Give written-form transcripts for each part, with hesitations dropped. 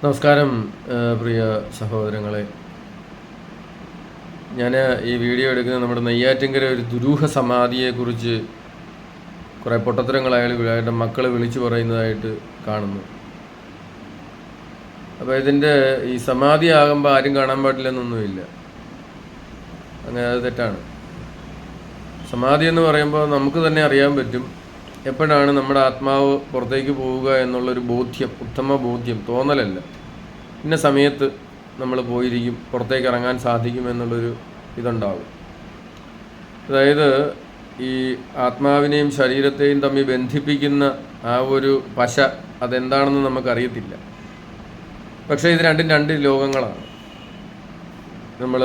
നമസ്കാരം പ്രിയ സഹോദരങ്ങളെ. ഞാൻ ഈ വീഡിയോ എടുക്കുന്നത് നമ്മുടെ നെയ്യാറ്റിൻകര ഒരു ദുരൂഹ സമാധിയെക്കുറിച്ച് കുറേ പൊട്ടത്തരങ്ങൾ അയാളുടെ മക്കൾ വിളിച്ചു പറയുന്നതായിട്ട് കാണുന്നു. അപ്പോൾ ഇതിൻ്റെ ഈ സമാധി ആകുമ്പോൾ ആരും കാണാൻ പാടില്ലെന്നൊന്നുമില്ല. അങ്ങനെ അത് തെറ്റാണ്. സമാധി എന്ന് പറയുമ്പോൾ നമുക്ക് തന്നെ അറിയാൻ പറ്റും എപ്പോഴാണ് നമ്മുടെ ആത്മാവ് പുറത്തേക്ക് പോവുക എന്നുള്ളൊരു ബോധ്യം, ഉത്തമ ബോധ്യം, തോന്നലല്ല. ഇന്ന സമയത്ത് നമ്മൾ പോയിരിക്കും, പുറത്തേക്ക് ഇറങ്ങാൻ സാധിക്കും എന്നുള്ളൊരു ഇതുണ്ടാകും. അതായത് ഈ ആത്മാവിനെയും ശരീരത്തെയും തമ്മിൽ ബന്ധിപ്പിക്കുന്ന ആ ഒരു പശ അതെന്താണെന്ന് നമുക്കറിയത്തില്ല. പക്ഷേ ഇത് രണ്ടും രണ്ട് ലോകങ്ങളാണ്. നമ്മൾ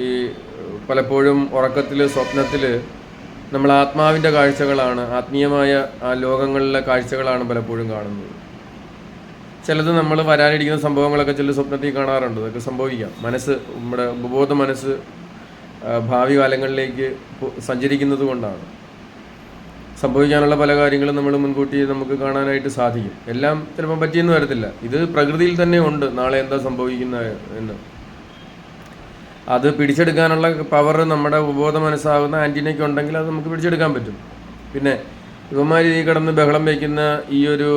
ഈ പലപ്പോഴും ഉറക്കത്തിൽ, സ്വപ്നത്തിൽ നമ്മൾ ആത്മാവിൻ്റെ കാഴ്ചകളാണ്, ആത്മീയമായ ആ ലോകങ്ങളിലെ കാഴ്ചകളാണ് പലപ്പോഴും കാണുന്നത്. ചിലത് നമ്മൾ വരാനിരിക്കുന്ന സംഭവങ്ങളൊക്കെ ചില സ്വപ്നത്തിൽ കാണാറുണ്ട്. അതൊക്കെ സംഭവിക്കാം. മനസ്സ്, നമ്മുടെ ഉപബോധ മനസ്സ് ഭാവി കാലങ്ങളിലേക്ക് സഞ്ചരിക്കുന്നത് കൊണ്ടാണ്. സംഭവിക്കാനുള്ള പല കാര്യങ്ങളും നമ്മൾ മുൻകൂട്ടി നമുക്ക് കാണാനായിട്ട് സാധിക്കും. എല്ലാം ചിലപ്പോൾ പറ്റിയെന്ന് വരത്തില്ല. ഇത് പ്രകൃതിയിൽ തന്നെ ഉണ്ട്, നാളെ എന്താ സംഭവിക്കുന്നത് എന്ന്. അത് പിടിച്ചെടുക്കാനുള്ള പവർ നമ്മുടെ ഉപബോധ മനസ്സാകുന്ന ആൻറ്റിനയ്ക്ക് ഉണ്ടെങ്കിൽ അത് നമുക്ക് പിടിച്ചെടുക്കാൻ പറ്റും. പിന്നെ ഇവന്മാർ ഈ കിടന്ന് ബഹളം വയ്ക്കുന്ന ഈ ഒരു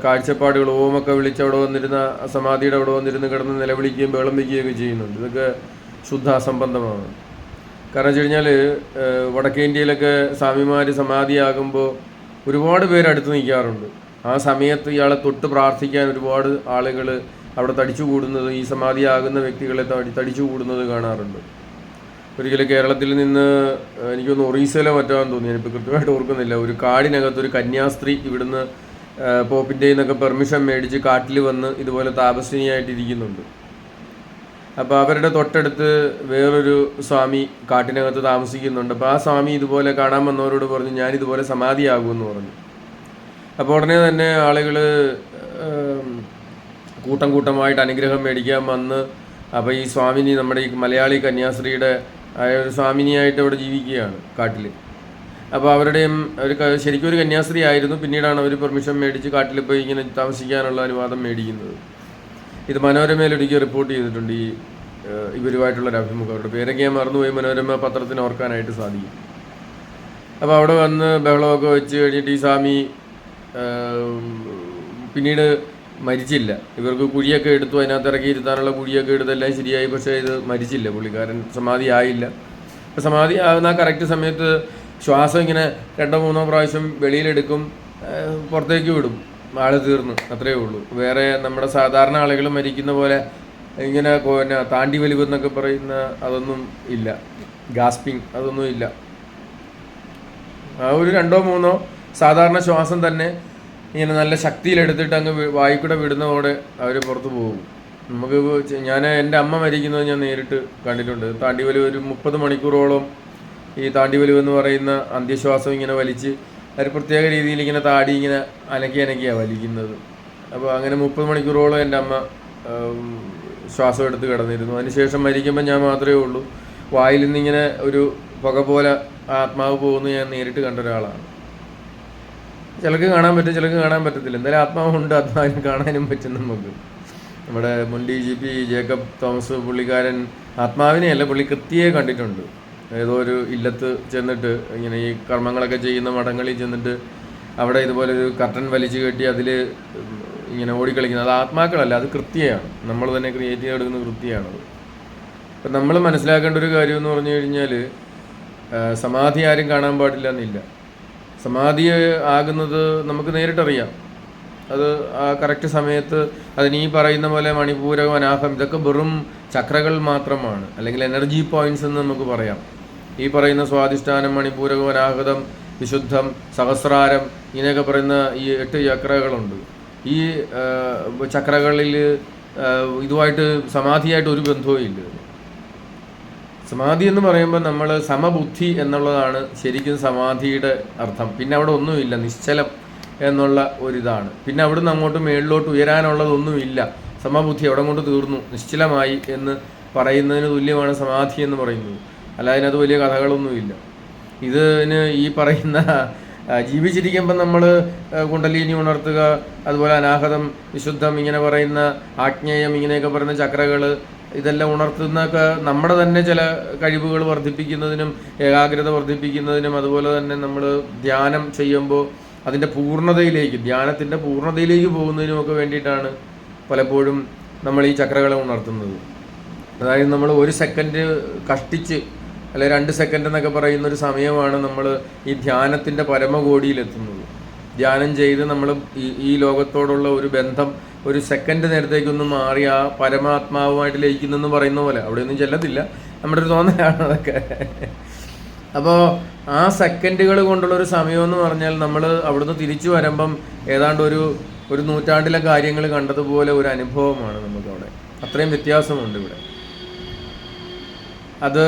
കാഴ്ചപ്പാടുകൾ, ഓമൊക്കെ വിളിച്ച് അവിടെ വന്നിരുന്ന സമാധിയുടെ അവിടെ വന്നിരുന്ന് കിടന്ന് നിലവിളിക്കുകയും ബഹളം വയ്ക്കുകയൊക്കെ ചെയ്യുന്നുണ്ട്. ഇതൊക്കെ ശുദ്ധ അസംബന്ധമാണ്. കാരണം വെച്ച് കഴിഞ്ഞാൽ വടക്കേ ഇന്ത്യയിലൊക്കെ സ്വാമിമാർ സമാധിയാകുമ്പോൾ ഒരുപാട് പേര് അടുത്ത് നിൽക്കാറുണ്ട്. ആ സമയത്ത് ഇയാളെ തൊട്ട് പ്രാർത്ഥിക്കാൻ ഒരുപാട് ആളുകൾ അവിടെ തടിച്ചു കൂടുന്നത്, ഈ സമാധിയാകുന്ന വ്യക്തികളെ തടിച്ചു കൂടുന്നത് കാണാറുണ്ട്. ഒരിക്കലും കേരളത്തിൽ നിന്ന് എനിക്കൊന്ന് ഒറീസയിലോ മറ്റാന്ന് തോന്നി, ഞാനിപ്പോൾ കൃത്യമായിട്ട് ഓർക്കുന്നില്ല, ഒരു കാടിനകത്തൊരു കന്യാസ്ത്രീ ഇവിടുന്ന് പോപ്പിൻ്റെ നിന്നൊക്കെ പെർമിഷൻ മേടിച്ച് കാട്ടിൽ വന്ന് ഇതുപോലെ താപസ്വിനിയായിട്ടിരിക്കുന്നുണ്ട്. അപ്പോൾ അവരുടെ തൊട്ടടുത്ത് വേറൊരു സ്വാമി കാട്ടിനകത്ത് താമസിക്കുന്നുണ്ട്. അപ്പോൾ ആ സ്വാമി ഇതുപോലെ കാണാൻ വന്നവരോട് പറഞ്ഞു, ഞാനിതുപോലെ സമാധിയാകുമെന്ന് പറഞ്ഞു. അപ്പോൾ ഉടനെ തന്നെ ആളുകൾ കൂട്ടം കൂട്ടമായിട്ട് അനുഗ്രഹം മേടിക്കാൻ വന്ന്, അപ്പോൾ ഈ സ്വാമിനി, നമ്മുടെ ഈ മലയാളി കന്യാസ്ത്രീയുടെ ഒരു സ്വാമിനിയായിട്ട് അവിടെ ജീവിക്കുകയാണ് കാട്ടിൽ. അപ്പോൾ അവരുടെയും ഒരു ശരിക്കും ഒരു കന്യാസ്ത്രീ ആയിരുന്നു. പിന്നീടാണ് അവർ പെർമിഷൻ മേടിച്ച് കാട്ടിൽ പോയി ഇങ്ങനെ താമസിക്കാനുള്ള അനുവാദം മേടിക്കുന്നത്. ഇത് മനോരമയിലൊരിക്കൽ റിപ്പോർട്ട് ചെയ്തിട്ടുണ്ട് ഈ ഇവരുമായിട്ടുള്ളൊരു അഭിമുഖം. അവരുടെ പേരൊക്കെ ഞാൻ മറന്നുപോയി, മനോരമ പത്രത്തിന് ഓർക്കാനായിട്ട് സാധിക്കും. അപ്പോൾ അവിടെ വന്ന് ബഹളമൊക്കെ വെച്ച് കഴിഞ്ഞിട്ട് ഈ സ്വാമി പിന്നീട് മരിച്ചില്ല. ഇവർക്ക് കുഴിയൊക്കെ എടുത്തു, അതിനകത്ത് ഇറക്കി ഇരുത്താനുള്ള കുഴിയൊക്കെ എടുത്തെല്ലാം ശരിയായി. പക്ഷേ ഇത് മരിച്ചില്ല, പുള്ളിക്കാരൻ സമാധി ആയില്ല. അപ്പോൾ സമാധി ആകുന്ന കറക്റ്റ് സമയത്ത് ശ്വാസം ഇങ്ങനെ 2-3 പ്രാവശ്യം വെളിയിലെടുക്കും, പുറത്തേക്ക് വിടും, ആള് തീർന്നു, അത്രയേ ഉള്ളൂ. വേറെ നമ്മുടെ സാധാരണ ആളുകൾ മരിക്കുന്ന പോലെ ഇങ്ങനെ താണ്ടി വലിവെന്നൊക്കെ പറയുന്ന അതൊന്നും ഇല്ല, ഗാസ്പിങ് അതൊന്നും ഇല്ല. ആ ഒരു 2-3 സാധാരണ ശ്വാസം തന്നെ ഇങ്ങനെ നല്ല ശക്തിയിലെടുത്തിട്ട് അങ്ങ് വായിക്കൂടെ വിടുന്നതോടെ അവർ പുറത്ത് പോകും. നമുക്ക് എൻ്റെ അമ്മ മരിക്കുന്നത് ഞാൻ നേരിട്ട് കണ്ടിട്ടുണ്ട്. താണ്ടിവലിവ് ഒരു 30 മണിക്കൂറോളം ഈ താണ്ടിവലിവ് എന്ന് പറയുന്ന അന്ത്യശ്വാസം ഇങ്ങനെ വലിച്ച് ഒരു പ്രത്യേക രീതിയിൽ ഇങ്ങനെ താടി ഇങ്ങനെ അനക്കിയാണ് വലിക്കുന്നത്. അപ്പോൾ അങ്ങനെ 30 മണിക്കൂറോളം എൻ്റെ അമ്മ ശ്വാസം എടുത്ത് കിടന്നിരുന്നു. അതിനുശേഷം മരിക്കുമ്പോൾ ഞാൻ മാത്രമേ ഉള്ളൂ വായിൽ നിന്നിങ്ങനെ ഒരു പുക പോലെ ആത്മാവ് പോകുന്നു ഞാൻ നേരിട്ട് കണ്ട ഒരാളാണ്. ചിലർക്ക് കാണാൻ പറ്റും, ചിലർക്ക് കാണാൻ പറ്റത്തില്ല. എന്തായാലും ആത്മാവുണ്ട്, ആത്മാവിനെ കാണാനും പറ്റും നമുക്ക്. നമ്മുടെ മുൻ DGP ജേക്കബ് തോമസ് പുള്ളിക്കാരൻ ആത്മാവിനെയല്ല, പുള്ളി കൃത്യയെ കണ്ടിട്ടുണ്ട്. ഏതോ ഒരു ഇല്ലത്ത് ചെന്നിട്ട് ഇങ്ങനെ ഈ കർമ്മങ്ങളൊക്കെ ചെയ്യുന്ന മഠങ്ങളിൽ ചെന്നിട്ട് അവിടെ ഇതുപോലെ ഒരു കർട്ടൻ വലിച്ചു കെട്ടി അതിൽ ഇങ്ങനെ ഓടിക്കളിക്കുന്നത്, അത് ആത്മാക്കളല്ല, അത് കൃത്യയാണ്. നമ്മൾ തന്നെ ക്രിയേറ്റ് ചെയ്തെടുക്കുന്ന കൃത്യമാണത്. അപ്പം നമ്മൾ മനസ്സിലാക്കേണ്ട ഒരു കാര്യം എന്ന് പറഞ്ഞു കഴിഞ്ഞാൽ, സമാധി ആരും കാണാൻ പാടില്ല എന്നില്ല. സമാധി ആകുന്നത് നമുക്ക് നേരിട്ടറിയാം. അത് ആ കറക്റ്റ് സമയത്ത് അതിന് ഈ പറയുന്ന പോലെ മണിപൂരകം, അനാഹം, ഇതൊക്കെ വെറും ചക്രകൾ മാത്രമാണ്, അല്ലെങ്കിൽ എനർജി പോയിന്റ്സ് എന്ന് നമുക്ക് പറയാം. ഈ പറയുന്ന സ്വാധിഷ്ഠാനം, മണിപൂരകം, അനാഹതം, വിശുദ്ധം, സഹസ്രാരം, ഇങ്ങനെയൊക്കെ പറയുന്ന ഈ 8 ചക്രകളുണ്ട്. ഈ ചക്രകളിൽ ഇതുമായിട്ട് സമാധിയായിട്ട് ഒരു ബന്ധവും ഇല്ല. സമാധി എന്ന് പറയുമ്പോൾ നമ്മൾ സമബുദ്ധി എന്നുള്ളതാണ് ശരിക്കും സമാധിയുടെ അർത്ഥം. പിന്നെ അവിടെ ഒന്നുമില്ല, നിശ്ചലം എന്നുള്ള ഒരിതാണ്. പിന്നെ അവിടുന്ന് അങ്ങോട്ട് മേളിലോട്ട് ഉയരാനുള്ളതൊന്നുമില്ല. സമബുദ്ധി അവിടെ കൊണ്ട് തീർന്നു, നിശ്ചലമായി എന്ന് പറയുന്നതിന് തുല്യമാണ് സമാധി എന്ന് പറയുന്നത്. അല്ല, അതിനകത്ത് വലിയ കഥകളൊന്നുമില്ല. ഇതിന് ഈ പറയുന്ന ജീവിച്ചിരിക്കുമ്പോൾ നമ്മൾ കുണ്ടലിനി ഉണർത്തുക, അതുപോലെ അനാഹതം, വിശുദ്ധം, ഇങ്ങനെ പറയുന്ന ആജ്ഞേയം, ഇങ്ങനെയൊക്കെ പറയുന്ന ചക്രകൾ, ഇതെല്ലാം ഉണർത്തുന്നൊക്കെ നമ്മുടെ തന്നെ ചില കഴിവുകൾ വർദ്ധിപ്പിക്കുന്നതിനും ഏകാഗ്രത വർദ്ധിപ്പിക്കുന്നതിനും, അതുപോലെ തന്നെ നമ്മൾ ധ്യാനം ചെയ്യുമ്പോൾ അതിൻ്റെ പൂർണ്ണതയിലേക്ക്, ധ്യാനത്തിൻ്റെ പൂർണ്ണതയിലേക്ക് പോകുന്നതിനുമൊക്കെ വേണ്ടിയിട്ടാണ് പലപ്പോഴും നമ്മൾ ഈ ചക്രകളെ ഉണർത്തുന്നത്. അതായത് നമ്മൾ 1 സെക്കൻഡ് കഷ്ടിച്ച്, അല്ലെ 2 സെക്കൻഡ് എന്നൊക്കെ പറയുന്ന ഒരു സമയമാണ് നമ്മൾ ഈ ധ്യാനത്തിൻ്റെ പരമകോടിയിലെത്തുന്നത്. ധ്യാനം ചെയ്ത് നമ്മൾ ഈ ലോകത്തോടുള്ള ഒരു ബന്ധം 1 സെക്കൻഡ് നേരത്തേക്കൊന്ന് മാറി ആ പരമാത്മാവുമായിട്ട് ലയിക്കുന്നെന്ന് പറയുന്ന പോലെ. അവിടെയൊന്നും ചെല്ലത്തില്ല, നമ്മുടെ ഒരു തോന്നലാണ് അതൊക്കെ. അപ്പോൾ ആ സെക്കൻഡുകൾ കൊണ്ടുള്ള ഒരു സമയമെന്ന് പറഞ്ഞാൽ നമ്മൾ അവിടുന്ന് തിരിച്ചു വരുമ്പം ഏതാണ്ട് ഒരു നൂറ്റാണ്ടിലെ കാര്യങ്ങൾ കണ്ടതുപോലെ ഒരു അനുഭവമാണ് നമുക്കവിടെ. അത്രയും വ്യത്യാസമുണ്ട് ഇവിടെ. അത്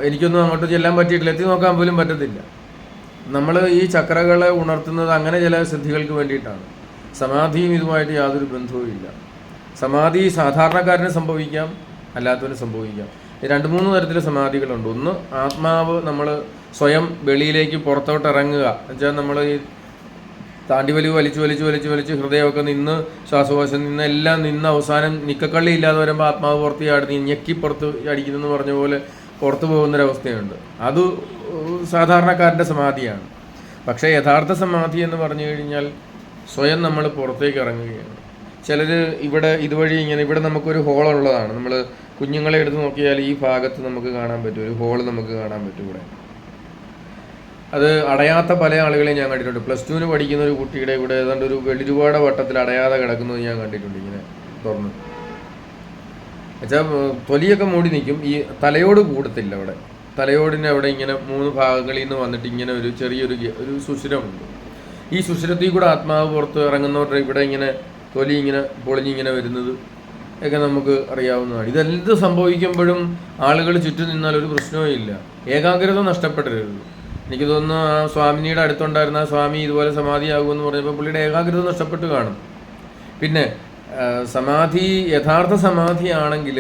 എനിക്കൊന്നും അങ്ങോട്ട് ചെല്ലാൻ പറ്റിയിട്ടില്ല, എത്തി നോക്കാൻ പോലും പറ്റത്തില്ല. നമ്മൾ ഈ ചക്രകളെ ഉണർത്തുന്നത് അങ്ങനെ ചില സിദ്ധികൾക്ക് വേണ്ടിയിട്ടാണ്. സമാധിയും ഇതുമായിട്ട് യാതൊരു ബന്ധവും ഇല്ല. സമാധി സാധാരണക്കാരന് സംഭവിക്കാം, അല്ലാത്തവന് സംഭവിക്കാം. 2-3 തരത്തിലെ സമാധികളുണ്ട്. ഒന്ന്, ആത്മാവ് നമ്മൾ സ്വയം വെളിയിലേക്ക് പുറത്തോട്ട് ഇറങ്ങുക. എന്നുവെച്ചാൽ നമ്മൾ ഈ താണ്ടിവലി വലിച്ച് ഹൃദയമൊക്കെ നിന്ന്, ശ്വാസകോശം നിന്ന്, എല്ലാം നിന്ന് അവസാനം നിക്കക്കള്ളി ഇല്ലാതെ വരുമ്പോൾ ആത്മാവ് പുറത്ത് ചാടുന്ന, ഞെക്കി പുറത്ത് അടിക്കുന്നെന്ന് പറഞ്ഞ പോലെ പുറത്തു പോകുന്നൊരവസ്ഥയുണ്ട്. അത് സാധാരണക്കാരൻ്റെ സമാധിയാണ്. പക്ഷേ യഥാർത്ഥ സമാധി എന്ന് പറഞ്ഞു കഴിഞ്ഞാൽ സ്വയം നമ്മൾ പുറത്തേക്ക് ഇറങ്ങുകയാണ്. ചിലർ ഇതുവഴി ഇങ്ങനെ, ഇവിടെ നമുക്കൊരു ഹോളുള്ളതാണ്. നമ്മൾ കുഞ്ഞുങ്ങളെ എടുത്ത് നോക്കിയാൽ ഈ ഭാഗത്ത് നമുക്ക് കാണാൻ പറ്റും, ഒരു ഹോള് നമുക്ക് കാണാൻ പറ്റും ഇവിടെ. അത് അടയാത്ത പല ആളുകളെയും ഞാൻ കണ്ടിട്ടുണ്ട്. +2 പഠിക്കുന്ന ഒരു കുട്ടിയുടെ ഇവിടെ ഏതാണ്ട് ഒരു വെള്ളിരൂപയുടെ വട്ടത്തിൽ അടയാതെ കിടക്കുന്നത് ഞാൻ കണ്ടിട്ടുണ്ട്, ഇങ്ങനെ തുറന്ന്. എന്നുവെച്ചാൽ തൊലിയൊക്കെ മൂടി നിൽക്കും, ഈ തലയോട് കൂടത്തില്ല. അവിടെ തലയോടിൻ്റെ അവിടെ ഇങ്ങനെ 3 ഭാഗങ്ങളിൽ നിന്ന് വന്നിട്ട് ഇങ്ങനെ ഒരു ചെറിയൊരു സുഷിരമുണ്ട്. ഈ സുഷിരത്തിൽ കൂടെ ആത്മാവ് പുറത്ത് ഇറങ്ങുന്നവരുടെ ഇവിടെ ഇങ്ങനെ തൊലി ഇങ്ങനെ പൊളിഞ്ഞിങ്ങനെ വരുന്നത് ഒക്കെ നമുക്ക് അറിയാവുന്നതാണ്. ഇതെന്ത് സംഭവിക്കുമ്പോഴും ആളുകൾ ചുറ്റും നിന്നാൽ ഒരു പ്രശ്നവും ഇല്ല. ഏകാഗ്രത നഷ്ടപ്പെടരുത്. എനിക്ക് തോന്നുന്നു ആ സ്വാമിനിയുടെ അടുത്തുണ്ടായിരുന്ന ആ സ്വാമി ഇതുപോലെ സമാധിയാകുമെന്ന് പറഞ്ഞപ്പോൾ പുള്ളിയുടെ ഏകാഗ്രത നഷ്ടപ്പെട്ട് കാണും. പിന്നെ യഥാർത്ഥ സമാധിയാണെങ്കിൽ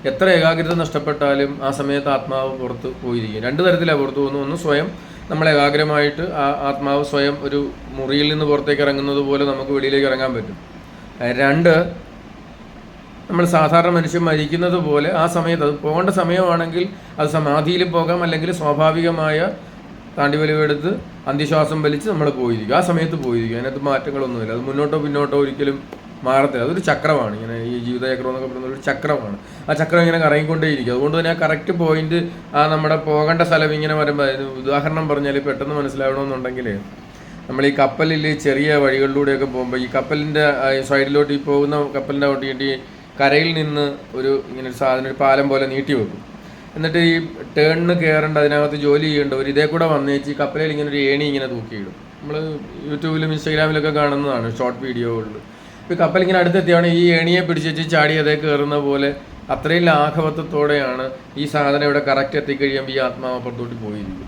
എത്ര ഏകാഗ്രത നഷ്ടപ്പെട്ടാലും ആ സമയത്ത് ആത്മാവ് പുറത്ത് പോയിരിക്കും. 2 തരത്തിലാണ് പുറത്ത് പോകുന്നത്. ഒന്ന്, സ്വയം നമ്മൾ ഏകാഗ്രമായിട്ട് ആ ആത്മാവ് സ്വയം ഒരു മുറിയിൽ നിന്ന് പുറത്തേക്ക് ഇറങ്ങുന്നത് പോലെ നമുക്ക് വെളിയിലേക്ക് ഇറങ്ങാൻ പറ്റും. 2, നമ്മൾ സാധാരണ മനുഷ്യൻ മരിക്കുന്നത് പോലെ ആ സമയത്ത്, അത് പോകേണ്ട സമയമാണെങ്കിൽ അത് സമാധിയിൽ പോകാം, അല്ലെങ്കിൽ സ്വാഭാവികമായ താണ്ടിവലിവെടുത്ത് അന്ത്യശ്വാസം വലിച്ച് നമ്മൾ പോയിരിക്കും. ആ സമയത്ത് പോയിരിക്കും. അതിനകത്ത് മാറ്റങ്ങളൊന്നുമില്ല. അത് മുന്നോട്ടോ പിന്നോട്ടോ ഒരിക്കലും മാറത്തില്ല. അതൊരു ചക്രമാണ്. ഇങ്ങനെ ഈ ജീവിതചക്രം എന്നൊക്കെ പറയുന്ന ഒരു ചക്രമാണ്. ആ ചക്രം ഇങ്ങനെ കറങ്ങിക്കൊണ്ടേയിരിക്കും. അതുകൊണ്ട് തന്നെ ആ കറക്റ്റ് പോയിന്റ്, ആ നമ്മുടെ പോകേണ്ട സ്ഥലം ഇങ്ങനെ വരുമ്പോൾ, ഉദാഹരണം പറഞ്ഞാൽ പെട്ടെന്ന് മനസ്സിലാവണമെന്നുണ്ടെങ്കിൽ, നമ്മൾ ഈ കപ്പലിൽ ചെറിയ വഴികളിലൂടെയൊക്കെ പോകുമ്പോൾ ഈ കപ്പലിൻ്റെ സൈഡിലോട്ട് ഈ പോകുന്ന കപ്പലിൻ്റെ ഒട്ടിയിട്ട് കരയിൽ നിന്ന് ഇങ്ങനെ ഒരു സാധനം, ഒരു പാലം പോലെ നീട്ടി വെക്കും. എന്നിട്ട് ഈ ടേണിന് കയറേണ്ട, അതിനകത്ത് ജോലി ചെയ്യേണ്ടവർ ഇതേ കൂടെ വന്നേച്ച് കപ്പലിൽ ഇങ്ങനെ ഒരു ഏണി ഇങ്ങനെ തൂക്കിയിടും. നമ്മൾ യൂട്യൂബിലും ഇൻസ്റ്റാഗ്രാമിലൊക്കെ കാണുന്നതാണ് ഷോർട്ട് വീഡിയോകളിൽ. ഇപ്പോൾ കപ്പലിങ്ങനെ അടുത്തെത്തിയാണ് ഈ ഏണിയെ പിടിച്ച് ചാടി അതേ കയറുന്ന പോലെ അത്രയും ലാഘവത്വത്തോടെയാണ് ഈ സാധനം ഇവിടെ കറക്റ്റ് എത്തിക്കഴിയുമ്പോൾ ഈ ആത്മാവ് പുറത്തോട്ട് പോയിരിക്കും.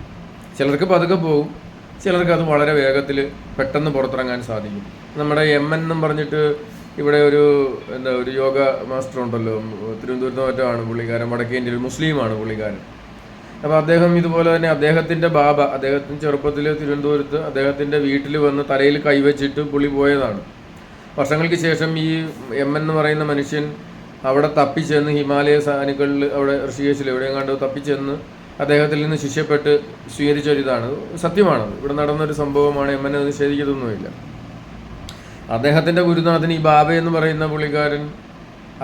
ചിലർക്ക് പതുക്കെ പോകും, ചിലർക്ക് അത് വളരെ വേഗത്തിൽ പെട്ടെന്ന് പുറത്തിറങ്ങാൻ സാധിക്കും. നമ്മുടെ MN എന്നും പറഞ്ഞിട്ട് ഇവിടെ ഒരു യോഗ മാസ്റ്റർ ഉണ്ടല്ലോ, തിരുവനന്തപുരത്ത് മറ്റാണ് പുള്ളിക്കാരൻ, വടക്കേ ഇന്ത്യയിൽ മുസ്ലിമാണ് പുള്ളിക്കാരൻ. അപ്പോൾ അദ്ദേഹം ഇതുപോലെ തന്നെ അദ്ദേഹത്തിൻ്റെ ബാബ, അദ്ദേഹത്തിന് ചെറുപ്പത്തിൽ തിരുവനന്തപുരത്ത് അദ്ദേഹത്തിൻ്റെ വീട്ടിൽ വന്ന് തലയിൽ കൈവച്ചിട്ട് പുള്ളി പോയതാണ്. വർഷങ്ങൾക്ക് ശേഷം ഈ MN എന്ന് പറയുന്ന മനുഷ്യൻ അവിടെ തപ്പിച്ചെന്ന് ഹിമാലയ സാനുക്കളിൽ, അവിടെ ഋഷികേശിൽ എവിടെയും കണ്ട് തപ്പിച്ചെന്ന് അദ്ദേഹത്തിൽ നിന്ന് ശിഷ്യപ്പെട്ട് സ്വീകരിച്ചൊരിതാണ്. സത്യമാണത്, ഇവിടെ നടന്നൊരു സംഭവമാണ്. MN അത് നിഷേധിക്കത്തൊന്നുമില്ല. അദ്ദേഹത്തിൻ്റെ ഗുരുനാഥൻ ഈ ബാബ എന്ന് പറയുന്ന പുള്ളിക്കാരൻ,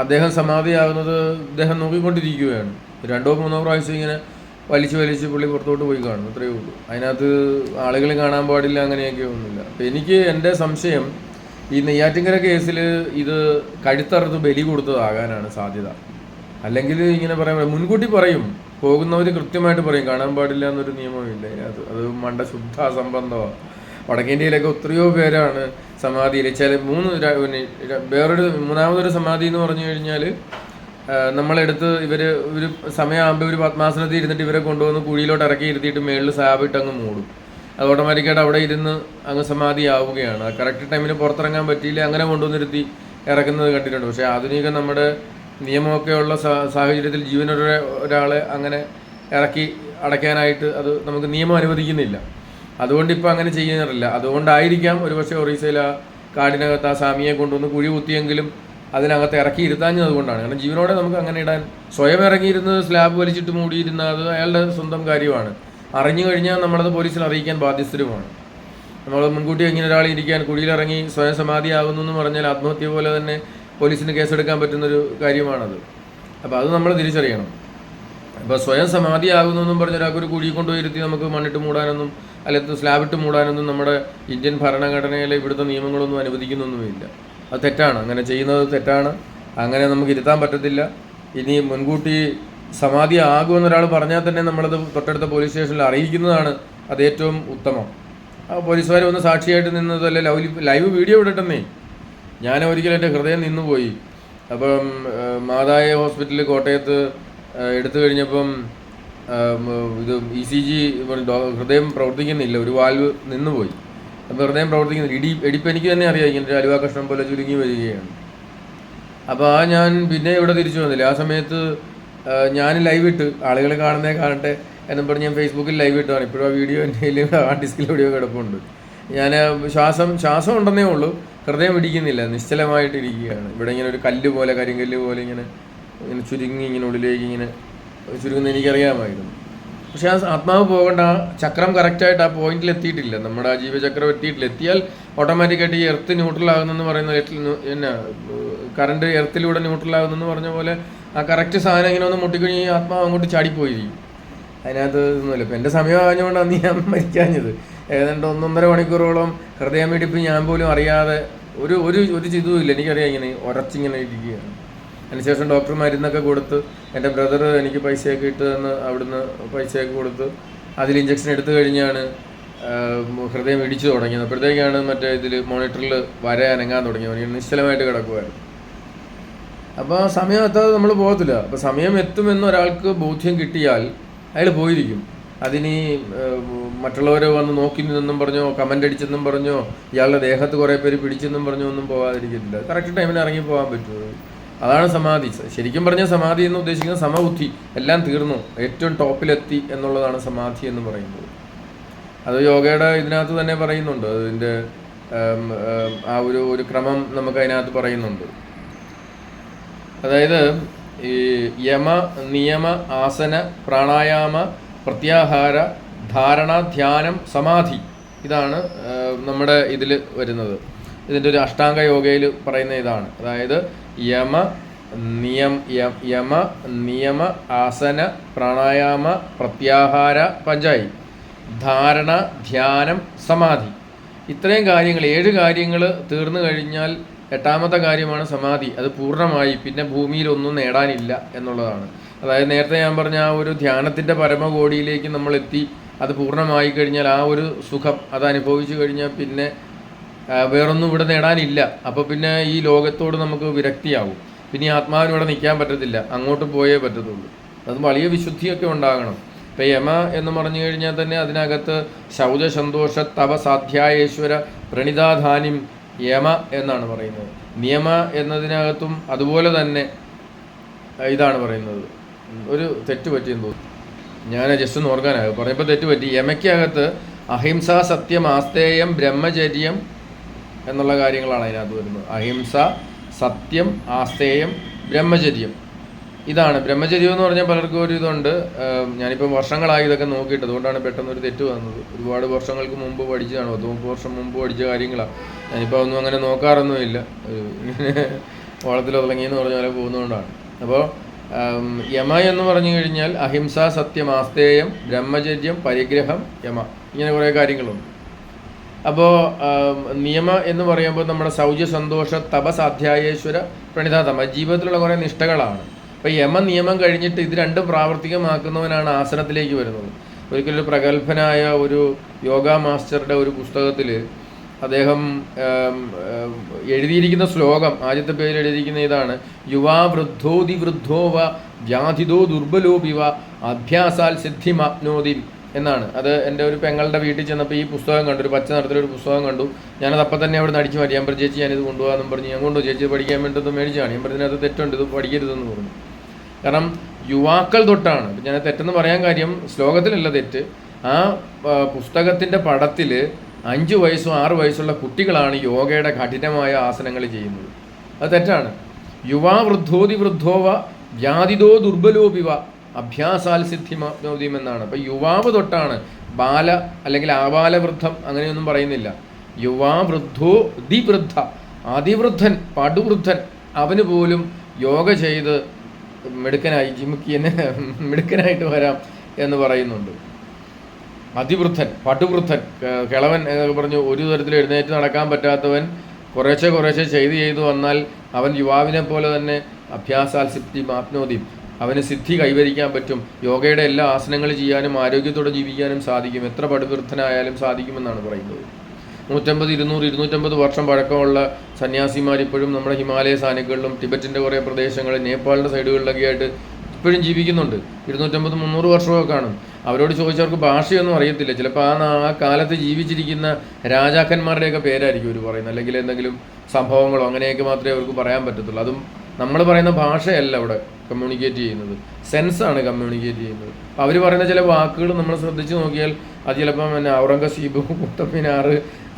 അദ്ദേഹം സമാധിയാകുന്നത് അദ്ദേഹം നോക്കിക്കൊണ്ടിരിക്കുകയാണ്. 2-3 പ്രാവശ്യം ഇങ്ങനെ വലിച്ച് പുള്ളി പുറത്തോട്ട് പോയി കാണും, അത്രയേ ഉള്ളൂ. അതിനകത്ത് ആളുകൾ കാണാൻ പാടില്ല, അങ്ങനെയൊക്കെ ഒന്നുമില്ല. അപ്പം എനിക്ക് എൻ്റെ സംശയം, ഈ നെയ്യാറ്റിൻകര കേസിൽ ഇത് കഴുത്തറുത്ത് ബലി കൊടുത്തതാകാനാണ് സാധ്യത. അല്ലെങ്കിൽ ഇങ്ങനെ പറയാൻ മുൻകൂട്ടി പറയും, പോകുന്നവർ കൃത്യമായിട്ട് പറയും കാണാൻ പാടില്ല എന്നൊരു നിയമമില്ല അതിനകത്ത്. അത് മണ്ട ശുദ്ധ അസംബന്ധമാണ്. വടക്കേന്ത്യയിലൊക്കെ എത്രയോ പേരാണ് സമാധിയിൽ. മൂന്നാമതൊരു സമാധി എന്ന് പറഞ്ഞു കഴിഞ്ഞാൽ, നമ്മളെടുത്ത് ഇവർ സമയമാകുമ്പോൾ ഒരു പത്മാസനത്തിൽ ഇരുന്നിട്ട് ഇവരെ കൊണ്ടുവന്ന് കുഴിയിലോട്ട് ഇറക്കി ഇരുത്തിയിട്ട് മേളിൽ സാബിട്ട് അങ്ങ് മൂടും. അത് ഓട്ടോമാറ്റിക്കായിട്ട് അവിടെ ഇരുന്ന് അങ്ങ് സമാധി ആവുകയാണ്. ആ കറക്റ്റ് ടൈമിന് പുറത്തിറങ്ങാൻ പറ്റിയില്ല, അങ്ങനെ കൊണ്ടുവന്നിരുത്തി ഇറക്കുന്നത് കണ്ടിട്ടുണ്ട്. പക്ഷേ ആധുനിക നമ്മുടെ നിയമമൊക്കെ ഉള്ള സാഹചര്യത്തിൽ ജീവനൊരാളെ അങ്ങനെ ഇറക്കി അടയ്ക്കാനായിട്ട് അത് നമുക്ക് നിയമം അനുവദിക്കുന്നില്ല. അതുകൊണ്ട് ഇപ്പോൾ അങ്ങനെ ചെയ്യാറില്ല. അതുകൊണ്ടായിരിക്കാം ഒരുപക്ഷെ ഒറീസയിൽ ആ കാടിനകത്ത് ആ സ്വാമിയെ കൊണ്ടുവന്ന് കുഴി കുത്തിയെങ്കിലും അതിനകത്ത് ഇറക്കി ഇരുത്താഞ്ഞത് അതുകൊണ്ടാണ്. കാരണം ജീവനോടെ നമുക്ക് അങ്ങനെ ഇടാൻ, സ്വയം ഇറങ്ങിയിരുന്ന് സ്ലാബ് വലിച്ചിട്ട് മൂടിയിരുന്ന അത് അയാളുടെ സ്വന്തം കാര്യമാണ്. അറിഞ്ഞു കഴിഞ്ഞാൽ നമ്മളത് പോലീസിൽ അറിയിക്കാൻ ബാധ്യസ്ഥരുമാണ്. നമ്മൾ മുൻകൂട്ടി ഇങ്ങനെ ഒരാൾ ഇരിക്കാൻ കുഴിയിലിറങ്ങി സ്വയം സമാധിയാകുന്നു എന്ന് പറഞ്ഞാൽ ആത്മഹത്യ പോലെ തന്നെ പോലീസിന് കേസെടുക്കാൻ പറ്റുന്നൊരു കാര്യമാണത്. അപ്പോൾ അത് നമ്മൾ തിരിച്ചറിയണം. അപ്പോൾ സ്വയം സമാധിയാകുന്നു എന്നും പറഞ്ഞ ഒരാൾക്കൊരു കുഴി കൊണ്ടുപോയിരുത്തി നമുക്ക് മണ്ണിട്ട് മൂടാനൊന്നും അല്ലെങ്കിൽ സ്ലാബിട്ട് മൂടാനൊന്നും നമ്മുടെ ഇന്ത്യൻ ഭരണഘടനയിലെ ഇവിടുത്തെ നിയമങ്ങളൊന്നും അനുവദിക്കുന്നൊന്നുമില്ല. അത് തെറ്റാണ്, അങ്ങനെ ചെയ്യുന്നത് തെറ്റാണ്. അങ്ങനെ നമുക്ക് ഇരുത്താൻ പറ്റത്തില്ല. ഇനി മുൻകൂട്ടി സമാധി ആകുമെന്നൊരാൾ പറഞ്ഞാൽ തന്നെ നമ്മളത് തൊട്ടടുത്ത പോലീസ് സ്റ്റേഷനിൽ അറിയിക്കുന്നതാണ് അത് ഏറ്റവും ഉത്തമം. ആ പോലീസുകാർ ഒന്ന് സാക്ഷിയായിട്ട് നിന്നതല്ലേ, ലൈവ് വീഡിയോ ഇടട്ടെന്നേ. ഞാൻ ഒരിക്കലും എൻ്റെ ഹൃദയം നിന്നുപോയി. അപ്പം മാതായ ഹോസ്പിറ്റലിൽ കോട്ടയത്ത് എടുത്തു കഴിഞ്ഞപ്പം ഇത് ECG ഹൃദയം പ്രവർത്തിക്കുന്നില്ല, ഒരു വാൽവ് നിന്നുപോയി. അപ്പോൾ ഹൃദയം പ്രവർത്തിക്കുന്നില്ല. ഇടിപ്പ് എനിക്ക് തന്നെ അറിയാം, ഇങ്ങനെ ഒരു അലുവ കഷ്ണം പോലെ ചുരുങ്ങി വരികയാണ്. അപ്പോൾ ഞാൻ പിന്നെ ഇവിടെ തിരിച്ചു വന്നില്ല. ആ സമയത്ത് ഞാൻ ലൈവ് ഇട്ട് ആളുകൾ കാണട്ടെ എന്നും പറഞ്ഞ് ഞാൻ ഫേസ്ബുക്കിൽ ലൈവ് ഇട്ടാണ്. ഇപ്പോഴും ആ വീഡിയോ എൻ്റെ ഹാർഡ് ഡിസ്കിൽ വീഡിയോ കിടപ്പുണ്ട്. ഞാൻ ശ്വാസം ഉണ്ടെന്നേ ഉള്ളൂ, ഹൃദയം ഇടിക്കുന്നില്ല, നിശ്ചലമായിട്ടിരിക്കുകയാണ്. ഇവിടെ ഇങ്ങനെ ഒരു കല്ല് പോലെ, കരിങ്കല്ല് പോലെ ഇങ്ങനെ ചുരുങ്ങി ഇങ്ങനെ ഉള്ളിലേക്ക് ഇങ്ങനെ ചുരുങ്ങുന്നത് എനിക്കറിയാമായിരുന്നു. പക്ഷേ ആ ആത്മാവ് പോകേണ്ട ആ ചക്രം കറക്റ്റായിട്ട് ആ പോയിന്റിൽ എത്തിയിട്ടില്ല, നമ്മുടെ ആ ജീവചക്രം എത്തിയിട്ടില്ല. എത്തിയാൽ ഓട്ടോമാറ്റിക്കായിട്ട് ഈ എർത്ത് ന്യൂട്രലാകുന്നെന്ന് പറയുന്ന കറണ്ട് എർത്തിലൂടെ ന്യൂട്രലാകുന്നെന്ന് പറഞ്ഞ പോലെ ആ കറക്റ്റ് സാധനം ഇങ്ങനെ ഒന്ന് മുട്ടിക്കഴിഞ്ഞ് ഈ ആത്മാവ് അങ്ങോട്ട് ചാടിപ്പോയിരിക്കും. അതിനകത്ത് ഒന്നുമില്ല. ഇപ്പം എൻ്റെ സമയം ആഞ്ഞുകൊണ്ടാണ് ഞാൻ മരിക്കാഞ്ഞത്. ഏതാണ്ട് 1.5 മണിക്കൂറോളം ഹൃദയമിടിപ്പ് ഞാൻ പോലും അറിയാതെ ഒരു ചിതുമില്ല. എനിക്കറിയാം ഇങ്ങനെ ഉറച്ചിങ്ങനെ ഇരിക്കുകയാണ്. അതിനുശേഷം ഡോക്ടർ മരുന്നൊക്കെ കൊടുത്ത്, എൻ്റെ ബ്രദർ എനിക്ക് പൈസയൊക്കെ ഇട്ട് തന്ന് അവിടുന്ന് പൈസയൊക്കെ കൊടുത്ത് അതിൽ ഇഞ്ചക്ഷൻ എടുത്തു കഴിഞ്ഞാണ് ഹൃദയം ഇടിച്ചു തുടങ്ങിയത്. അപ്പോഴത്തേക്കാണ് മറ്റേ ഇതിൽ മോണിറ്ററിൽ അനങ്ങാൻ തുടങ്ങിയത്. നിശ്ചലമായിട്ട് കിടക്കുമായിരുന്നു. അപ്പോൾ സമയം എത്താതെ നമ്മൾ പോകത്തില്ല. അപ്പോൾ സമയം എത്തുമെന്ന് ഒരാൾക്ക് ബോധ്യം കിട്ടിയാൽ അയാൾ പോയിരിക്കും. അതിന് മറ്റുള്ളവർ വന്ന് നോക്കി നിന്നെന്നും പറഞ്ഞോ, കമൻ്റ് അടിച്ചെന്നും പറഞ്ഞോ, ഇയാളുടെ ദേഹത്ത് കുറേ പേര് പിടിച്ചെന്നും പറഞ്ഞോ ഒന്നും പോകാതിരിക്കത്തില്ല. കറക്റ്റ് ടൈമിന് ഇറങ്ങി പോകാൻ പറ്റുമോ? അതാണ് സമാധി. ശരിക്കും പറഞ്ഞാൽ സമാധി എന്ന് ഉദ്ദേശിക്കുന്നത് സമബുദ്ധി, എല്ലാം തീർന്നു, ഏറ്റവും ടോപ്പിലെത്തി എന്നുള്ളതാണ് സമാധി എന്ന് പറയുന്നത്. അത് യോഗയുടെ ഇതിനകത്ത് തന്നെ പറയുന്നുണ്ട്. അതിൻ്റെ ആ ഒരു ക്രമം നമുക്ക് അതിനകത്ത് പറയുന്നുണ്ട്. അതായത് ഈ യമ, നിയമ, ആസന, പ്രാണായാമ, പ്രത്യാഹാര, ധാരണ, ധ്യാനം, സമാധി, ഇതാണ് നമ്മുടെ ഇതിൽ വരുന്നത്. ഇതിൻ്റെ ഒരു അഷ്ടാംഗ യോഗയിൽ പറയുന്ന ഇതാണ്. അതായത് യമ, നിയമ, ആസന, പ്രാണായാമ, പ്രത്യാഹാര, പഞ്ചായി, ധാരണ, ധ്യാനം, സമാധി. ഇത്രയും കാര്യങ്ങൾ, 7 കാര്യങ്ങൾ തീർന്നു കഴിഞ്ഞാൽ 8ാമത്തെ കാര്യമാണ് സമാധി. അത് പൂർണ്ണമായി പിന്നെ ഭൂമിയിൽ ഒന്നും നേടാനില്ല എന്നുള്ളതാണ്. അതായത് നേരത്തെ ഞാൻ പറഞ്ഞ ആ ഒരു ധ്യാനത്തിൻ്റെ പരമകോടിയിലേക്ക് നമ്മൾ എത്തി, അത് പൂർണ്ണമായി കഴിഞ്ഞാൽ ആ ഒരു സുഖം അത് അനുഭവിച്ചു കഴിഞ്ഞാൽ പിന്നെ വേറൊന്നും ഇവിടെ നേടാനില്ല. അപ്പോൾ പിന്നെ ഈ ലോകത്തോട് നമുക്ക് വിരക്തിയാവും. പിന്നെ ഈ ആത്മാവിനിവിടെ നിൽക്കാൻ പറ്റത്തില്ല, അങ്ങോട്ട് പോയേ പറ്റത്തുള്ളൂ. അത് വലിയ വിശുദ്ധിയൊക്കെ ഉണ്ടാകണം. ഇപ്പം യമ എന്ന് പറഞ്ഞു കഴിഞ്ഞാൽ തന്നെ അതിനകത്ത് ശൗച സന്തോഷ തപ സാധ്യായേശ്വര പ്രണിതാധാനിം യമ എന്നാണ് പറയുന്നത്. നിയമ എന്നതിനകത്തും അതുപോലെ തന്നെ ഇതാണ് പറയുന്നത്. ഒരു തെറ്റ് പറ്റിയെന്ന് തോന്നുന്നു, ഞാൻ ജസ്റ്റ് ഒന്ന് ഓർക്കാനാകും, പറഞ്ഞപ്പോൾ തെറ്റ് പറ്റി. യമയ്ക്കകത്ത് അഹിംസ, സത്യം, ആസ്തേയം, ബ്രഹ്മചര്യം എന്നുള്ള കാര്യങ്ങളാണ് അതിനകത്ത് വരുന്നത്. അഹിംസ, സത്യം, ആസ്തേയം, ബ്രഹ്മചര്യം, ഇതാണ്. ബ്രഹ്മചര്യം എന്ന് പറഞ്ഞാൽ പലർക്കും ഒരു ഇതുണ്ട്. ഞാനിപ്പം വർഷങ്ങളായി ഇതൊക്കെ നോക്കിയിട്ട്, അതുകൊണ്ടാണ് പെട്ടെന്നൊരു തെറ്റ് വന്നത്. ഒരുപാട് വർഷങ്ങൾക്ക് മുമ്പ് പഠിച്ചതാണ്, 30 വർഷം മുമ്പ് പഠിച്ച കാര്യങ്ങളാണ്. ഞാനിപ്പോൾ ഒന്നും അങ്ങനെ നോക്കാറൊന്നുമില്ല, ഓളത്തിൽ തുടങ്ങിയെന്ന് പറഞ്ഞ പോലെ പോകുന്നതുകൊണ്ടാണ്. അപ്പോൾ യമ എന്ന് പറഞ്ഞു കഴിഞ്ഞാൽ അഹിംസ, സത്യം, ആസ്തേയം, ബ്രഹ്മചര്യം, പരിഗ്രഹം, യമ, ഇങ്ങനെ കുറേ കാര്യങ്ങളുണ്ട്. അപ്പോൾ നിയമ എന്ന് പറയുമ്പോൾ നമ്മുടെ ശൗച സന്തോഷ തപ സാധ്യായേശ്വര പ്രണിതാതമ, ജീവിതത്തിലുള്ള കുറേ നിഷ്ഠകളാണ്. അപ്പോൾ നിയമം കഴിഞ്ഞിട്ട് ഇത് രണ്ടും പ്രാവർത്തികമാക്കുന്നവനാണ് ആസനത്തിലേക്ക് വരുന്നത്. ഒരിക്കലൊരു പ്രഗത്ഭനായ ഒരു യോഗ മാസ്റ്ററുടെ ഒരു പുസ്തകത്തിൽ അദ്ദേഹം എഴുതിയിരിക്കുന്ന ശ്ലോകം, ആദ്യത്തെ പേരിൽ എഴുതിയിരിക്കുന്ന ഇതാണ്: യുവാ വൃദ്ധോ വ വ്യാധിതോ ദുർബലോപിവ അഭ്യാസാൽ സിദ്ധിമാപ്നോതി എന്നാണ്. അത് എൻ്റെ ഒരു പെങ്ങളുടെ വീട്ടിൽ ചെന്നപ്പോൾ ഈ പുസ്തകം കണ്ടു, ഒരു പച്ച നിറത്തിലൊരു പുസ്തകം കണ്ടു. ഞാനത് അപ്പം തന്നെ അവിടെ നിന്ന് അടിച്ചു മാറ്റി. ഞാൻ പറഞ്ഞു, ചേച്ചി ഞാനിത് കൊണ്ടുപോകാമെന്നും പറഞ്ഞ് ഞാൻ കൊണ്ടുപോയി. ചേച്ചി പഠിക്കാൻ വേണ്ടത് മേടിച്ചാണ്. ഞാൻ പറഞ്ഞതിനകത്ത് തെറ്റുണ്ട്, ഇത് പഠിക്കരുതെന്ന് പറഞ്ഞു. കാരണം യുവാക്കൾ തൊട്ടാണ്. ഞാൻ തെറ്റെന്ന് പറയാൻ കാര്യം ശ്ലോകത്തിലല്ല തെറ്റ്, ആ പുസ്തകത്തിൻ്റെ പടത്തിൽ 5 വയസ്സും 6 വയസ്സുള്ള കുട്ടികളാണ് യോഗയുടെ കഠിനമായ ആസനങ്ങൾ ചെയ്യുന്നത്. അത് തെറ്റാണ്. യുവാ വൃദ്ധോതി വൃദ്ധോവ വ്യാധിതോ ദുർബലോപിവ അഭ്യാസാൽ സിദ്ധിമാപ്നോതിയും എന്നാണ്. അപ്പം യുവാവ് തൊട്ടാണ്, ബാല അല്ലെങ്കിൽ ആബാലവൃദ്ധം അങ്ങനെയൊന്നും പറയുന്നില്ല. യുവാ വൃദ്ധോ ദിവൃദ്ധ, അതിവൃദ്ധൻ പടുവൃദ്ധൻ അവന് പോലും യോഗ ചെയ്ത് മിടുക്കനായി മിടുക്കനായിട്ട് വരാം എന്ന് പറയുന്നുണ്ട്. അതിവൃദ്ധൻ പടുവൃദ്ധൻ കിളവൻ പറഞ്ഞു ഒരു തരത്തിൽ എഴുന്നേറ്റ് നടക്കാൻ പറ്റാത്തവൻ കുറേശ്ശെ ചെയ്തു വന്നാൽ അവൻ യുവാവിനെ പോലെ തന്നെ അഭ്യാസാൽ സിദ്ധി മാപ്നോതി, അവന് സിദ്ധി കൈവരിക്കാൻ പറ്റും. യോഗയുടെ എല്ലാ ആസനങ്ങൾ ചെയ്യാനും ആരോഗ്യത്തോടെ ജീവിക്കാനും സാധിക്കും. എത്ര പടുവൃദ്ധനായാലും സാധിക്കുമെന്നാണ് പറയുന്നത്. 150, 200, 250 വർഷം പഴക്കമുള്ള സന്യാസിമാർ ഇപ്പോഴും നമ്മുടെ ഹിമാലയ സാനുക്കളിലും ടിബറ്റിൻ്റെ കുറേ പ്രദേശങ്ങൾ, നേപ്പാളിൻ്റെ സൈഡുകളിലൊക്കെ ആയിട്ട് ഇപ്പോഴും ജീവിക്കുന്നുണ്ട്. 250, 300 വർഷമൊക്കെ കാണും. അവരോട് ചോദിച്ചവർക്ക് ഭാഷയൊന്നും അറിയത്തില്ല. ചിലപ്പോൾ ആ കാലത്ത് ജീവിച്ചിരിക്കുന്ന രാജാക്കന്മാരുടെയൊക്കെ പേരായിരിക്കും അവർ പറയുന്നത്, അല്ലെങ്കിൽ എന്തെങ്കിലും സംഭവങ്ങളോ അങ്ങനെയൊക്കെ മാത്രമേ അവർക്ക് പറയാൻ പറ്റത്തുള്ളൂ. അതും നമ്മൾ പറയുന്ന ഭാഷയല്ല അവിടെ കമ്മ്യൂണിക്കേറ്റ് ചെയ്യുന്നത്, സെൻസാണ് കമ്മ്യൂണിക്കേറ്റ് ചെയ്യുന്നത്. അപ്പോൾ അവർ പറയുന്ന ചില വാക്കുകൾ നമ്മൾ ശ്രദ്ധിച്ച് നോക്കിയാൽ അത് ചിലപ്പം പിന്നെ ഔറംഗസീബ്, കുത്തബ്മിനാർ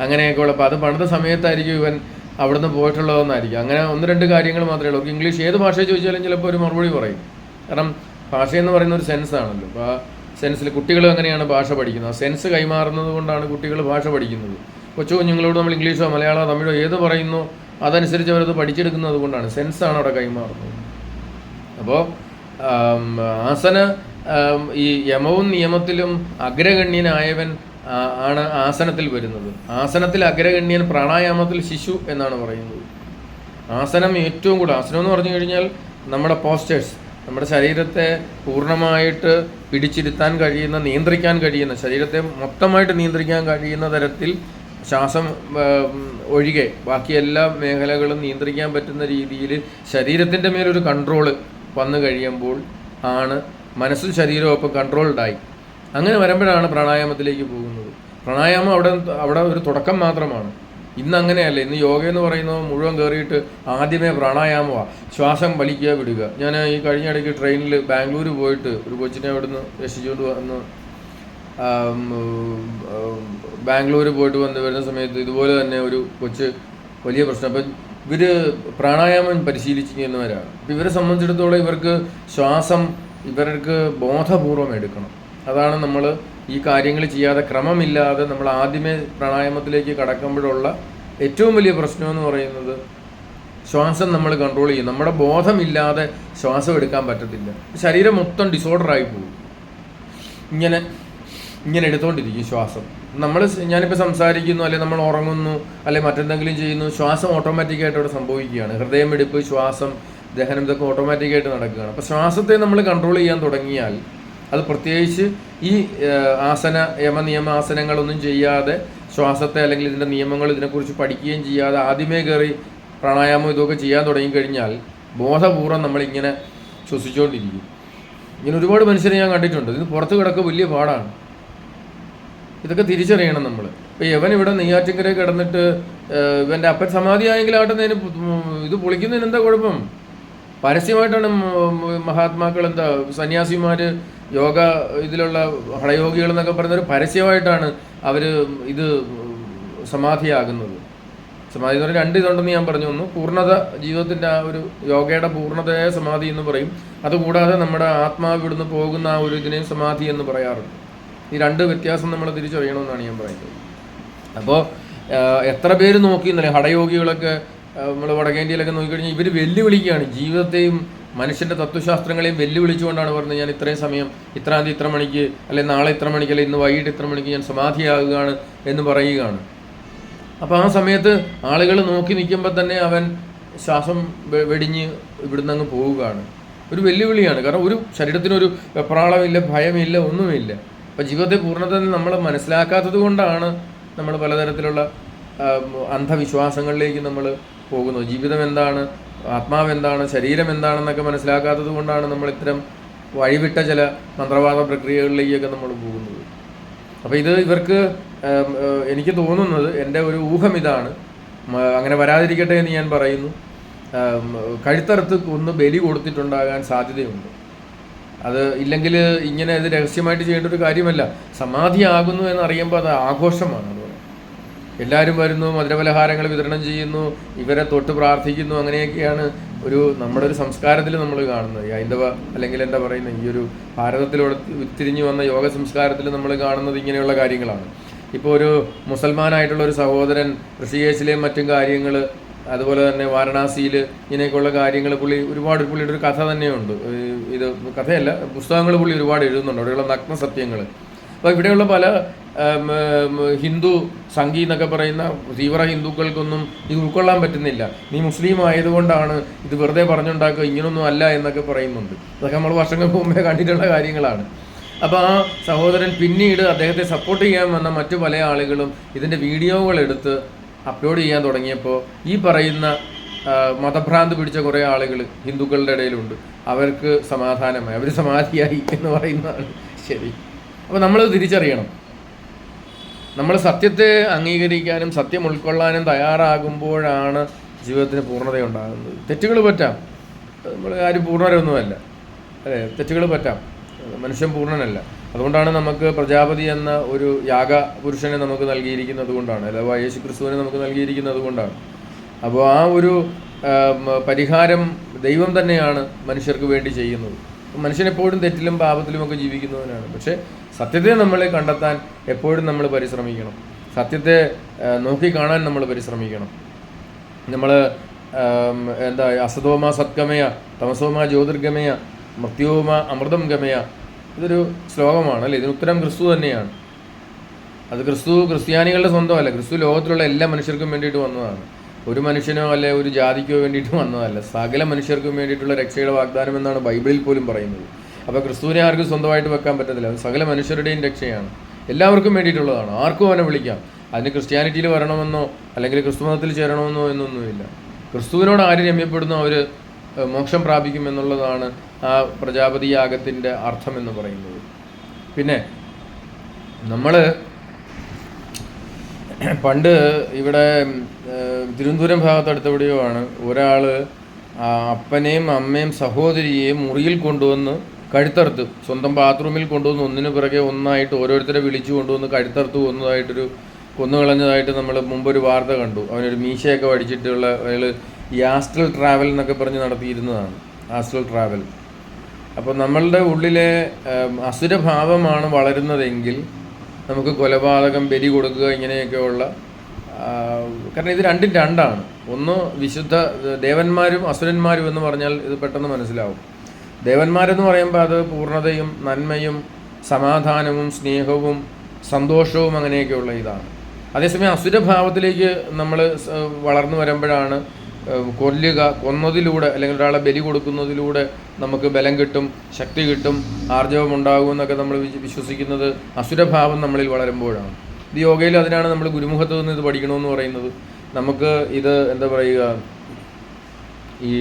അങ്ങനെയൊക്കെ ഉള്ള, അപ്പോൾ അത് പണ്ടത്തെ സമയത്തായിരിക്കും ഇവൻ അവിടുന്ന് പോയിട്ടുള്ളതെന്നായിരിക്കും. അങ്ങനെ 1-2 കാര്യങ്ങൾ മാത്രമേ ഉള്ളൂ. ഇംഗ്ലീഷ് ഏത് ഭാഷ ചോദിച്ചാലും ചിലപ്പോൾ ഒരു മറുപടി പറയും. കാരണം ഭാഷയെന്ന് പറയുന്ന ഒരു സെൻസ് ആണല്ലോ. അപ്പോൾ ആ സെൻസിൽ കുട്ടികൾ എങ്ങനെയാണ് ഭാഷ പഠിക്കുന്നത്? ആ സെൻസ് കൈമാറുന്നത് കൊണ്ടാണ് കുട്ടികൾ ഭാഷ പഠിക്കുന്നത്. കുഞ്ഞുങ്ങളോട് നമ്മൾ ഇംഗ്ലീഷോ മലയാളമോ തമിഴോ ഏത് പറയുന്നു അതനുസരിച്ച് അവരത് പഠിച്ചെടുക്കുന്നത് കൊണ്ടാണ്, സെൻസാണ് അവിടെ കൈമാറുന്നത്. അപ്പോൾ ആസന ഈ യമവും നിയമത്തിലും അഗ്രഗണ്യനായവൻ ആണ് ആസനത്തിൽ വരുന്നത്. ആസനത്തിൽ അഗ്രഗണ്യൻ, പ്രാണായാമത്തിൽ ശിശു എന്നാണ് പറയുന്നത്. ആസനം ഏറ്റവും കൂടുതൽ, ആസനം എന്ന് പറഞ്ഞു കഴിഞ്ഞാൽ നമ്മുടെ പോസ്റ്റേഴ്സ്, നമ്മുടെ ശരീരത്തെ പൂർണ്ണമായിട്ട് പിടിച്ചിരുത്താൻ കഴിയുന്ന, നിയന്ത്രിക്കാൻ കഴിയുന്ന, ശരീരത്തെ മൊത്തമായിട്ട് നിയന്ത്രിക്കാൻ കഴിയുന്ന തരത്തിൽ ശ്വാസം ഒഴികെ ബാക്കി എല്ലാ മേഖലകളും നിയന്ത്രിക്കാൻ പറ്റുന്ന രീതിയിൽ ശരീരത്തിൻ്റെ മേലൊരു കൺട്രോള് വന്നു കഴിയുമ്പോൾ ആണ് മനസ്സും ശരീരവും ഒപ്പം കൺട്രോൾഡായി. അങ്ങനെ വരുമ്പോഴാണ് പ്രാണായാമത്തിലേക്ക് പോകുന്നത്. പ്രാണായാമം അവിടെ ഒരു തുടക്കം മാത്രമാണ്. ഇന്ന് അങ്ങനെയല്ല. ഇന്ന് യോഗ എന്ന് പറയുന്നത് മുഴുവൻ കയറിയിട്ട് ആദ്യമേ പ്രാണായാമമാണ്, ശ്വാസം വലിക്കുക വിടുക. ഞാൻ ഈ കഴിഞ്ഞ ഇടയ്ക്ക് ട്രെയിനിൽ ബാംഗ്ലൂർ പോയിട്ട് ഒരു കൊച്ചിനെ അവിടുന്ന് രക്ഷിച്ചുകൊണ്ട് വന്ന് ബാംഗ്ലൂർ പോയിട്ട് വരുന്ന സമയത്ത് ഇതുപോലെ തന്നെ ഒരു കൊച്ച് വലിയ പ്രശ്നം. അപ്പം ഇവർ പ്രാണായാമം പരിശീലിച്ചിരിക്കുന്നവരാണ്. അപ്പം ഇവരെ സംബന്ധിച്ചിടത്തോളം ഇവർക്ക് ശ്വാസം ഇവർക്ക് ബോധപൂർവം എടുക്കണം. അതാണ് നമ്മൾ ഈ കാര്യങ്ങൾ ചെയ്യാതെ ക്രമമില്ലാതെ നമ്മൾ ആദ്യമേ പ്രാണായാമത്തിലേക്ക് കടക്കുമ്പോഴുള്ള ഏറ്റവും വലിയ പ്രശ്നമെന്ന് പറയുന്നത് ശ്വാസം നമ്മൾ കൺട്രോൾ ചെയ്യും. നമ്മുടെ ബോധമില്ലാതെ ശ്വാസം എടുക്കാൻ പറ്റത്തില്ല. ശരീരം മൊത്തം ഡിസോർഡറായി പോകും. ഇങ്ങനെ എടുത്തുകൊണ്ടിരിക്കും ശ്വാസം. ഞാനിപ്പോൾ സംസാരിക്കുന്നു, അല്ലെങ്കിൽ നമ്മൾ ഉറങ്ങുന്നു, അല്ലെങ്കിൽ മറ്റെന്തെങ്കിലും ചെയ്യുന്നു, ശ്വാസം ഓട്ടോമാറ്റിക്കായിട്ട് അവിടെ സംഭവിക്കുകയാണ്. ഹൃദയമിടിപ്പ്, ശ്വാസം, ദഹനം ഇതൊക്കെ ഓട്ടോമാറ്റിക്കായിട്ട് നടക്കുകയാണ്. അപ്പോൾ ശ്വാസത്തെ നമ്മൾ കൺട്രോൾ ചെയ്യാൻ തുടങ്ങിയാൽ, അത് പ്രത്യേകിച്ച് ഈ യമനിയമാസനങ്ങളൊന്നും ചെയ്യാതെ ശ്വാസത്തെ അല്ലെങ്കിൽ ഇതിൻ്റെ നിയമങ്ങൾ ഇതിനെക്കുറിച്ച് പഠിക്കുകയും ചെയ്യാതെ ആദ്യമേ കയറി പ്രാണായാമം ഇതൊക്കെ ചെയ്യാൻ തുടങ്ങിക്കഴിഞ്ഞാൽ ബോധപൂർവ്വം നമ്മളിങ്ങനെ ശ്വസിച്ചുകൊണ്ടിരിക്കും. ഇങ്ങനെ ഒരുപാട് മനുഷ്യരെ ഞാൻ കണ്ടിട്ടുണ്ട്. ഇത് പുറത്ത് കിടക്കുക വലിയ പാടാണ്. ഇതൊക്കെ തിരിച്ചറിയണം നമ്മൾ. ഇപ്പോൾ യവൻ ഇവിടെ നെയ്യാറ്റിൻകര കിടന്നിട്ട് ഇവൻ്റെ അപ്പൻ സമാധി ആയെങ്കിൽ ആട്ടുന്നതിന് ഇത് പൊളിക്കുന്നതിന് എന്താ കുഴപ്പം? പരസ്യമായിട്ടാണ് മഹാത്മാക്കൾ, സന്യാസിമാർ, യോഗ ഇതിലുള്ള ഹളയോഗികൾ എന്നൊക്കെ പറയുന്നവർ പരസ്യമായിട്ടാണ് അവർ ഇത് സമാധിയാകുന്നത്. സമാധി എന്ന് പറഞ്ഞാൽ 2 ഇതുണ്ടെന്ന് ഞാൻ പറഞ്ഞു. ഒന്ന് പൂർണ്ണത, ജീവിതത്തിൻ്റെ ആ ഒരു യോഗയുടെ പൂർണ്ണതയായ സമാധി എന്ന് പറയും. അതുകൂടാതെ നമ്മുടെ ആത്മാവ് ഇവിടുന്ന് പോകുന്ന ആ ഒരു ഇതിനെയും സമാധി എന്ന് പറയാറുണ്ട്. ഈ 2 വ്യത്യാസം നമ്മൾ തിരിച്ചറിയണമെന്നാണ് ഞാൻ പറയുന്നത്. അപ്പോൾ എത്ര പേര് നോക്കിയെന്നല്ലേ ഹഠയോഗികളൊക്കെ നമ്മൾ വടക്കേന്ത്യയിലൊക്കെ നോക്കിക്കഴിഞ്ഞാൽ ഇവർ വെല്ലുവിളിക്കുകയാണ് ജീവിതത്തെയും മനുഷ്യൻ്റെ തത്വശാസ്ത്രങ്ങളെയും വെല്ലുവിളിച്ചുകൊണ്ടാണ് പറഞ്ഞത് ഞാൻ ഇത്രയും സമയം ഇത്രാം തീയതി ഇത്ര മണിക്ക്, അല്ലെങ്കിൽ നാളെ ഇത്ര മണിക്ക്, അല്ലെങ്കിൽ ഇന്ന് വൈകിട്ട് ഇത്ര മണിക്ക് ഞാൻ സമാധിയാകുകയാണ് എന്ന് പറയുകയാണ്. അപ്പോൾ ആ സമയത്ത് ആളുകൾ നോക്കി നിൽക്കുമ്പോൾ തന്നെ അവൻ ശ്വാസം വെടിഞ്ഞ് ഇവിടുന്ന് അങ്ങ് പോവുകയാണ്. ഒരു വെല്ലുവിളിയാണ്. കാരണം ഒരു ശരീരത്തിനൊരു വെപ്രാളമില്ല, ഭയമില്ല, ഒന്നുമില്ല. അപ്പോൾ ജീവിതത്തെ പൂർണ്ണതയിൽ നമ്മൾ മനസ്സിലാക്കാത്തത് കൊണ്ടാണ് നമ്മൾ പലതരത്തിലുള്ള അന്ധവിശ്വാസങ്ങളിലേക്ക് നമ്മൾ പോകുന്നത്. ജീവിതം എന്താണ്, ആത്മാവ് എന്താണ്, ശരീരം എന്താണെന്നൊക്കെ മനസ്സിലാക്കാത്തത് കൊണ്ടാണ് നമ്മൾ ഇത്തരം വഴിവിട്ട ചില മന്ത്രവാദ പ്രക്രിയകളിലേക്കൊക്കെ നമ്മൾ പോകുന്നത്. അപ്പോൾ ഇത് ഇവർക്ക് എനിക്ക് തോന്നുന്നത്, എൻ്റെ ഒരു ഊഹം ഇതാണ്, അങ്ങനെ വരാതിരിക്കട്ടെ എന്ന് ഞാൻ പറയുന്നു, കഴുത്തറുത്ത് ഒന്ന് ബലി കൊടുത്തിട്ടുണ്ടാകാൻ സാധ്യതയുണ്ട്. അത് ഇല്ലെങ്കിൽ ഇങ്ങനെ ഇത് രഹസ്യമായിട്ട് ചെയ്യേണ്ട ഒരു കാര്യമല്ല. സമാധിയാകുന്നു എന്നറിയുമ്പോൾ അത് ആഘോഷമാണ്. അതുപോലെ എല്ലാവരും വരുന്നു, മധുരപലഹാരങ്ങൾ വിതരണം ചെയ്യുന്നു, ഇവരെ തൊട്ട് പ്രാർത്ഥിക്കുന്നു. അങ്ങനെയൊക്കെയാണ് നമ്മുടെ ഒരു സംസ്കാരത്തിൽ നമ്മൾ കാണുന്നത്. ഈ ഹൈന്ദവ അല്ലെങ്കിൽ എന്താ പറയുന്നത്, ഈ ഒരു ഭാരതത്തിലൂടെ ഉരുത്തിരിഞ്ഞു വന്ന യോഗ സംസ്കാരത്തിൽ നമ്മൾ കാണുന്നത് ഇങ്ങനെയുള്ള കാര്യങ്ങളാണ്. ഇപ്പോൾ ഒരു മുസൽമാനായിട്ടുള്ള ഒരു സഹോദരൻ ഋഷികേശിലെയും മറ്റും കാര്യങ്ങൾ, അതുപോലെ തന്നെ വാരണാസിയിൽ ഇങ്ങനെയൊക്കെയുള്ള കാര്യങ്ങൾ പുള്ളിയുടെ ഒരു കഥ തന്നെയുണ്ട്. ഇത് കഥയല്ല, പുസ്തകങ്ങൾ പുള്ളി ഒരുപാട് എഴുതുന്നുണ്ട്, അവിടെയുള്ള നഗ്ന സത്യങ്ങൾ. അപ്പോൾ ഇവിടെയുള്ള പല ഹിന്ദു സംഘി എന്നൊക്കെ പറയുന്ന തീവ്ര ഹിന്ദുക്കൾക്കൊന്നും ഇത് ഉൾക്കൊള്ളാൻ പറ്റുന്നില്ല. നീ മുസ്ലിം ആയതുകൊണ്ടാണ് ഇത് വെറുതെ പറഞ്ഞുണ്ടാക്കുക, ഇങ്ങനൊന്നും അല്ല എന്നൊക്കെ പറയുന്നുണ്ട്. അതൊക്കെ നമ്മൾ വർഷങ്ങൾക്ക് മുമ്പേ കണ്ടിട്ടുള്ള കാര്യങ്ങളാണ്. അപ്പോൾ ആ സഹോദരൻ പിന്നീട് അദ്ദേഹത്തെ സപ്പോർട്ട് ചെയ്യാൻ വന്ന മറ്റു പല ആളുകളും ഇതിൻ്റെ വീഡിയോകൾ എടുത്ത് അപ്ലോഡ് ചെയ്യാൻ തുടങ്ങിയപ്പോൾ ഈ പറയുന്ന മതഭ്രാന്ത് പിടിച്ച കുറേ ആളുകൾ ഹിന്ദുക്കളുടെ ഇടയിലുണ്ട്. അവർക്ക് സമാധാനമായി, അവർ സമാധിയായി എന്ന് പറയുന്നതാണ് ശരി. അപ്പോൾ നമ്മൾ തിരിച്ചറിയണം, നമ്മൾ സത്യത്തെ അംഗീകരിക്കാനും സത്യം ഉൾക്കൊള്ളാനും തയ്യാറാകുമ്പോഴാണ് ജീവിതത്തിന് പൂർണ്ണതയുണ്ടാകുന്നത്. തെറ്റുകൾ പറ്റാം, നമ്മൾ ആരും പൂർണ്ണരൊന്നുമല്ല, അല്ലേ? തെറ്റുകൾ പറ്റാം, മനുഷ്യൻ പൂർണ്ണനല്ല. അതുകൊണ്ടാണ് നമുക്ക് പ്രജാപതി എന്ന ഒരു യാഗ പുരുഷനെ നമുക്ക് നൽകിയിരിക്കുന്നത് കൊണ്ടാണ്, അഥവാ യേശു ക്രിസ്തുവിനെ നമുക്ക് നൽകിയിരിക്കുന്നത് കൊണ്ടാണ്. അപ്പോൾ ആ ഒരു പരിഹാരം ദൈവം തന്നെയാണ് മനുഷ്യർക്ക് വേണ്ടി ചെയ്യുന്നത്. മനുഷ്യനെപ്പോഴും തെറ്റിലും പാപത്തിലുമൊക്കെ ജീവിക്കുന്നവനാണ്. പക്ഷേ സത്യത്തെ നമ്മൾ കണ്ടെത്താൻ എപ്പോഴും നമ്മൾ പരിശ്രമിക്കണം, സത്യത്തെ നോക്കിക്കാണാൻ നമ്മൾ പരിശ്രമിക്കണം. നമ്മൾ അസതോമ സത്ഗമയ തമസോമ ജ്യോതിർഗമയ മൃത്യോമ അമൃതം ഗമയ, ഇതൊരു ശ്ലോകമാണ് അല്ലേ? ഇതിന് ഉത്തരം ക്രിസ്തു തന്നെയാണ്. അത് ക്രിസ്ത്യാനികളുടെ സ്വന്തമല്ല, ക്രിസ്തു ലോകത്തിലുള്ള എല്ലാ മനുഷ്യർക്കും വേണ്ടിയിട്ട് വന്നതാണ്. ഒരു മനുഷ്യനോ അല്ലെ ഒരു ജാതിക്കോ വേണ്ടിയിട്ട് വന്നതല്ല, സകല മനുഷ്യർക്കും വേണ്ടിയിട്ടുള്ള രക്ഷയുടെ വാഗ്ദാനം എന്നാണ് ബൈബിളിൽ പോലും പറയുന്നത്. അപ്പോൾ ക്രിസ്തുവിനെ ആർക്കും സ്വന്തമായിട്ട് വെക്കാൻ പറ്റത്തില്ല, അത് സകല മനുഷ്യരുടെയും രക്ഷയാണ്, എല്ലാവർക്കും വേണ്ടിയിട്ടുള്ളതാണ്. ആർക്കും അവനെ വിളിക്കാം. അതിന് ക്രിസ്ത്യാനിറ്റിയിൽ വരണമെന്നോ അല്ലെങ്കിൽ ക്രിസ്തു മതത്തിൽ ചേരണമെന്നോ എന്നൊന്നുമില്ല. ക്രിസ്തുവിനോട് ആര് രമ്യപ്പെടുന്നോ അവർ മോക്ഷം പ്രാപിക്കും എന്നുള്ളതാണ് ആ പ്രജാപതി യാഗത്തിൻ്റെ അർത്ഥം എന്ന് പറയുന്നത്. പിന്നെ നമ്മൾ പണ്ട് ഇവിടെ തിരുവനന്തപുരം ഭാഗത്തടുത്തെവിടെയോ ആണ് ഒരാൾ അപ്പനെയും അമ്മയും സഹോദരിയെയും മുറിയിൽ കൊണ്ടുവന്ന് കഴുത്തറുത്ത്, സ്വന്തം ബാത്റൂമിൽ കൊണ്ടുവന്ന് ഒന്നിനു പിറകെ ഒന്നായിട്ട് ഓരോരുത്തരെ വിളിച്ചു കൊണ്ടുവന്ന് കഴുത്തറുത്ത് കൊന്നുകളഞ്ഞതായിട്ട് നമ്മൾ മുമ്പൊരു വാർത്ത കണ്ടു. അവനൊരു മീശയൊക്കെ വടിച്ചിട്ടുള്ള അയാൾ ഈ ആസ്ട്രൽ ട്രാവൽ എന്നൊക്കെ പറഞ്ഞ് നടത്തിയിരുന്നതാണ്, ആസ്ട്രൽ ട്രാവൽ. അപ്പോൾ നമ്മളുടെ ഉള്ളിലെ അസുരഭാവമാണ് വളരുന്നതെങ്കിൽ നമുക്ക് കൊലപാതകം, ബലി കൊടുക്കുക, ഇങ്ങനെയൊക്കെയുള്ള, കാരണം ഇത് രണ്ടും രണ്ടാണ്. ഒന്ന് വിശുദ്ധ ദേവന്മാരും അസുരന്മാരും എന്ന് പറഞ്ഞാൽ ഇത് പെട്ടെന്ന് മനസ്സിലാവും. ദേവന്മാരെന്ന് പറയുമ്പോൾ അത് പൂർണ്ണതയും നന്മയും സമാധാനവും സ്നേഹവും സന്തോഷവും അങ്ങനെയൊക്കെയുള്ള ഇതാണ്. അതേസമയം അസുരഭാവത്തിലേക്ക് നമ്മൾ വളർന്നു വരുമ്പോഴാണ് കൊന്നതിലൂടെ അല്ലെങ്കിൽ ഒരാളെ ബലി കൊടുക്കുന്നതിലൂടെ നമുക്ക് ബലം കിട്ടും, ശക്തി കിട്ടും, ആർജവം ഉണ്ടാകും എന്നൊക്കെ നമ്മൾ വിശ്വസിക്കുന്നത് അസുരഭാവം നമ്മളിൽ വളരുമ്പോഴാണ്. ഇത് യോഗയിൽ അതിനാണ് നമ്മൾ ഗുരുമുഖത്ത് നിന്ന് ഇത് പഠിക്കണമെന്ന് പറയുന്നത്. നമുക്ക് ഇത് എന്താ പറയുക, ഈ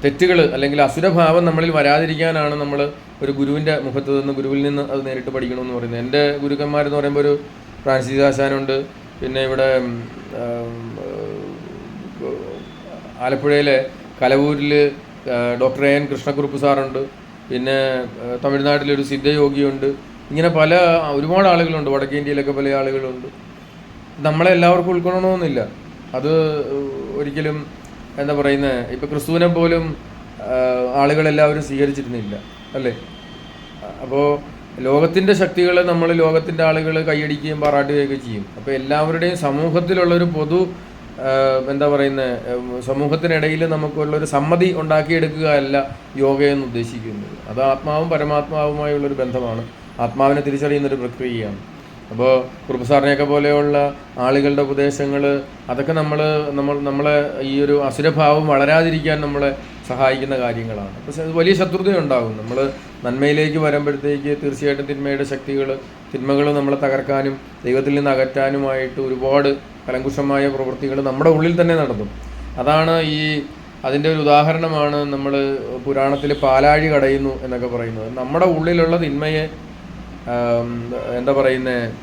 തെറ്റുകൾ അല്ലെങ്കിൽ അസുരഭാവം നമ്മളിൽ വരാതിരിക്കാനാണ് നമ്മൾ ഒരു ഗുരുവിൻ്റെ മുഖത്ത് നിന്ന്, ഗുരുവിൽ നിന്ന് അത് നേരിട്ട് പഠിക്കണമെന്ന് പറയുന്നത്. എൻ്റെ ഗുരുക്കന്മാരെന്ന് പറയുമ്പോൾ ഒരു ഫ്രാൻസിസ് ആശാനുണ്ട്, പിന്നെ ഇവിടെ ആലപ്പുഴയിലെ കലവൂരിൽ ഡോക്ടർ എൻ കൃഷ്ണക്കുറുപ്പ് സാറുണ്ട്, പിന്നെ തമിഴ്നാട്ടിലൊരു സിദ്ധയോഗിയുണ്ട്. ഇങ്ങനെ ഒരുപാട് ആളുകളുണ്ട്, വടക്കേ ഇന്ത്യയിലൊക്കെ പല ആളുകളുണ്ട്. നമ്മളെല്ലാവർക്കും ഉൾക്കൊള്ളണമെന്നില്ല, അത് ഒരിക്കലും എന്താ പറയുന്നത്, ഇപ്പം ക്രിസ്തുവിനെ പോലും ആളുകളെല്ലാവരും സ്വീകരിച്ചിരുന്നില്ല, അല്ലേ? അപ്പോൾ ലോകത്തിൻ്റെ ശക്തികളെ ലോകത്തിൻ്റെ ആളുകൾ കൈയടിക്കുകയും പാറാട്ടുകയൊക്കെ ചെയ്യും. അപ്പോൾ എല്ലാവരുടെയും സമൂഹത്തിലുള്ളൊരു പൊതു എന്താ പറയുന്നത്, സമൂഹത്തിനിടയിൽ നമുക്കുള്ളൊരു സമ്മതി ഉണ്ടാക്കിയെടുക്കുക അല്ല യോഗയെന്ന് ഉദ്ദേശിക്കുന്നത്. അത് ആത്മാവും പരമാത്മാവുമായുള്ളൊരു ബന്ധമാണ്, ആത്മാവിനെ തിരിച്ചറിയുന്നൊരു പ്രക്രിയയാണ്. അപ്പോൾ കുറുപ്പ് സാറിനെയൊക്കെ പോലെയുള്ള ആളുകളുടെ ഉപദേശങ്ങൾ അതൊക്കെ നമ്മളെ ഈ ഒരു അസുരഭാവം വളരാതിരിക്കാൻ നമ്മളെ സഹായിക്കുന്ന കാര്യങ്ങളാണ്. പക്ഷേ അത് വലിയ ശത്രുതയുണ്ടാകും. നമ്മൾ നന്മയിലേക്ക് വരുമ്പോഴത്തേക്ക് തീർച്ചയായിട്ടും തിന്മകൾ നമ്മളെ തകർക്കാനും ദൈവത്തിൽ നിന്ന് അകറ്റാനുമായിട്ട് ഒരുപാട് കലങ്കുഷമായ പ്രവൃത്തികൾ നമ്മുടെ ഉള്ളിൽ തന്നെ നടത്തും. അതാണ് അതിൻ്റെ ഒരു ഉദാഹരണമാണ് നമ്മൾ പുരാണത്തിൽ പാലാഴി കടയുന്നു എന്നൊക്കെ പറയുന്നത്. നമ്മുടെ ഉള്ളിലുള്ള തിന്മയെ എന്താ പറയുന്നത്,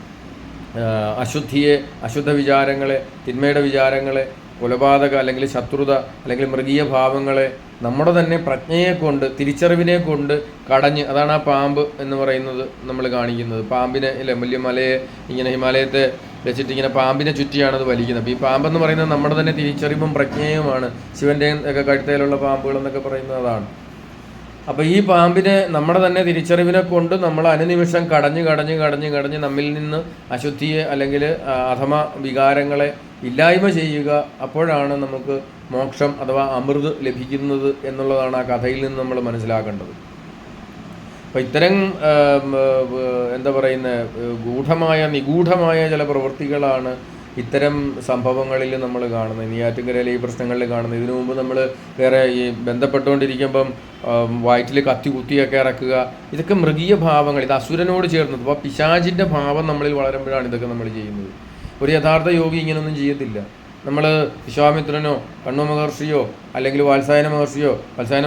അശുദ്ധിയെ, അശുദ്ധ വിചാരങ്ങളെ, തിന്മയുടെ വിചാരങ്ങളെ കൊലപാതക അല്ലെങ്കിൽ ശത്രുത അല്ലെങ്കിൽ മൃഗീയ ഭാവങ്ങളെ നമ്മുടെ തന്നെ പ്രജ്ഞയെ കൊണ്ട്, തിരിച്ചറിവിനെ കൊണ്ട് കടഞ്ഞ്, അതാണ് ആ പാമ്പ് എന്ന് പറയുന്നത് നമ്മൾ കാണിക്കുന്നത്. പാമ്പിനെ ഇല്ലേ, വലിയ മലയെ ഇങ്ങനെ ഹിമാലയത്തെ വെച്ചിട്ട് ഇങ്ങനെ പാമ്പിനെ ചുറ്റിയാണത് വലിക്കുന്നത്. അപ്പോൾ ഈ പാമ്പെന്ന് പറയുന്നത് നമ്മുടെ തന്നെ തിരിച്ചറിവും പ്രജ്ഞയുമാണ്. ശിവൻ്റെയും ഒക്കെ കഴുത്തേലുള്ള പാമ്പുകളെന്നൊക്കെ പറയുന്നത് അതാണ്. അപ്പോൾ ഈ പാമ്പിനെ നമ്മുടെ തന്നെ തിരിച്ചറിവിനെ കൊണ്ട് നമ്മൾ അനുനിമിഷം കടഞ്ഞ് നമ്മിൽ നിന്ന് അശുദ്ധിയെ അല്ലെങ്കിൽ അധമ വികാരങ്ങളെ ഇല്ലായ്മ ചെയ്യുക. അപ്പോഴാണ് നമുക്ക് മോക്ഷം അഥവാ അമൃത് ലഭിക്കുന്നത് എന്നുള്ളതാണ് ആ കഥയിൽ നിന്ന് നമ്മൾ മനസ്സിലാക്കേണ്ടത്. അപ്പോൾ ഇത്തരം എന്താ പറയുന്ന നിഗൂഢമായ ചില പ്രവൃത്തികളാണ് ഇത്തരം സംഭവങ്ങളിൽ നമ്മൾ കാണുന്നത്. നെയ്യാറ്റിൻകരയിലെ ഈ പ്രശ്നങ്ങളിൽ കാണുന്നത്. ഇതിനു മുമ്പ് നമ്മൾ വേറെ ഈ ബന്ധപ്പെട്ടുകൊണ്ടിരിക്കുമ്പം വയറ്റിൽ കത്തി കുത്തിയൊക്കെ ഇറക്കുക, ഇതൊക്കെ മൃഗീയ ഭാവങ്ങൾ. ഇത് അസുരനോട് ചേർന്നത്. അപ്പോൾ പിശാചിൻ്റെ ഭാവം നമ്മളിൽ വളരുമ്പോഴാണ് ഇതൊക്കെ നമ്മൾ ചെയ്യുന്നത്. ഒരു യഥാർത്ഥ യോഗി ഇങ്ങനെയൊന്നും ചെയ്യത്തില്ല. നമ്മൾ വിശ്വാമിത്രനോ കണ്വ മഹർഷിയോ അല്ലെങ്കിൽ വാത്സായന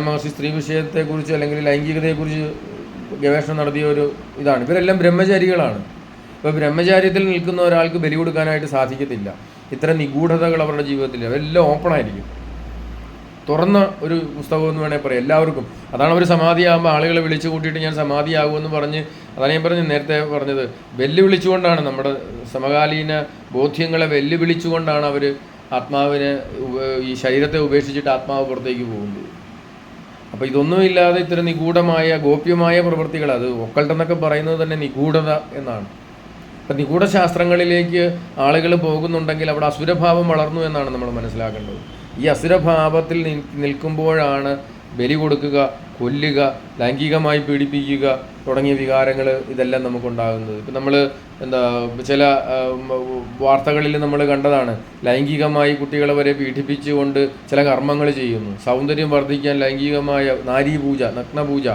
മഹർഷി സ്ത്രീ വിഷയത്തെക്കുറിച്ച് അല്ലെങ്കിൽ ലൈംഗികതയെക്കുറിച്ച് ഗവേഷണം നടത്തിയ ഒരു ഇതാണ്. ഇവരെല്ലാം ബ്രഹ്മചാരികളാണ്. ഇപ്പോൾ ബ്രഹ്മചാര്യത്തിൽ നിൽക്കുന്ന ഒരാൾക്ക് ബലി കൊടുക്കാനായിട്ട് സാധിക്കത്തില്ല. ഇത്തരം നിഗൂഢതകൾ അവരുടെ ജീവിതത്തിൽ അതെല്ലാം ഓപ്പണായിരിക്കും. തുറന്ന ഒരു പുസ്തകം എന്ന് വേണമെങ്കിൽ പറയാം എല്ലാവർക്കും. അതാണ് അവർ സമാധിയാകുമ്പോൾ ആളുകളെ വിളിച്ചു കൂട്ടിയിട്ട് ഞാൻ സമാധിയാകുമെന്ന് പറഞ്ഞ്, അതാണ് ഞാൻ നേരത്തെ പറഞ്ഞത്, വെല്ലുവിളിച്ചുകൊണ്ടാണ് നമ്മുടെ സമകാലീന ബോധ്യങ്ങളെ വെല്ലുവിളിച്ചുകൊണ്ടാണ് അവർ ആത്മാവിനെ, ഈ ശരീരത്തെ ഉപേക്ഷിച്ചിട്ട് ആത്മാവ് പുറത്തേക്ക് പോകുന്നത്. അപ്പോൾ ഇതൊന്നുമില്ലാതെ ഇത്തരം നിഗൂഢമായ ഗോപ്യമായ പ്രവൃത്തികൾ, അത് ഒക്കൾട്ട് എന്നൊക്കെ പറയുന്നത് തന്നെ നിഗൂഢത എന്നാണ്. അപ്പം നിഗൂഢശാസ്ത്രങ്ങളിലേക്ക് ആളുകൾ പോകുന്നുണ്ടെങ്കിൽ അവിടെ അസുരഭാവം വളർന്നു എന്നാണ് നമ്മൾ മനസ്സിലാക്കേണ്ടത്. ഈ അസുരഭാവത്തിൽ നിൽക്കുമ്പോഴാണ് ബലി കൊടുക്കുക, കൊല്ലുക, ലൈംഗികമായി പീഡിപ്പിക്കുക തുടങ്ങിയ വികാരങ്ങൾ ഇതെല്ലാം നമുക്കുണ്ടാകുന്നത്. ഇപ്പം നമ്മൾ ചില വാർത്തകളിൽ നമ്മൾ കണ്ടതാണ്, ലൈംഗികമായി കുട്ടികളെ വരെ പീഡിപ്പിച്ചുകൊണ്ട് ചില കർമ്മങ്ങൾ ചെയ്യുന്നു. സൗന്ദര്യം വർദ്ധിക്കാൻ ലൈംഗികമായ നാരീപൂജ, നഗ്നപൂജ,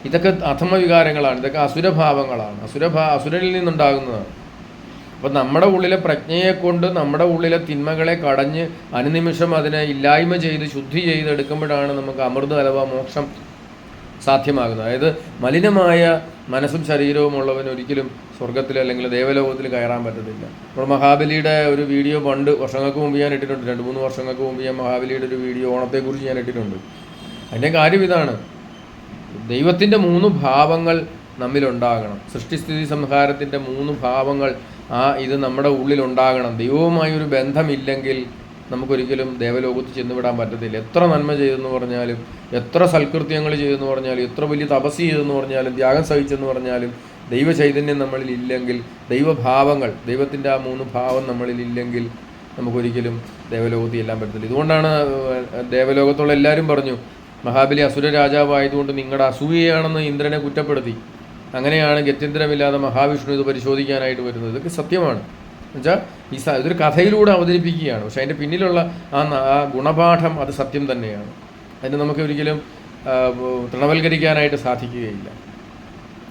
ഇതൊക്കെ അധമ വികാരങ്ങളാണ്. ഇതൊക്കെ അസുരഭാവങ്ങളാണ്, അസുരനിൽ നിന്നുണ്ടാകുന്നതാണ്. അപ്പം നമ്മുടെ ഉള്ളിലെ പ്രജ്ഞയെ കൊണ്ട് നമ്മുടെ ഉള്ളിലെ തിന്മകളെ കടഞ്ഞ് അനുനിമിഷം അതിനെ ഇല്ലായ്മ ചെയ്ത് ശുദ്ധി ചെയ്തെടുക്കുമ്പോഴാണ് നമുക്ക് അമൃത അഥവാ മോക്ഷം സാധ്യമാകുന്നത്. അതായത് മലിനമായ മനസ്സും ശരീരവും ഉള്ളവന് ഒരിക്കലും സ്വർഗത്തിൽ അല്ലെങ്കിൽ ദേവലോകത്തിൽ കയറാൻ പറ്റത്തില്ല. നമ്മൾ മഹാബലിയുടെ ഒരു വീഡിയോ പണ്ട് വർഷങ്ങൾക്ക് മുമ്പ് ഞാൻ ഇട്ടിട്ടുണ്ട്. 2-3 വർഷങ്ങൾക്ക് മുമ്പ് ഞാൻ മഹാബലിയുടെ ഒരു വീഡിയോ ഓണത്തെക്കുറിച്ച് ഞാൻ ഇട്ടിട്ടുണ്ട്. അതിൻ്റെ കാര്യം ഇതാണ്, ദൈവത്തിൻ്റെ 3 ഭാവങ്ങൾ നമ്മിലുണ്ടാകണം. സൃഷ്ടിസ്ഥിതി സംഹാരത്തിൻ്റെ 3 ഭാവങ്ങൾ ഇത് നമ്മുടെ ഉള്ളിലുണ്ടാകണം. ദൈവവുമായി ഒരു ബന്ധമില്ലെങ്കിൽ നമുക്കൊരിക്കലും ദേവലോകത്ത് ചെന്നുവിടാൻ പറ്റത്തില്ല. എത്ര നന്മ ചെയ്തെന്ന് പറഞ്ഞാലും, എത്ര സൽകൃത്യങ്ങൾ ചെയ്തെന്ന് പറഞ്ഞാലും, എത്ര വലിയ തപസ് ചെയ്തെന്ന് പറഞ്ഞാലും, ത്യാഗം സഹിച്ചെന്ന് പറഞ്ഞാലും, ദൈവ ചൈതന്യം നമ്മളിൽ ഇല്ലെങ്കിൽ, ദൈവഭാവങ്ങൾ, ദൈവത്തിൻ്റെ ആ 3 ഭാവം നമ്മളിൽ ഇല്ലെങ്കിൽ നമുക്കൊരിക്കലും ദേവലോകത്ത് ചെല്ലാൻ പറ്റത്തില്ല. ഇതുകൊണ്ടാണ് ദേവലോകത്തുള്ള എല്ലാവരും പറഞ്ഞു, മഹാബലി അസുര രാജാവായതുകൊണ്ട് നിങ്ങളുടെ അസൂയയാണെന്ന് ഇന്ദ്രനെ കുറ്റപ്പെടുത്തി. അങ്ങനെയാണ് ഗത്യന്തരമില്ലാതെ മഹാവിഷ്ണു ഇത് പരിശോധിക്കാനായിട്ട് വരുന്നത്. ഇതൊക്കെ സത്യമാണ്. എന്നുവെച്ചാൽ ഇതൊരു കഥയിലൂടെ അവതരിപ്പിക്കുകയാണ്. പക്ഷെ അതിൻ്റെ പിന്നിലുള്ള ആ ഗുണപാഠം അത് സത്യം തന്നെയാണ്. അതിന് നമുക്ക് ഒരിക്കലും തൃണവൽക്കരിക്കാനായിട്ട് സാധിക്കുകയില്ല.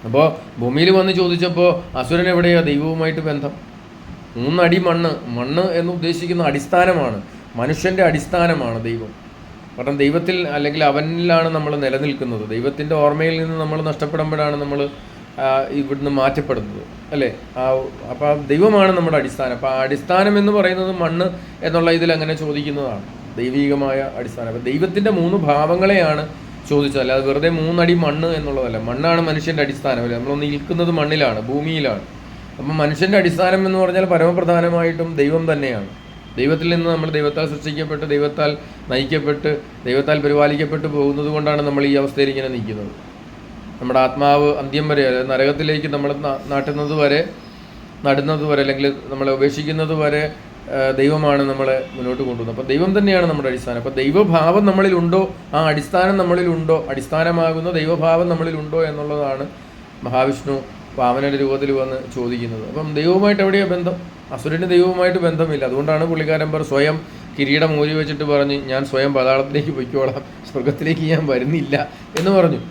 അപ്പോൾ ഭൂമിയിൽ വന്ന് ചോദിച്ചപ്പോൾ അസുരൻ എവിടെയാണ് ദൈവവുമായിട്ട് ബന്ധം? 3 അടി മണ്ണ് എന്ന് ഉദ്ദേശിക്കുന്ന അടിസ്ഥാനമാണ്, മനുഷ്യൻ്റെ അടിസ്ഥാനമാണ് ദൈവം. കാരണം ദൈവത്തിൽ അല്ലെങ്കിൽ അവനിലാണ് നമ്മൾ നിലനിൽക്കുന്നത്. ദൈവത്തിൻ്റെ ഓർമ്മയിൽ നിന്ന് നമ്മൾ നഷ്ടപ്പെടുമ്പോഴാണ് നമ്മൾ ഇവിടുന്ന് മാറ്റപ്പെടുന്നത്, അല്ലേ? അപ്പോൾ ദൈവമാണ് നമ്മുടെ അടിസ്ഥാനം. അപ്പോൾ ആ അടിസ്ഥാനം എന്ന് പറയുന്നത് മണ്ണ് എന്നുള്ള ഇതിൽ അങ്ങനെ ചോദിക്കുന്നതാണ്, ദൈവികമായ അടിസ്ഥാനം. അപ്പോൾ ദൈവത്തിൻ്റെ 3 ഭാവങ്ങളെയാണ് ചോദിച്ചത്, അല്ലാതെ വെറുതെ 3 അടി മണ്ണ് എന്നുള്ളതല്ല. മണ്ണാണ് മനുഷ്യൻ്റെ അടിസ്ഥാനം, അല്ലേ? നമ്മളൊന്ന് നിൽക്കുന്നത് മണ്ണിലാണ്, ഭൂമിയിലാണ്. അപ്പം മനുഷ്യൻ്റെ അടിസ്ഥാനം എന്ന് പറഞ്ഞാൽ പരമപ്രധാനമായിട്ടും ദൈവം തന്നെയാണ്. ദൈവത്തിൽ നിന്ന് നമ്മൾ ദൈവത്താൽ സൃഷ്ടിക്കപ്പെട്ട്, ദൈവത്താൽ നയിക്കപ്പെട്ട്, ദൈവത്താൽ പരിപാലിക്കപ്പെട്ട് പോകുന്നത് കൊണ്ടാണ് നമ്മൾ ഈ അവസ്ഥയിൽ ഇങ്ങനെ നിൽക്കുന്നത്. നമ്മുടെ ആത്മാവ് അന്ത്യം വരെ, നരകത്തിലേക്ക് നമ്മൾ നടുന്നത് വരെ അല്ലെങ്കിൽ നമ്മളെ ഉപേക്ഷിക്കുന്നത് വരെ ദൈവമാണ് നമ്മളെ മുന്നോട്ട് കൊണ്ടുവന്നത്. അപ്പോൾ ദൈവം തന്നെയാണ് നമ്മുടെ അടിസ്ഥാനം. അപ്പോൾ ദൈവഭാവം നമ്മളിലുണ്ടോ, ആ അടിസ്ഥാനം നമ്മളിലുണ്ടോ, അടിസ്ഥാനമാകുന്ന ദൈവഭാവം നമ്മളിലുണ്ടോ എന്നുള്ളതാണ് മഹാവിഷ്ണു വാമനൻ്റെ രൂപത്തിൽ വന്ന് ചോദിക്കുന്നത്. അപ്പം ദൈവവുമായിട്ട് എവിടെയാണ് ബന്ധം? അസുരന് ദൈവവുമായിട്ട് ബന്ധമില്ല. അതുകൊണ്ടാണ് പുള്ളിക്കാരൻ സ്വയം കിരീടം ഊരി വെച്ചിട്ട് പറഞ്ഞ് ഞാൻ സ്വയം പാതാളത്തിലേക്ക് പൊയ്ക്കോളാം, സ്വർഗത്തിലേക്ക് ഞാൻ വരുന്നില്ല എന്ന് പറഞ്ഞു.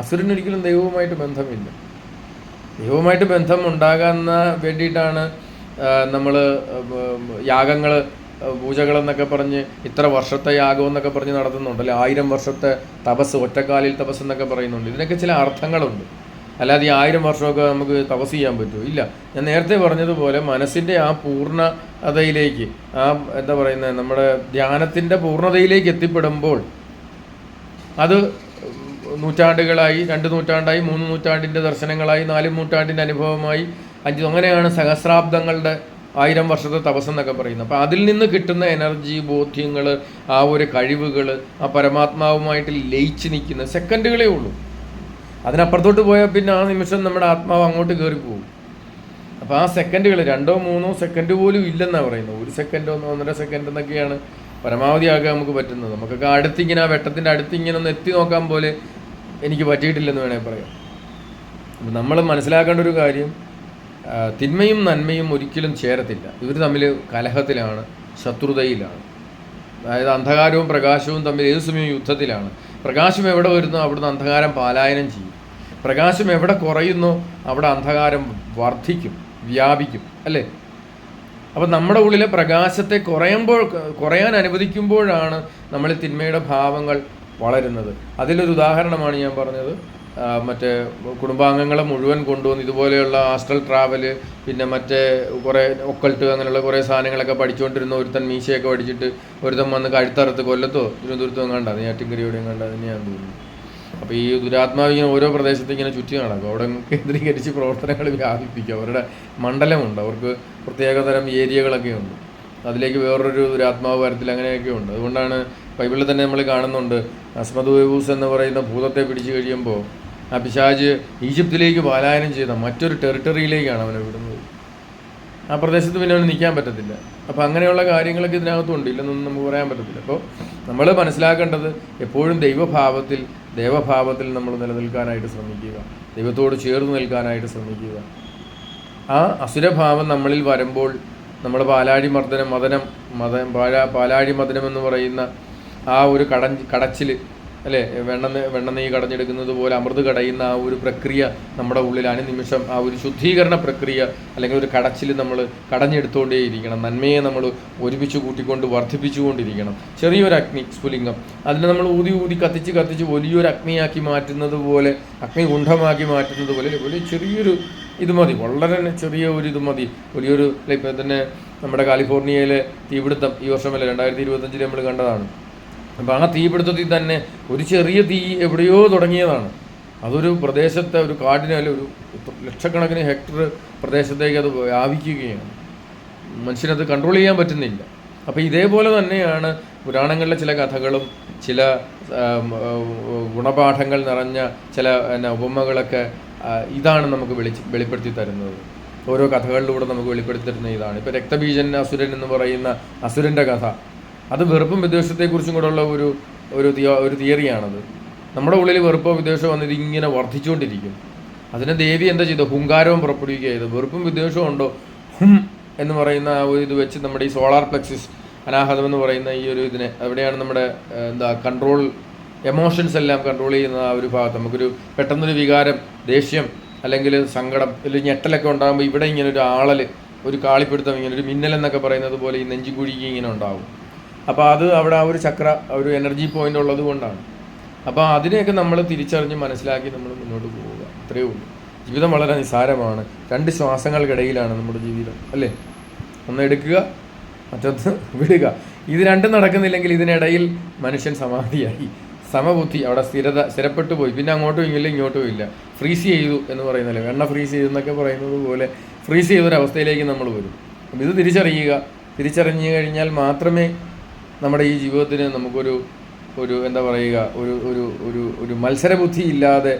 അസുരനൊരിക്കലും ദൈവവുമായിട്ട് ബന്ധമില്ല. ദൈവവുമായിട്ട് ബന്ധം ഉണ്ടാകാൻ വേണ്ടിയിട്ടാണ് നമ്മൾ യാഗങ്ങൾ, പൂജകളെന്നൊക്കെ പറഞ്ഞ് ഇത്ര വർഷത്തെ യാഗമെന്നൊക്കെ പറഞ്ഞ് നടത്തുന്നുണ്ടല്ലോ. 1000 വർഷത്തെ തപസ്, ഒറ്റക്കാലിൽ തപസ് എന്നൊക്കെ പറയുന്നുണ്ട്. ഇതിനൊക്കെ ചില അർത്ഥങ്ങളുണ്ട്. അല്ലാതെ ഈ 1000 വർഷമൊക്കെ നമുക്ക് തപസ് ചെയ്യാൻ പറ്റുമോ? ഇല്ല. ഞാൻ നേരത്തെ പറഞ്ഞതുപോലെ മനസ്സിൻ്റെ ആ പൂർണ്ണതയിലേക്ക്, ആ എന്താ പറയുന്നത്, നമ്മുടെ ധ്യാനത്തിൻ്റെ പൂർണ്ണതയിലേക്ക് എത്തിപ്പെടുമ്പോൾ അത് നൂറ്റാണ്ടുകളായി, 2 നൂറ്റാണ്ടായി, 3 നൂറ്റാണ്ടിൻ്റെ ദർശനങ്ങളായി, 4 നൂറ്റാണ്ടിൻ്റെ അനുഭവമായി, 5 അങ്ങനെയാണ് സഹസ്രാബ്ദങ്ങളുടെ 1000 വർഷത്തെ തപസ്സെന്നൊക്കെ പറയുന്നത്. അപ്പോൾ അതിൽ നിന്ന് കിട്ടുന്ന എനർജി, ബോധ്യങ്ങൾ, ആ ഒരു കഴിവുകൾ, ആ പരമാത്മാവുമായിട്ട് ലയിച്ച് നിൽക്കുന്ന സെക്കൻഡുകളേ ഉള്ളൂ. അതിനപ്പുറത്തോട്ട് പോയാൽ പിന്നെ ആ നിമിഷം നമ്മുടെ ആത്മാവ് അങ്ങോട്ട് കയറിപ്പോകും. അപ്പോൾ ആ സെക്കൻഡുകൾ 2 3 സെക്കൻഡ് പോലും ഇല്ലെന്നാണ് പറയുന്നത്. 1 സെക്കൻഡ്, 1.5 സെക്കൻഡ് എന്നൊക്കെയാണ് പരമാവധി ആക്കാൻ നമുക്ക് പറ്റുന്നത്. നമുക്കൊക്കെ അടുത്തിങ്ങനെ, ആ വെട്ടത്തിൻ്റെ അടുത്തിങ്ങനെ ഒന്ന് എത്തി നോക്കാൻ പോലെ എനിക്ക് പറ്റിയിട്ടില്ലെന്ന് വേണമെങ്കിൽ പറയാം. അപ്പം നമ്മൾ മനസ്സിലാക്കേണ്ട ഒരു കാര്യം, തിന്മയും നന്മയും ഒരിക്കലും ചേരത്തില്ല. ഇവർ തമ്മിൽ കലഹത്തിലാണ്, ശത്രുതയിലാണ്. അതായത് അന്ധകാരവും പ്രകാശവും തമ്മിൽ ഏത് സമയവും യുദ്ധത്തിലാണ്. പ്രകാശം എവിടെ വരുന്നോ അവിടുന്ന് അന്ധകാരം പലായനം ചെയ്യും. പ്രകാശം എവിടെ കുറയുന്നോ അവിടെ അന്ധകാരം വർദ്ധിക്കും, വ്യാപിക്കും, അല്ലേ? അപ്പം നമ്മുടെ ഉള്ളിലെ പ്രകാശത്തെ കുറയാൻ അനുവദിക്കുമ്പോഴാണ് നമ്മൾ തിന്മയുടെ ഭാവങ്ങൾ വളരുന്നത്. അതിലൊരു ഉദാഹരണമാണ് ഞാൻ പറഞ്ഞത്. മറ്റേ കുടുംബാംഗങ്ങളെ മുഴുവൻ കൊണ്ടുവന്ന് ഇതുപോലെയുള്ള ആസ്ട്രൽ ട്രാവല്, പിന്നെ മറ്റേ കുറേ ഒക്കൾട്ട്, അങ്ങനെയുള്ള കുറേ സാധനങ്ങളൊക്കെ പഠിച്ചുകൊണ്ടിരുന്ന ഒരുത്തൻ മീശയൊക്കെ പഠിച്ചിട്ട് ഒരുത്തൻ വന്ന് കഴുത്തറുത്ത് കൊല്ലത്തോ തിരുവനന്തപുരത്തോ കണ്ട, നെയ്യാറ്റിൻകരയോടെയും കണ്ട തന്നെയാന്ന് തോന്നുന്നു. അപ്പോൾ ഈ ദുരാത്മാവ് ഇങ്ങനെ ഓരോ പ്രദേശത്ത് ഇങ്ങനെ ചുറ്റി നടക്കും. അവിടെ കേന്ദ്രീകരിച്ച് പ്രവർത്തനങ്ങൾ വ്യാപിപ്പിക്കും. അവരുടെ മണ്ഡലമുണ്ട്, അവർക്ക് പ്രത്യേകതരം ഏരിയകളൊക്കെ ഉണ്ട്. അതിലേക്ക് വേറൊരു ദുരാത്മാവ് വരത്തിൽ അങ്ങനെയൊക്കെ ഉണ്ട്. അതുകൊണ്ടാണ് ബൈബിളിൽ തന്നെ നമ്മൾ കാണുന്നുണ്ട്, അസ്മദുവൂസ് എന്ന് പറയുന്ന ഭൂതത്തെ പിടിച്ചു കഴിയുമ്പോൾ ആ പിശാച് ഈജിപ്തിലേക്ക് പലായനം ചെയ്ത മറ്റൊരു ടെറിട്ടറിയിലേക്കാണ് അവനെ വിടുന്നത്. ആ പ്രദേശത്ത് പിന്നെ അവന് നിൽക്കാൻ പറ്റത്തില്ല. അപ്പോൾ അങ്ങനെയുള്ള കാര്യങ്ങളൊക്കെ ഇതിനകത്തുണ്ട്, ഇല്ലെന്നൊന്നും നമുക്ക് പറയാൻ പറ്റത്തില്ല. അപ്പോൾ നമ്മൾ മനസ്സിലാക്കേണ്ടത്, എപ്പോഴും ദേവഭാവത്തിൽ നമ്മൾ നിലനിൽക്കാനായിട്ട് ശ്രമിക്കുക, ദൈവത്തോട് ചേർന്ന് നിൽക്കാനായിട്ട് ശ്രമിക്കുക. ആ അസുരഭാവം നമ്മളിൽ വരുമ്പോൾ നമ്മൾ പാലാഴി മദനം എന്ന് പറയുന്ന ആ ഒരു കടച്ചിൽ, അല്ലേ, വെണ്ണ നെയ്യ് കടഞ്ഞെടുക്കുന്നത് പോലെ അമൃത് കടയുന്ന ആ ഒരു പ്രക്രിയ നമ്മുടെ ഉള്ളിൽ അനുനിമിഷം, ആ ഒരു ശുദ്ധീകരണ പ്രക്രിയ അല്ലെങ്കിൽ ഒരു കടച്ചിൽ നമ്മൾ കടഞ്ഞെടുത്തുകൊണ്ടേയിരിക്കണം. നന്മയെ നമ്മൾ ഒരുമിച്ച് കൂട്ടിക്കൊണ്ട് വർദ്ധിപ്പിച്ചുകൊണ്ടിരിക്കണം. ചെറിയൊരു അഗ്നി, സ്ഫുലിംഗം, അതിനെ നമ്മൾ ഊതി കത്തിച്ച് വലിയൊരു അഗ്നിയാക്കി മാറ്റുന്നത് പോലെ, അഗ്നികുണ്ഠമാക്കി മാറ്റുന്നത് പോലെ വലിയ ചെറിയൊരു ഇത് മതി, വളരെ ചെറിയ ഒരു ഇത് മതി. വലിയൊരു ഇപ്പം തന്നെ നമ്മുടെ കാലിഫോർണിയയിലെ തീപിടുത്തം ഈ വർഷമല്ല 2025 നമ്മൾ കണ്ടതാണ്. അപ്പോൾ ആ തീപിടുത്തത്തിൽ തന്നെ ഒരു ചെറിയ തീ എവിടെയോ തുടങ്ങിയതാണ്. അതൊരു പ്രദേശത്തെ, ഒരു കാടിനെ, അല്ല ഒരു ലക്ഷക്കണക്കിന് ഹെക്ടർ പ്രദേശത്തേക്ക് അത് വ്യാപിക്കുകയാണ്. മനുഷ്യനത് കൺട്രോൾ ചെയ്യാൻ പറ്റുന്നില്ല. അപ്പോൾ ഇതേപോലെ തന്നെയാണ് പുരാണങ്ങളിലെ ചില കഥകളും ചില ഗുണപാഠങ്ങൾ നിറഞ്ഞ ചില ഉപമകളൊക്കെ ഇതാണ് നമുക്ക് വെളിപ്പെടുത്തി തരുന്നത്. ഓരോ കഥകളിലൂടെ നമുക്ക് വെളിപ്പെടുത്തി തരുന്ന ഇതാണ്. ഇപ്പോൾ രക്തബീജൻ അസുരൻ എന്ന് പറയുന്ന അസുരൻ്റെ കഥ, അത് വെറുപ്പും വിദ്വേഷത്തെക്കുറിച്ചും കൂടെയുള്ള ഒരു തിയറിയാണത്. നമ്മുടെ ഉള്ളിൽ വെറുപ്പോ വിദ്വേഷമോ വന്നിട്ട് ഇങ്ങനെ വർദ്ധിച്ചുകൊണ്ടിരിക്കും. അതിനെ ദേവി എന്താ ചെയ്തു? ഹുങ്കാരവും പുറപ്പെടുവിക്കുക ചെയ്തു. വെറുപ്പും വിദ്വേഷവും ഉണ്ടോ, എന്ന് പറയുന്ന ആ ഒരു ഇത് വെച്ച് നമ്മുടെ ഈ സോളാർ പ്ലെക്സിസ് അനാഹതം എന്ന് പറയുന്ന ഈ ഒരു ഇതിനെ, എവിടെയാണ് നമ്മുടെ കൺട്രോൾ, എമോഷൻസ് എല്ലാം കൺട്രോൾ ചെയ്യുന്ന ആ ഒരു ഭാഗത്ത് നമുക്കൊരു പെട്ടെന്നൊരു വികാരം, ദേഷ്യം അല്ലെങ്കിൽ സങ്കടം അല്ലെങ്കിൽ ഞെട്ടലൊക്കെ ഉണ്ടാകുമ്പോൾ ഇവിടെ ഇങ്ങനെ ഒരു ആളൽ, ഒരു കാളിപ്പിടുത്തം, ഇങ്ങനെ ഒരു മിന്നൽ എന്നൊക്കെ പറയുന്നത് പോലെ ഈ നെഞ്ചുകുഴിക്ക് ഇങ്ങനെ ഉണ്ടാവും. അപ്പോൾ അത് അവിടെ ആ ഒരു ചക്ര, ഒരു എനർജി പോയിന്റ് ഉള്ളത് കൊണ്ടാണ്. അപ്പോൾ അതിനെയൊക്കെ നമ്മൾ തിരിച്ചറിഞ്ഞ് മനസ്സിലാക്കി നമ്മൾ മുന്നോട്ട് പോവുക, അത്രയേ ഉള്ളൂ. ജീവിതം വളരെ നിസ്സാരമാണ്. 2 ശ്വാസങ്ങൾക്കിടയിലാണ് നമ്മുടെ ജീവിതം, അല്ലേ? ഒന്ന് എടുക്കുക, മറ്റൊന്ന് വിടുക. ഇത് രണ്ടും നടക്കുന്നില്ലെങ്കിൽ ഇതിനിടയിൽ മനുഷ്യൻ സമാധിയായി, സമബുദ്ധി, അവിടെ സ്ഥിരപ്പെട്ടു പോയി. പിന്നെ അങ്ങോട്ടും ഇങ്ങോട്ടും ഇല്ല. ഫ്രീസ് ചെയ്തു എന്ന് പറയുന്നല്ലേ, വെണ്ണ ഫ്രീസ് ചെയ്തു എന്നൊക്കെ പറയുന്നത് പോലെ ഫ്രീസ് ചെയ്തൊരവസ്ഥയിലേക്ക് നമ്മൾ വരും. അപ്പം ഇത് തിരിച്ചറിഞ്ഞു കഴിഞ്ഞാൽ മാത്രമേ നമ്മുടെ ഈ ജീവിതത്തിന് നമുക്കൊരു എന്താ പറയുക, ഒരു മത്സരബുദ്ധി ഇല്ലാതെ,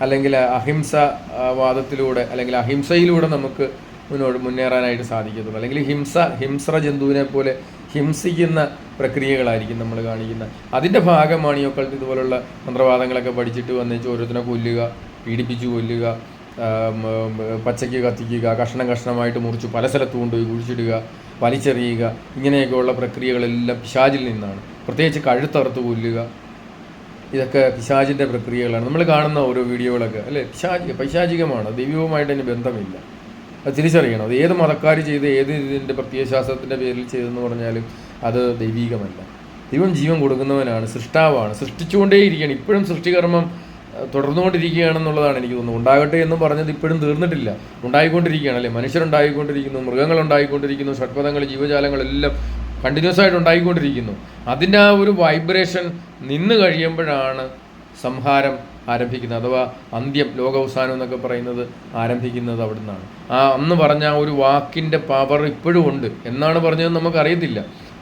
അല്ലെങ്കിൽ അഹിംസവാദത്തിലൂടെ അല്ലെങ്കിൽ അഹിംസയിലൂടെ നമുക്ക് മുന്നേറാനായിട്ട് സാധിക്കത്തുള്ളൂ. അല്ലെങ്കിൽ ഹിംസ്ര ജന്തുവിനെ പോലെ ഹിംസിക്കുന്ന പ്രക്രിയകളായിരിക്കും നമ്മൾ കാണിക്കുന്നത്. അതിൻ്റെ ഭാഗമാണ് ഈ ഒക്കൾട്ട് ഇതുപോലുള്ള മന്ത്രവാദങ്ങളൊക്കെ പഠിച്ചിട്ട് വന്നിട്ട് ഓരോരുത്തരെ കൊല്ലുക, പീഡിപ്പിച്ച് കൊല്ലുക, പച്ചയ്ക്ക് കത്തിക്കുക, കഷ്ണമായിട്ട് മുറിച്ച് പല സ്ഥലത്ത് കൊണ്ടുപോയി കുഴിച്ചിടുക, വലിച്ചെറിയുക, ഇങ്ങനെയൊക്കെയുള്ള പ്രക്രിയകളെല്ലാം പിശാചിൽ നിന്നാണ്. പ്രത്യേകിച്ച് കഴുത്തറുത്ത് കൊല്ലുക, ഇതൊക്കെ പിശാചിൻ്റെ പ്രക്രിയകളാണ്. നമ്മൾ കാണുന്ന ഓരോ വീഡിയോകളൊക്കെ, അല്ലേ, പൈശാചികമാണ്, ദൈവികവുമായിട്ട് അതിന് ബന്ധമില്ല. അത് തിരിച്ചറിയണം. അത് ഏത് മതക്കാർ ചെയ്ത്, ഏത് ഇതിൻ്റെ പ്രത്യയശാസ്ത്രത്തിൻ്റെ പേരിൽ ചെയ്തെന്ന് പറഞ്ഞാലും അത് ദൈവീകമല്ല. ദൈവം ജീവൻ കൊടുക്കുന്നവനാണ്, സൃഷ്ടാവാണ്, സൃഷ്ടിച്ചുകൊണ്ടേയിരിക്കുകയാണ്. ഇപ്പോഴും സൃഷ്ടികർമ്മം തുടർന്നുകൊണ്ടിരിക്കുകയാണെന്നുള്ളതാണ് എനിക്ക് തോന്നുന്നത്. ഉണ്ടാകട്ടെ എന്ന് പറഞ്ഞത് ഇപ്പോഴും തീർന്നിട്ടില്ല, ഉണ്ടായിക്കൊണ്ടിരിക്കുകയാണ് അല്ലേ. മനുഷ്യരുണ്ടായിക്കൊണ്ടിരിക്കുന്നു, മൃഗങ്ങളുണ്ടായിക്കൊണ്ടിരിക്കുന്നു, ഷഡ്പദങ്ങൾ, ജീവജാലങ്ങളെല്ലാം കണ്ടിന്യൂസ് ആയിട്ട് ഉണ്ടായിക്കൊണ്ടിരിക്കുന്നു. അതിൻ്റെ ആ ഒരു വൈബ്രേഷൻ നിന്ന് കഴിയുമ്പോഴാണ് സംഹാരം ആരംഭിക്കുന്നത്, അഥവാ അന്ത്യം, ലോകാവസാനം എന്നൊക്കെ പറയുന്നത് ആരംഭിക്കുന്നത് അവിടെ നിന്നാണ്. ആ അന്ന് പറഞ്ഞ ആ ഒരു വാക്കിൻ്റെ പവർ ഇപ്പോഴും ഉണ്ട്. എന്നാണ് പറഞ്ഞതെന്ന് നമുക്കറിയത്തില്ല.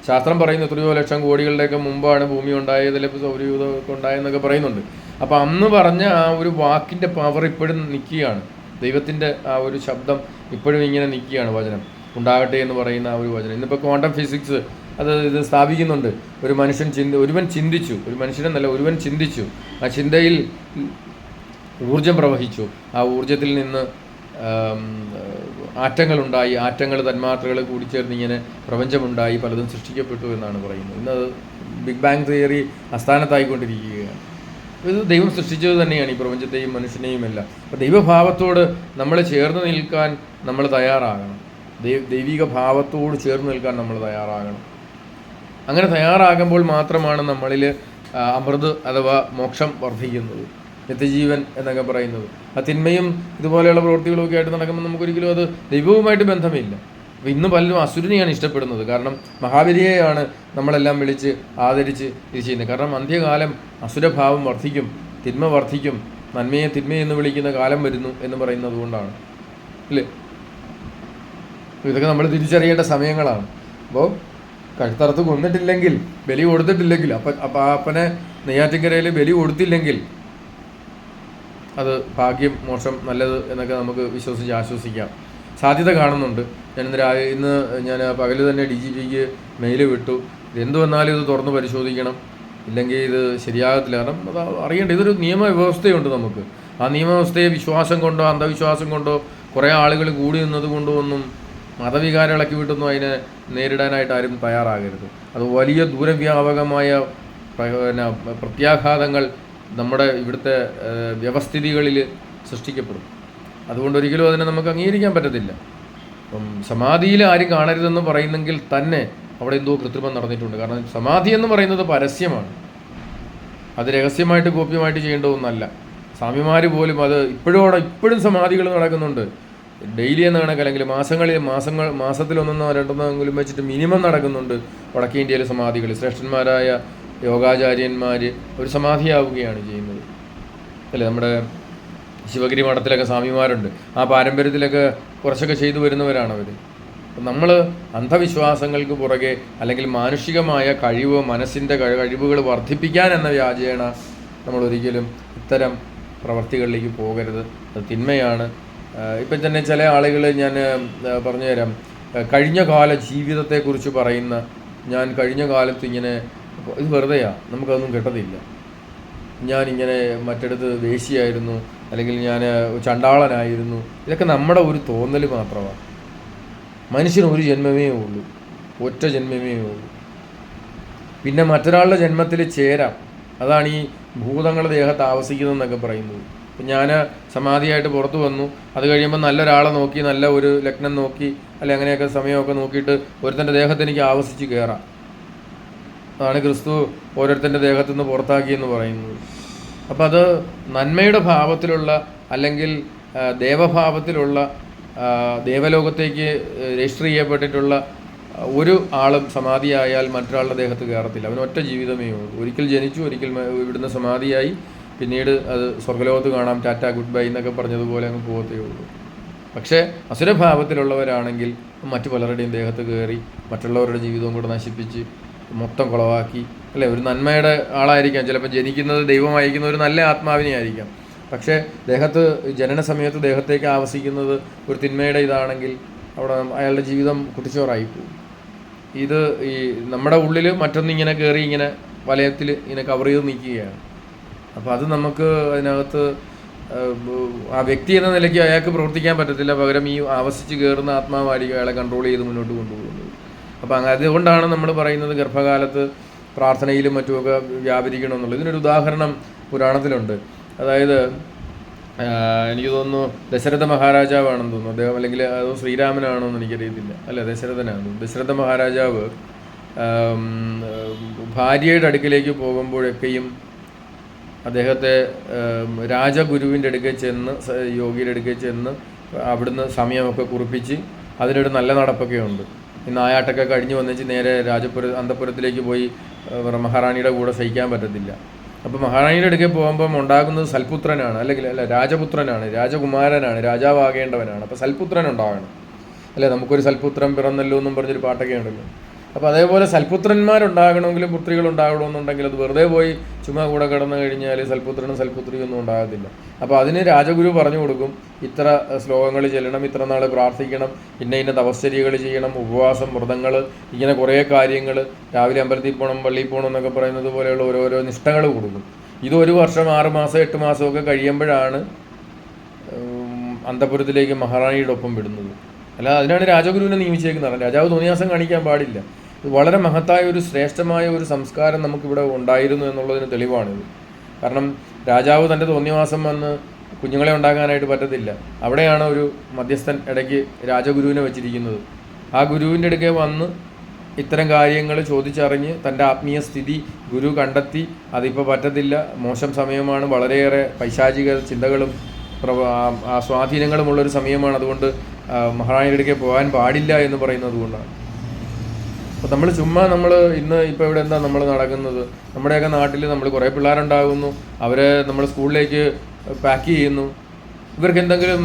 ശാസ്ത്രം പറയുന്നു എത്രയോ ലക്ഷം കോടികളുടെയൊക്കെ മുമ്പാണ് ഭൂമി ഉണ്ടായത്, അല്ലെങ്കിൽ സൗരയൂഥമൊക്കെ ഉണ്ടായെന്നൊക്കെ പറയുന്നുണ്ട്. അപ്പോൾ അന്ന് പറഞ്ഞ ആ ഒരു വാക്കിൻ്റെ പവർ ഇപ്പോഴും നിൽക്കുകയാണ്. ദൈവത്തിൻ്റെ ആ ഒരു ശബ്ദം ഇപ്പോഴും ഇങ്ങനെ നിൽക്കുകയാണ്. വചനം ഉണ്ടാകട്ടെ എന്ന് പറയുന്ന ആ ഒരു വചനം. ഇന്നിപ്പോൾ ക്വാണ്ടം ഫിസിക്സ് ഇത് സ്ഥാപിക്കുന്നുണ്ട്. ഒരുവൻ ചിന്തിച്ചു, ഒരു മനുഷ്യനെന്നല്ല, ഒരുവൻ ചിന്തിച്ചു, ആ ചിന്തയിൽ ഊർജം പ്രവഹിച്ചു, ആ ഊർജത്തിൽ നിന്ന് ആറ്റങ്ങളുണ്ടായി, ആറ്റങ്ങൾ തന്മാത്രകൾ കൂടിച്ചേർന്ന് ഇങ്ങനെ പ്രപഞ്ചമുണ്ടായി, പലതും സൃഷ്ടിക്കപ്പെട്ടു എന്നാണ് പറയുന്നത്. ഇന്നത് ബിഗ് ബാങ് തിയറി അസ്ഥാനത്തായിക്കൊണ്ടിരിക്കുകയാണ്. ഇത് ദൈവം സൃഷ്ടിച്ചത് തന്നെയാണ് ഈ പ്രപഞ്ചത്തെയും മനുഷ്യനെയും എല്ലാം. അപ്പോൾ ദൈവഭാവത്തോട് നമ്മൾ ചേർന്ന് നിൽക്കാൻ നമ്മൾ തയ്യാറാകണം. ദൈവിക ഭാവത്തോട് ചേർന്ന് നിൽക്കാൻ നമ്മൾ തയ്യാറാകണം. അങ്ങനെ തയ്യാറാകുമ്പോൾ മാത്രമാണ് നമ്മളിൽ അമൃത് അഥവാ മോക്ഷം വർദ്ധിക്കുന്നത്, നിത്യജീവൻ എന്നൊക്കെ പറയുന്നത്. ആ തിന്മയും ഇതുപോലെയുള്ള പ്രവൃത്തികളൊക്കെ ആയിട്ട് നടക്കുമ്പോൾ നമുക്കൊരിക്കലും അത് ദൈവവുമായിട്ട് ബന്ധമില്ല. അപ്പോൾ ഇന്ന് പലരും അസുരനെയാണ് ഇഷ്ടപ്പെടുന്നത്. കാരണം മഹാബലിയെയാണ് നമ്മളെല്ലാം വിളിച്ച് ആദരിച്ച് ഇത് ചെയ്യുന്നത്. കാരണം അന്ത്യകാലം അസുരഭാവം വർദ്ധിക്കും, തിന്മ വർദ്ധിക്കും, നന്മയെ തിന്മയെന്ന് വിളിക്കുന്ന കാലം വരുന്നു എന്ന് പറയുന്നത് കൊണ്ടാണ് അല്ലേ. ഇതൊക്കെ നമ്മൾ തിരിച്ചറിയേണ്ട സമയങ്ങളാണ്. അപ്പോൾ കഴുത്തറുത്ത് കൊന്നിട്ടില്ലെങ്കിൽ, ബലി കൊടുത്തിട്ടില്ലെങ്കിൽ, അപ്പനെ നെയ്യാറ്റിൻകരയിൽ ബലി കൊടുത്തില്ലെങ്കിൽ അത് ഭാഗ്യം, മോശം, നല്ലത് എന്നൊക്കെ നമുക്ക് വിശ്വസിച്ച് ആശ്വസിക്കാം. സാധ്യത കാണുന്നുണ്ട്. ഇന്ന് ഞാൻ പകൽ തന്നെ DGPക്ക് മെയിൽ വിട്ടു. എന്തു വന്നാലും ഇത് തുറന്ന് പരിശോധിക്കണം, ഇല്ലെങ്കിൽ ഇത് ശരിയാകത്തില്ല. കാരണം അത് അറിയേണ്ട, ഇതൊരു നിയമവ്യവസ്ഥയുണ്ട് നമുക്ക്. ആ നിയമവ്യവസ്ഥയെ വിശ്വാസം കൊണ്ടോ അന്ധവിശ്വാസം കൊണ്ടോ കുറേ ആളുകൾ കൂടി നിന്നത് കൊണ്ടോ ഒന്നും മതവികാരം ഇളക്കി വിട്ടൊന്നും അതിനെ നേരിടാനായിട്ട് ആരും തയ്യാറാകരുത്. അത് വലിയ ദൂരവ്യാപകമായ പ്രത്യാഘാതങ്ങൾ നമ്മുടെ ഇവിടുത്തെ വ്യവസ്ഥിതികളിൽ സൃഷ്ടിക്കപ്പെടും. അതുകൊണ്ട് ഒരിക്കലും അതിനെ നമുക്ക് അംഗീകരിക്കാൻ പറ്റത്തില്ല. അപ്പം സമാധിയിൽ ആരും കാണരുതെന്ന് പറയുന്നെങ്കിൽ തന്നെ അവിടെ എന്തോ കൃത്രിമം നടന്നിട്ടുണ്ട്. കാരണം സമാധി എന്ന് പറയുന്നത് പരസ്യമാണ്, അത് രഹസ്യമായിട്ട് ഗോപ്യമായിട്ട് ചെയ്യേണ്ട ഒന്നല്ല. സ്വാമിമാർ പോലും അത് ഇപ്പോഴും സമാധികൾ നടക്കുന്നുണ്ട്. ഡെയിലി എന്ന കണക്ക് അല്ലെങ്കിൽ മാസത്തിൽ ഒന്നോ രണ്ടെന്നെങ്കിലും വെച്ചിട്ട് മിനിമം നടക്കുന്നുണ്ട് വടക്കേ ഇന്ത്യയിലെ സമാധികൾ. ശ്രേഷ്ഠന്മാരായ യോഗാചാര്യന്മാർ ഒരു സമാധിയാവുകയാണ് ചെയ്യുന്നത് അല്ലേ. നമ്മുടെ ശിവഗിരി മഠത്തിലൊക്കെ സ്വാമിമാരുണ്ട്. ആ പാരമ്പര്യത്തിലൊക്കെ കുറച്ചൊക്കെ ചെയ്തു വരുന്നവരാണ് അവർ. നമ്മൾ അന്ധവിശ്വാസങ്ങൾക്ക് പുറകെ അല്ലെങ്കിൽ മാനുഷികമായ മനസ്സിൻ്റെ കഴിവുകൾ വർദ്ധിപ്പിക്കാൻ എന്ന വ്യാജേന നമ്മൾ ഒരിക്കലും ഇത്തരം പ്രവർത്തികളിലേക്ക് പോകരുത്. അത് തിന്മയാണ്. ഇപ്പം തന്നെ ചില ആളുകൾ, ഞാൻ പറഞ്ഞുതരാം, കഴിഞ്ഞ കാല ജീവിതത്തെക്കുറിച്ച് പറയുന്ന, ഞാൻ കഴിഞ്ഞ കാലത്ത് ഇങ്ങനെ, ഇത് വെറുതെയാണ്, നമുക്കതൊന്നും കിട്ടത്തില്ല. ഞാനിങ്ങനെ മറ്റിടത്ത് വേശ്യയായിരുന്നു, അല്ലെങ്കിൽ ഞാൻ ചണ്ടാളനായിരുന്നു. ഇതൊക്കെ നമ്മുടെ ഒരു തോന്നൽ മാത്രമാണ്. മനുഷ്യന് ഒരു ജന്മമേ ഉള്ളൂ, ഒറ്റ ജന്മമേ ഉള്ളൂ. പിന്നെ മറ്റൊരാളുടെ ജന്മത്തിൽ ചേരാം. അതാണ് ഈ ഭൂതങ്ങളുടെ ദേഹത്ത് ആവസിക്കുന്നതെന്നൊക്കെ പറയുന്നത്. ഞാൻ സമാധിയായിട്ട് പുറത്തു വന്നു, അത് കഴിയുമ്പോൾ നല്ലൊരാളെ നോക്കി, നല്ല ഒരു ലഗ്നം നോക്കി, അല്ലെ അങ്ങനെയൊക്കെ സമയമൊക്കെ നോക്കിയിട്ട് ഒരുത്തൻ്റെ ദേഹത്ത് എനിക്ക് ആവസിച്ച് കയറാം. അതാണ് ക്രിസ്തു ഓരോരുത്തൻ്റെ ദേഹത്തു നിന്ന് പുറത്താക്കിയെന്ന് പറയുന്നത്. അപ്പം അത് നന്മയുടെ ഭാവത്തിലുള്ള അല്ലെങ്കിൽ ദേവഭാവത്തിലുള്ള ദേവലോകത്തേക്ക് രജിസ്റ്റർ ചെയ്യപ്പെട്ടിട്ടുള്ള ഒരു ആളും സമാധിയായാൽ മറ്റൊരാളുടെ ദേഹത്ത് കയറത്തില്ല. അവന് ഒറ്റ ജീവിതമേ ഉള്ളൂ. ഒരിക്കൽ ജനിച്ചു, ഒരിക്കൽ ഇവിടുന്ന് സമാധിയായി, പിന്നീട് അത് സ്വർഗ്ഗലോകത്ത് കാണാം, ടാറ്റ ഗുഡ് ബൈ എന്നൊക്കെ പറഞ്ഞതുപോലെ അങ്ങ് പോകത്തേ ഉള്ളൂ. പക്ഷേ അസുരഭാവത്തിലുള്ളവരാണെങ്കിൽ മറ്റു പലരുടെയും ദേഹത്ത് കയറി മറ്റുള്ളവരുടെ ജീവിതവും കൂടെ നശിപ്പിച്ച് മൊത്തം കുളവാക്കി അല്ലേ. ഒരു നന്മയുടെ ആളായിരിക്കാം, ചിലപ്പോൾ ജനിക്കുന്നത് ദൈവമായിരിക്കുന്ന ഒരു നല്ല ആത്മാവിനെ ആയിരിക്കാം. പക്ഷേ ജനന സമയത്ത് ദേഹത്തേക്ക് ആവസിക്കുന്നത് ഒരു തിന്മയുടെ ഇതാണെങ്കിൽ അവിടെ അയാളുടെ ജീവിതം കുട്ടിച്ചോറായിപ്പോവും. ഇത് ഈ നമ്മുടെ ഉള്ളിൽ മറ്റൊന്നിങ്ങനെ കയറി ഇങ്ങനെ വലയത്തിൽ ഇങ്ങനെ കവർ ചെയ്ത് നിൽക്കുകയാണ്. അപ്പോൾ അത് നമുക്ക് അതിനകത്ത് ആ വ്യക്തി എന്ന നിലയ്ക്ക് അയാൾക്ക് പ്രവർത്തിക്കാൻ പറ്റത്തില്ല. പകരം ഈ ആവസിച്ച് കയറുന്ന ആത്മാവായിരിക്കും അയാളെ കൺട്രോൾ ചെയ്ത് മുന്നോട്ട് കൊണ്ടുപോകുന്നത്. അപ്പോൾ അതുകൊണ്ടാണ് നമ്മൾ പറയുന്നത് ഗർഭകാലത്ത് പ്രാർത്ഥനയിലും മറ്റുമൊക്കെ വ്യാപരിക്കണമെന്നുള്ളത്. ഇതിനൊരു ഉദാഹരണം പുരാണത്തിലുണ്ട്. അതായത് എനിക്ക് തോന്നുന്നു ദശരഥ മഹാരാജാവാണെന്ന് തോന്നുന്നു അദ്ദേഹം, അല്ലെങ്കിൽ അതോ ശ്രീരാമനാണോ എന്ന് എനിക്കറിയത്തില്ല. അല്ല, ദശരഥനാണ്. ദശരഥ മഹാരാജാവ് ഭാര്യയുടെ അടുക്കിലേക്ക് പോകുമ്പോഴൊക്കെയും അദ്ദേഹത്തെ രാജഗുരുവിൻ്റെ അടുക്കൽ ചെന്ന്, യോഗിയുടെ അടുക്കൽ ചെന്ന് അവിടുന്ന് സമയമൊക്കെ കുറിപ്പിച്ച് അതിനൊരു നല്ല നടപ്പൊക്കെ ഉണ്ട്. ഈ നായാട്ടൊക്കെ കഴിഞ്ഞ് വന്നിച്ച് നേരെ അന്തപുരത്തിലേക്ക് പോയി മഹാറാണിയുടെ കൂടെ സഹിക്കാൻ പറ്റത്തില്ല. അപ്പോൾ മഹാറാണിയുടെ അടുക്കൽ പോകുമ്പം ഉണ്ടാകുന്നത് സൽപുത്രനാണ്, അല്ല രാജപുത്രനാണ്, രാജകുമാരനാണ്, രാജാവാകേണ്ടവനാണ്. അപ്പോൾ സൽപുത്രൻ ഉണ്ടാകണം അല്ലേ? നമുക്കൊരു സൽപുത്രൻ പിറന്നല്ലോ എന്നും പറഞ്ഞൊരു പാട്ടൊക്കെ ഉണ്ടല്ലോ. അപ്പോൾ അതേപോലെ സൽപുത്രന്മാരുണ്ടാകണമെങ്കിലും പുത്രികൾ ഉണ്ടാകണമെന്നുണ്ടെങ്കിൽ അത് വെറുതെ പോയി ചുമ്മാ കൂടെ കിടന്നു കഴിഞ്ഞാൽ സൽപുത്രനും സൽപുത്രിയും ഒന്നും ഉണ്ടാകത്തില്ല. അപ്പോൾ അതിന് രാജഗുരു പറഞ്ഞു കൊടുക്കും, ഇത്ര ശ്ലോകങ്ങൾ ചെല്ലണം, ഇത്ര നാൾ പ്രാർത്ഥിക്കണം, ഇന്ന തപശ്ചര്യകൾ ചെയ്യണം, ഉപവാസം, വ്രതങ്ങൾ, ഇങ്ങനെ കുറേ കാര്യങ്ങൾ, രാവിലെ അമ്പലത്തിൽ പോകണം, പള്ളിയിൽ പോകണം എന്നൊക്കെ പറയുന്നത് പോലെയുള്ള ഓരോരോ നിഷ്ഠകൾ കൊടുക്കും. ഇത് 1 വർഷം 6 മാസം 8 മാസമൊക്കെ കഴിയുമ്പോഴാണ് അന്തപുരത്തിലേക്ക് മഹാറാണിയുടെ ഒപ്പം വിടുന്നത്. അല്ല, അതിനാണ് രാജഗുരുവിനെ നിയമിച്ചേക്കുന്നത്. രാജാവ് തോന്നിയാസം കാണിക്കാൻ പാടില്ല. ഇത് വളരെ മഹത്തായ ഒരു ശ്രേഷ്ഠമായ ഒരു സംസ്കാരം നമുക്കിവിടെ ഉണ്ടായിരുന്നു എന്നുള്ളതിന് തെളിവാണിത്. കാരണം രാജാവ് തൻ്റെ തോന്നിവാസം വന്ന് കുഞ്ഞുങ്ങളെ ഉണ്ടാക്കാനായിട്ട് പറ്റത്തില്ല. അവിടെയാണ് ഒരു മധ്യസ്ഥൻ ഇടയ്ക്ക് രാജഗുരുവിനെ വെച്ചിരിക്കുന്നത്. ആ ഗുരുവിൻ്റെ അടുക്കെ വന്ന് ഇത്തരം കാര്യങ്ങൾ ചോദിച്ചറിഞ്ഞ് തൻ്റെ ആത്മീയ സ്ഥിതി ഗുരു കണ്ടെത്തി അതിപ്പോൾ പറ്റത്തില്ല, മോശം സമയമാണ്, വളരെയേറെ പൈശാചിക ചിന്തകളും സ്വാധീനങ്ങളുമുള്ളൊരു സമയമാണ്, അതുകൊണ്ട് മഹാറാണിയുടെ അടുക്കെ പോകാൻ പാടില്ല എന്ന് പറയുന്നത് കൊണ്ടാണ്. അപ്പോൾ നമ്മൾ ഇന്ന് ഇപ്പോൾ ഇവിടെ എന്താ നമ്മൾ നടക്കുന്നത്? നമ്മുടെയൊക്കെ നാട്ടിൽ നമ്മൾ കുറേ പിള്ളേരുണ്ടാകുന്നു, അവരെ നമ്മൾ സ്കൂളിലേക്ക് പാക്ക് ചെയ്യുന്നു. ഇവർക്ക് എന്തെങ്കിലും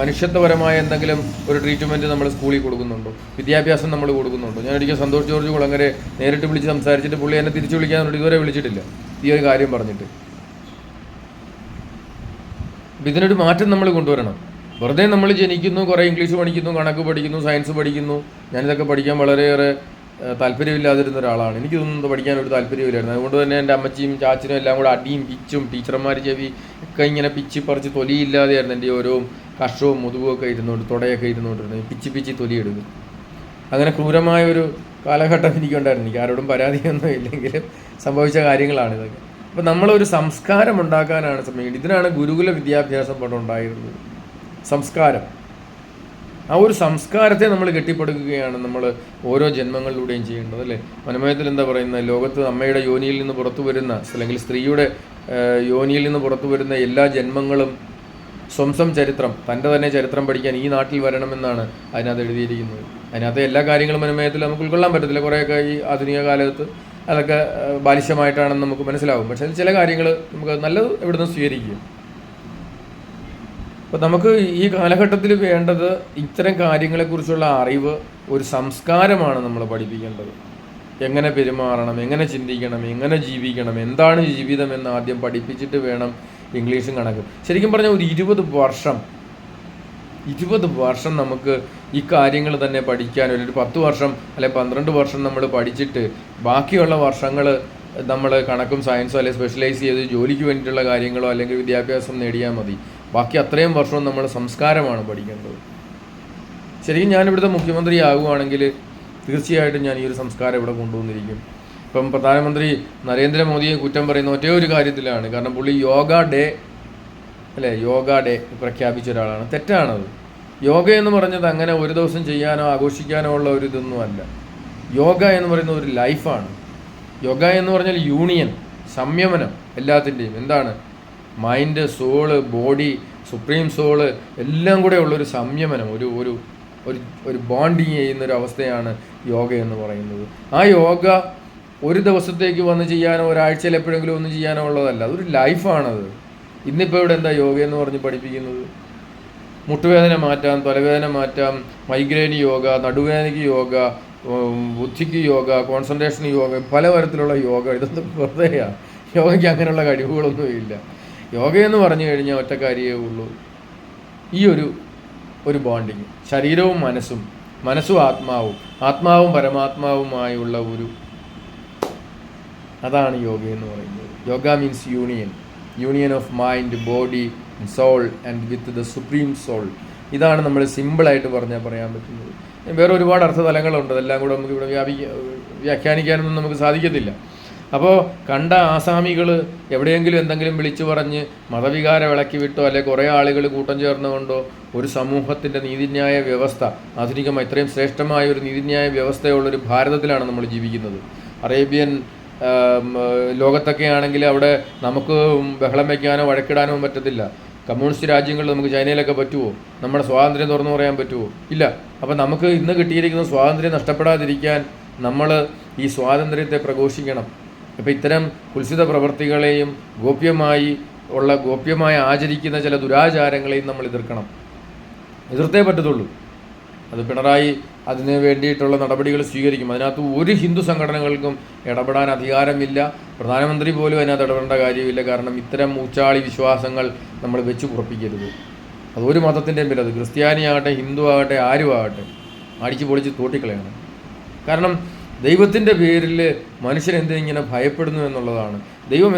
മനുഷ്യത്വപരമായ എന്തെങ്കിലും ഒരു ട്രീറ്റ്മെൻറ്റ് നമ്മൾ സ്കൂളിൽ കൊടുക്കുന്നുണ്ടോ? വിദ്യാഭ്യാസം നമ്മൾ കൊടുക്കുന്നുണ്ടോ? ഞാൻ ഒരിക്കൽ സന്തോഷ് ജോർജ് കുളങ്ങരെ നേരിട്ട് വിളിച്ച് സംസാരിച്ചിട്ട് പുള്ളി എന്നെ തിരിച്ചു വിളിക്കാനുണ്ട്, ഇതുവരെ വിളിച്ചിട്ടില്ല ഈ ഒരു കാര്യം പറഞ്ഞിട്ട്. ഇതിനൊരു മാറ്റം നമ്മൾ കൊണ്ടുവരണം. വെറുതെ നമ്മൾ ജനിക്കുന്നു, കുറേ ഇംഗ്ലീഷ് പഠിക്കുന്നു, കണക്ക് പഠിക്കുന്നു, സയൻസ് പഠിക്കുന്നു. ഞാനിതൊക്കെ പഠിക്കാൻ വളരെയേറെ താല്പര്യമില്ലാതിരുന്ന ഒരാളാണ്. എനിക്കിതൊന്നും പഠിക്കാൻ ഒരു താല്പര്യമില്ലായിരുന്നു. അതുകൊണ്ട് തന്നെ എൻ്റെ അമ്മച്ചിയും ചാച്ചനും എല്ലാം കൂടെ അടിയും പിച്ചും, ടീച്ചർമാർ ചെവി ഒക്കെ ഇങ്ങനെ പിച്ചി പറിച്ച് തൊലിയില്ലാതെയായിരുന്നു എൻ്റെ ഓരോ കഷവും മുതുകുമൊക്കെ ഇരുന്നുകൊണ്ട്, തുടയൊക്കെ ഇരുന്നുകൊണ്ടിരുന്നത് പിച്ചി തൊലിയെടുക്കും. അങ്ങനെ ക്രൂരമായ ഒരു കാലഘട്ടം എനിക്കുണ്ടായിരുന്നു. എനിക്ക് ആരോടും പരാതിയൊന്നും ഇല്ലെങ്കിലും സംഭവിച്ച കാര്യങ്ങളാണ് ഇതൊക്കെ. അപ്പം നമ്മളൊരു സംസ്കാരം ഉണ്ടാക്കാനാണ് ശ്രമിക്കുന്നത്. ഇതിനാണ് ഗുരുകുല വിദ്യാഭ്യാസം പണ്ട് ഉണ്ടായിരുന്നത്. സംസ്കാരം, ആ ഒരു സംസ്കാരത്തെ നമ്മൾ കെട്ടിപ്പടുക്കുകയാണ് നമ്മൾ ഓരോ ജന്മങ്ങളിലൂടെയും ചെയ്യേണ്ടത്, അല്ലേ? മനോമയത്തിൽ എന്താ പറയുന്നത്? ലോകത്ത് അമ്മയുടെ യോനിയിൽ നിന്ന് പുറത്തു വരുന്ന, അല്ലെങ്കിൽ സ്ത്രീയുടെ യോനിയിൽ നിന്ന് പുറത്തു വരുന്ന എല്ലാ ജന്മങ്ങളും സ്വന്തം ചരിത്രം, തൻ്റെ തന്നെ ചരിത്രം പഠിക്കാൻ ഈ നാട്ടിൽ വരണമെന്നാണ് അതിനകത്ത് എഴുതിയിരിക്കുന്നത്. അതിനകത്ത് എല്ലാ കാര്യങ്ങളും മനോമയത്തിൽ നമുക്ക് ഉൾക്കൊള്ളാൻ പറ്റത്തില്ല. കുറേയൊക്കെ ഈ ആധുനിക കാലത്ത് അതൊക്കെ ബാലിശമായിട്ടാണെന്ന് നമുക്ക് മനസ്സിലാവും. പക്ഷേ ചില കാര്യങ്ങൾ നമുക്ക് നല്ലത് എവിടുന്ന് സ്വീകരിക്കും. അപ്പോൾ നമുക്ക് ഈ കാലഘട്ടത്തിൽ വേണ്ടത് ഇത്തരം കാര്യങ്ങളെക്കുറിച്ചുള്ള അറിവ്, ഒരു സംസ്കാരമാണ് നമ്മൾ പഠിപ്പിക്കേണ്ടത്. എങ്ങനെ പെരുമാറണം, എങ്ങനെ ചിന്തിക്കണം, എങ്ങനെ ജീവിക്കണം, എന്താണ് ജീവിതം എന്ന് ആദ്യം പഠിപ്പിച്ചിട്ട് വേണം ഇംഗ്ലീഷും കണക്കും. ശരിക്കും പറഞ്ഞാൽ ഒരു 20 വർഷം നമുക്ക് ഈ കാര്യങ്ങൾ തന്നെ പഠിക്കാൻ, ഒരു 10 വർഷം അല്ലെങ്കിൽ 12 വർഷം നമ്മൾ പഠിച്ചിട്ട് ബാക്കിയുള്ള വർഷങ്ങൾ നമ്മൾ കണക്കും സയൻസോ അല്ലെങ്കിൽ സ്പെഷ്യലൈസ് ചെയ്ത് ജോലിക്ക് വേണ്ടിയിട്ടുള്ള കാര്യങ്ങളോ അല്ലെങ്കിൽ വിദ്യാഭ്യാസം നേടിയാൽ മതി. ബാക്കി അത്രയും വർഷവും നമ്മൾ സംസ്കാരമാണ് പഠിക്കേണ്ടത്. ശരിക്കും ഞാനിവിടുത്തെ മുഖ്യമന്ത്രി ആകുവാണെങ്കിൽ തീർച്ചയായിട്ടും ഞാൻ ഈ ഒരു സംസ്കാരം ഇവിടെ കൊണ്ടുവന്നിരിക്കും. ഇപ്പം പ്രധാനമന്ത്രി നരേന്ദ്രമോദിയെ കുറ്റം പറയുന്ന ഒറ്റേ ഒരു കാര്യത്തിലാണ്. കാരണം പുള്ളി യോഗ ഡേ പ്രഖ്യാപിച്ച ഒരാളാണ്. തെറ്റാണത്. യോഗ എന്ന് പറഞ്ഞത് അങ്ങനെ ഒരു ദിവസം ചെയ്യാനോ ആഘോഷിക്കാനോ ഉള്ള ഒരു ഇതൊന്നും അല്ല. യോഗ എന്ന് പറയുന്നത് ഒരു ലൈഫാണ്. യോഗ എന്ന് പറഞ്ഞാൽ യൂണിയൻ, സംയമനം എല്ലാത്തിൻ്റെയും. എന്താണ്? Mind, soul, body, supreme soul എല്ലാം കൂടെ ഉള്ളൊരു സംയമനം, ഒരു ഒരു ഒരു ബോണ്ടിങ് ചെയ്യുന്നൊരു അവസ്ഥയാണ് യോഗ എന്ന് പറയുന്നത്. ആ യോഗ ഒരു ദിവസത്തേക്ക് വന്ന് ചെയ്യാനോ ഒരാഴ്ചയിൽ എപ്പോഴെങ്കിലും ഒന്ന് ചെയ്യാനോ ഉള്ളതല്ല, അതൊരു ലൈഫാണത്. ഇന്നിപ്പോൾ ഇവിടെ എന്താ യോഗ എന്ന് പറഞ്ഞ് പഠിപ്പിക്കുന്നത്? മുട്ടുവേദന മാറ്റാം, തലവേദന മാറ്റാം, മൈഗ്രെയിൻ യോഗ, നടുവേദനയ്ക്ക് യോഗ, ബുദ്ധിക്ക് യോഗ, കോൺസെൻട്രേഷൻ യോഗ, പല തരത്തിലുള്ള യോഗ. ഇതൊന്നും വെറുതെയാണ്. യോഗയ്ക്ക് അങ്ങനെയുള്ള കഴിവുകളൊന്നുമില്ല. യോഗയെന്ന് പറഞ്ഞു കഴിഞ്ഞാൽ ഒറ്റ കാര്യമേ ഉള്ളൂ, ഈ ഒരു ബോണ്ടിങ്, ശരീരവും മനസ്സും ആത്മാവും പരമാത്മാവുമായുള്ള അതാണ് യോഗ എന്ന് പറയുന്നത്. Yoga means union of mind, body, soul and with the supreme soul. ഇതാണ് നമ്മൾ സിമ്പിളായിട്ട് പറയാൻ പറ്റുന്നത്. വേറെ ഒരുപാട് അർത്ഥതലങ്ങളുണ്ട്, അതെല്ലാം കൂടെ നമുക്ക് ഇവിടെ വ്യാഖ്യാനിക്കാനൊന്നും നമുക്ക് സാധിക്കത്തില്ല. അപ്പോൾ കണ്ട ആസാമികൾ എവിടെയെങ്കിലും എന്തെങ്കിലും വിളിച്ചു പറഞ്ഞ് മതവികാരം ഇളക്കി വിട്ടോ അല്ലെങ്കിൽ കുറേ ആളുകൾ കൂട്ടം ചേർന്നുകൊണ്ടോ ഒരു സമൂഹത്തിൻ്റെ നീതിന്യായ വ്യവസ്ഥ, ആധുനികമായി ഇത്രയും ശ്രേഷ്ഠമായ ഒരു നീതിന്യായ വ്യവസ്ഥയുള്ളൊരു ഭാരതത്തിലാണ് നമ്മൾ ജീവിക്കുന്നത്. അറേബ്യൻ ലോകത്തൊക്കെ ആണെങ്കിൽ അവിടെ നമുക്ക് ബഹളം വയ്ക്കാനോ വഴക്കിടാനോ പറ്റത്തില്ല. കമ്മ്യൂണിസ്റ്റ് രാജ്യങ്ങളിൽ നമുക്ക് ചൈനയിലൊക്കെ പറ്റുമോ? നമ്മുടെ സ്വാതന്ത്ര്യം തുറന്നു പറയാൻ പറ്റുമോ? ഇല്ല. അപ്പം നമുക്ക് ഇന്ന് കിട്ടിയിരിക്കുന്ന സ്വാതന്ത്ര്യം നഷ്ടപ്പെടാതിരിക്കാൻ നമ്മൾ ഈ സ്വാതന്ത്ര്യത്തെ പ്രഘോഷിക്കണം. അപ്പോൾ ഇത്തരം കുൽസിത പ്രവർത്തികളെയും ഗോപ്യമായി ആചരിക്കുന്ന ചില ദുരാചാരങ്ങളെയും നമ്മൾ എതിർത്തേ പറ്റത്തുള്ളൂ. അത് പിണറായി അതിന് വേണ്ടിയിട്ടുള്ള നടപടികൾ സ്വീകരിക്കും. അതിനകത്ത് ഒരു ഹിന്ദു സംഘടനകൾക്കും ഇടപെടാൻ അധികാരമില്ല. പ്രധാനമന്ത്രി പോലും അതിനകത്ത് ഇടപെടേണ്ട കാര്യമില്ല. കാരണം ഇത്തരം ഊച്ചാളി വിശ്വാസങ്ങൾ നമ്മൾ വെച്ച് ഉറപ്പിക്കരുത്. അതൊരു മതത്തിൻ്റെയും പേര്, അത് ക്രിസ്ത്യാനിയാകട്ടെ ഹിന്ദു ആകട്ടെ ആരും ആകട്ടെ, അടിച്ച് പൊളിച്ച് തോട്ടിക്കളയണം. കാരണം ദൈവത്തിൻ്റെ പേരിൽ മനുഷ്യൻ എന്തിനിങ്ങനെ ഭയപ്പെടുന്നു എന്നുള്ളതാണ്. ദൈവം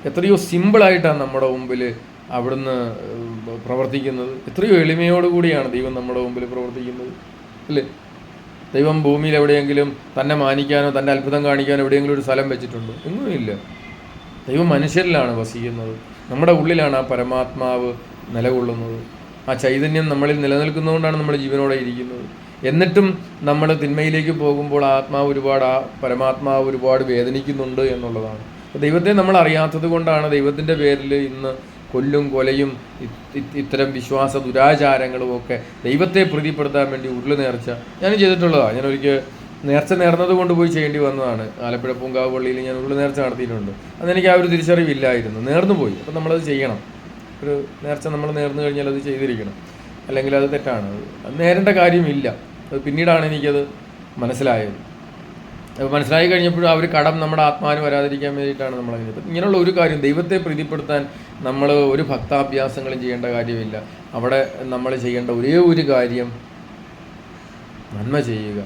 എത്രയോ സിമ്പിളായിട്ടാണ് നമ്മുടെ മുമ്പിൽ അവിടുന്ന് പ്രവർത്തിക്കുന്നത്. എത്രയോ എളിമയോടുകൂടിയാണ് ദൈവം നമ്മുടെ മുമ്പിൽ പ്രവർത്തിക്കുന്നത്, അല്ലേ? ദൈവം ഭൂമിയിൽ എവിടെയെങ്കിലും തന്നെ മാനിക്കാനോ തൻ്റെ അത്ഭുതം കാണിക്കാനോ എവിടെയെങ്കിലും ഒരു സ്ഥലം വെച്ചിട്ടുണ്ടോ? ഒന്നുമില്ല. ദൈവം മനുഷ്യരിലാണ് വസിക്കുന്നത്. നമ്മുടെ ഉള്ളിലാണ് ആ പരമാത്മാവ് നിലകൊള്ളുന്നത്. ആ ചൈതന്യം നമ്മളിൽ നിലനിൽക്കുന്നതുകൊണ്ടാണ് നമ്മൾ ജീവനോടെ ഇരിക്കുന്നത്. എന്നിട്ടും നമ്മൾ തിന്മയിലേക്ക് പോകുമ്പോൾ പരമാത്മാവ് ഒരുപാട് വേദനിക്കുന്നുണ്ട് എന്നുള്ളതാണ്. ദൈവത്തെ നമ്മൾ അറിയാത്തത് കൊണ്ടാണ് ദൈവത്തിൻ്റെ പേരിൽ ഇന്ന് കൊല്ലും കൊലയും ഇത്തരം വിശ്വാസ ദുരാചാരങ്ങളും ഒക്കെ ദൈവത്തെ പ്രീതിപ്പെടുത്താൻ വേണ്ടി നേർച്ച ഞാൻ ചെയ്തിട്ടുള്ളതാണ്. ഞാൻ ഒരിക്കൽ നേർച്ച നേർന്നത് കൊണ്ടുപോയി ചെയ്യേണ്ടി വന്നതാണ്. ആലപ്പുഴ പൂങ്കാവ് പള്ളിയിൽ ഞാൻ നേർച്ച നടത്തിയിട്ടുണ്ട്. അതെനിക്ക് ആ ഒരു തിരിച്ചറിവില്ലായിരുന്നു. നേർന്നു പോയി. അപ്പം നമ്മളത് ചെയ്യണം. ഒരു നേർച്ച നമ്മൾ നേർന്നു കഴിഞ്ഞാൽ അത് ചെയ്തിരിക്കണം, അല്ലെങ്കിൽ അത് തെറ്റാണ്. അത് നേരേണ്ട കാര്യമില്ല. അത് പിന്നീടാണ് എനിക്കത് മനസ്സിലായത്. അപ്പോൾ മനസ്സിലായി കഴിഞ്ഞപ്പോഴും അവർ കടം നമ്മുടെ ആത്മാവിന് വരാതിരിക്കാൻ വേണ്ടിയിട്ടാണ് നമ്മളങ്ങനെ. ഇപ്പം ഇങ്ങനെയുള്ള ഒരു കാര്യം ദൈവത്തെ പ്രീതിപ്പെടുത്താൻ നമ്മൾ ഒരു ഭക്താഭ്യാസങ്ങളും ചെയ്യേണ്ട കാര്യമില്ല. അവിടെ നമ്മൾ ചെയ്യേണ്ട ഒരേ ഒരു കാര്യം നന്മ ചെയ്യുക.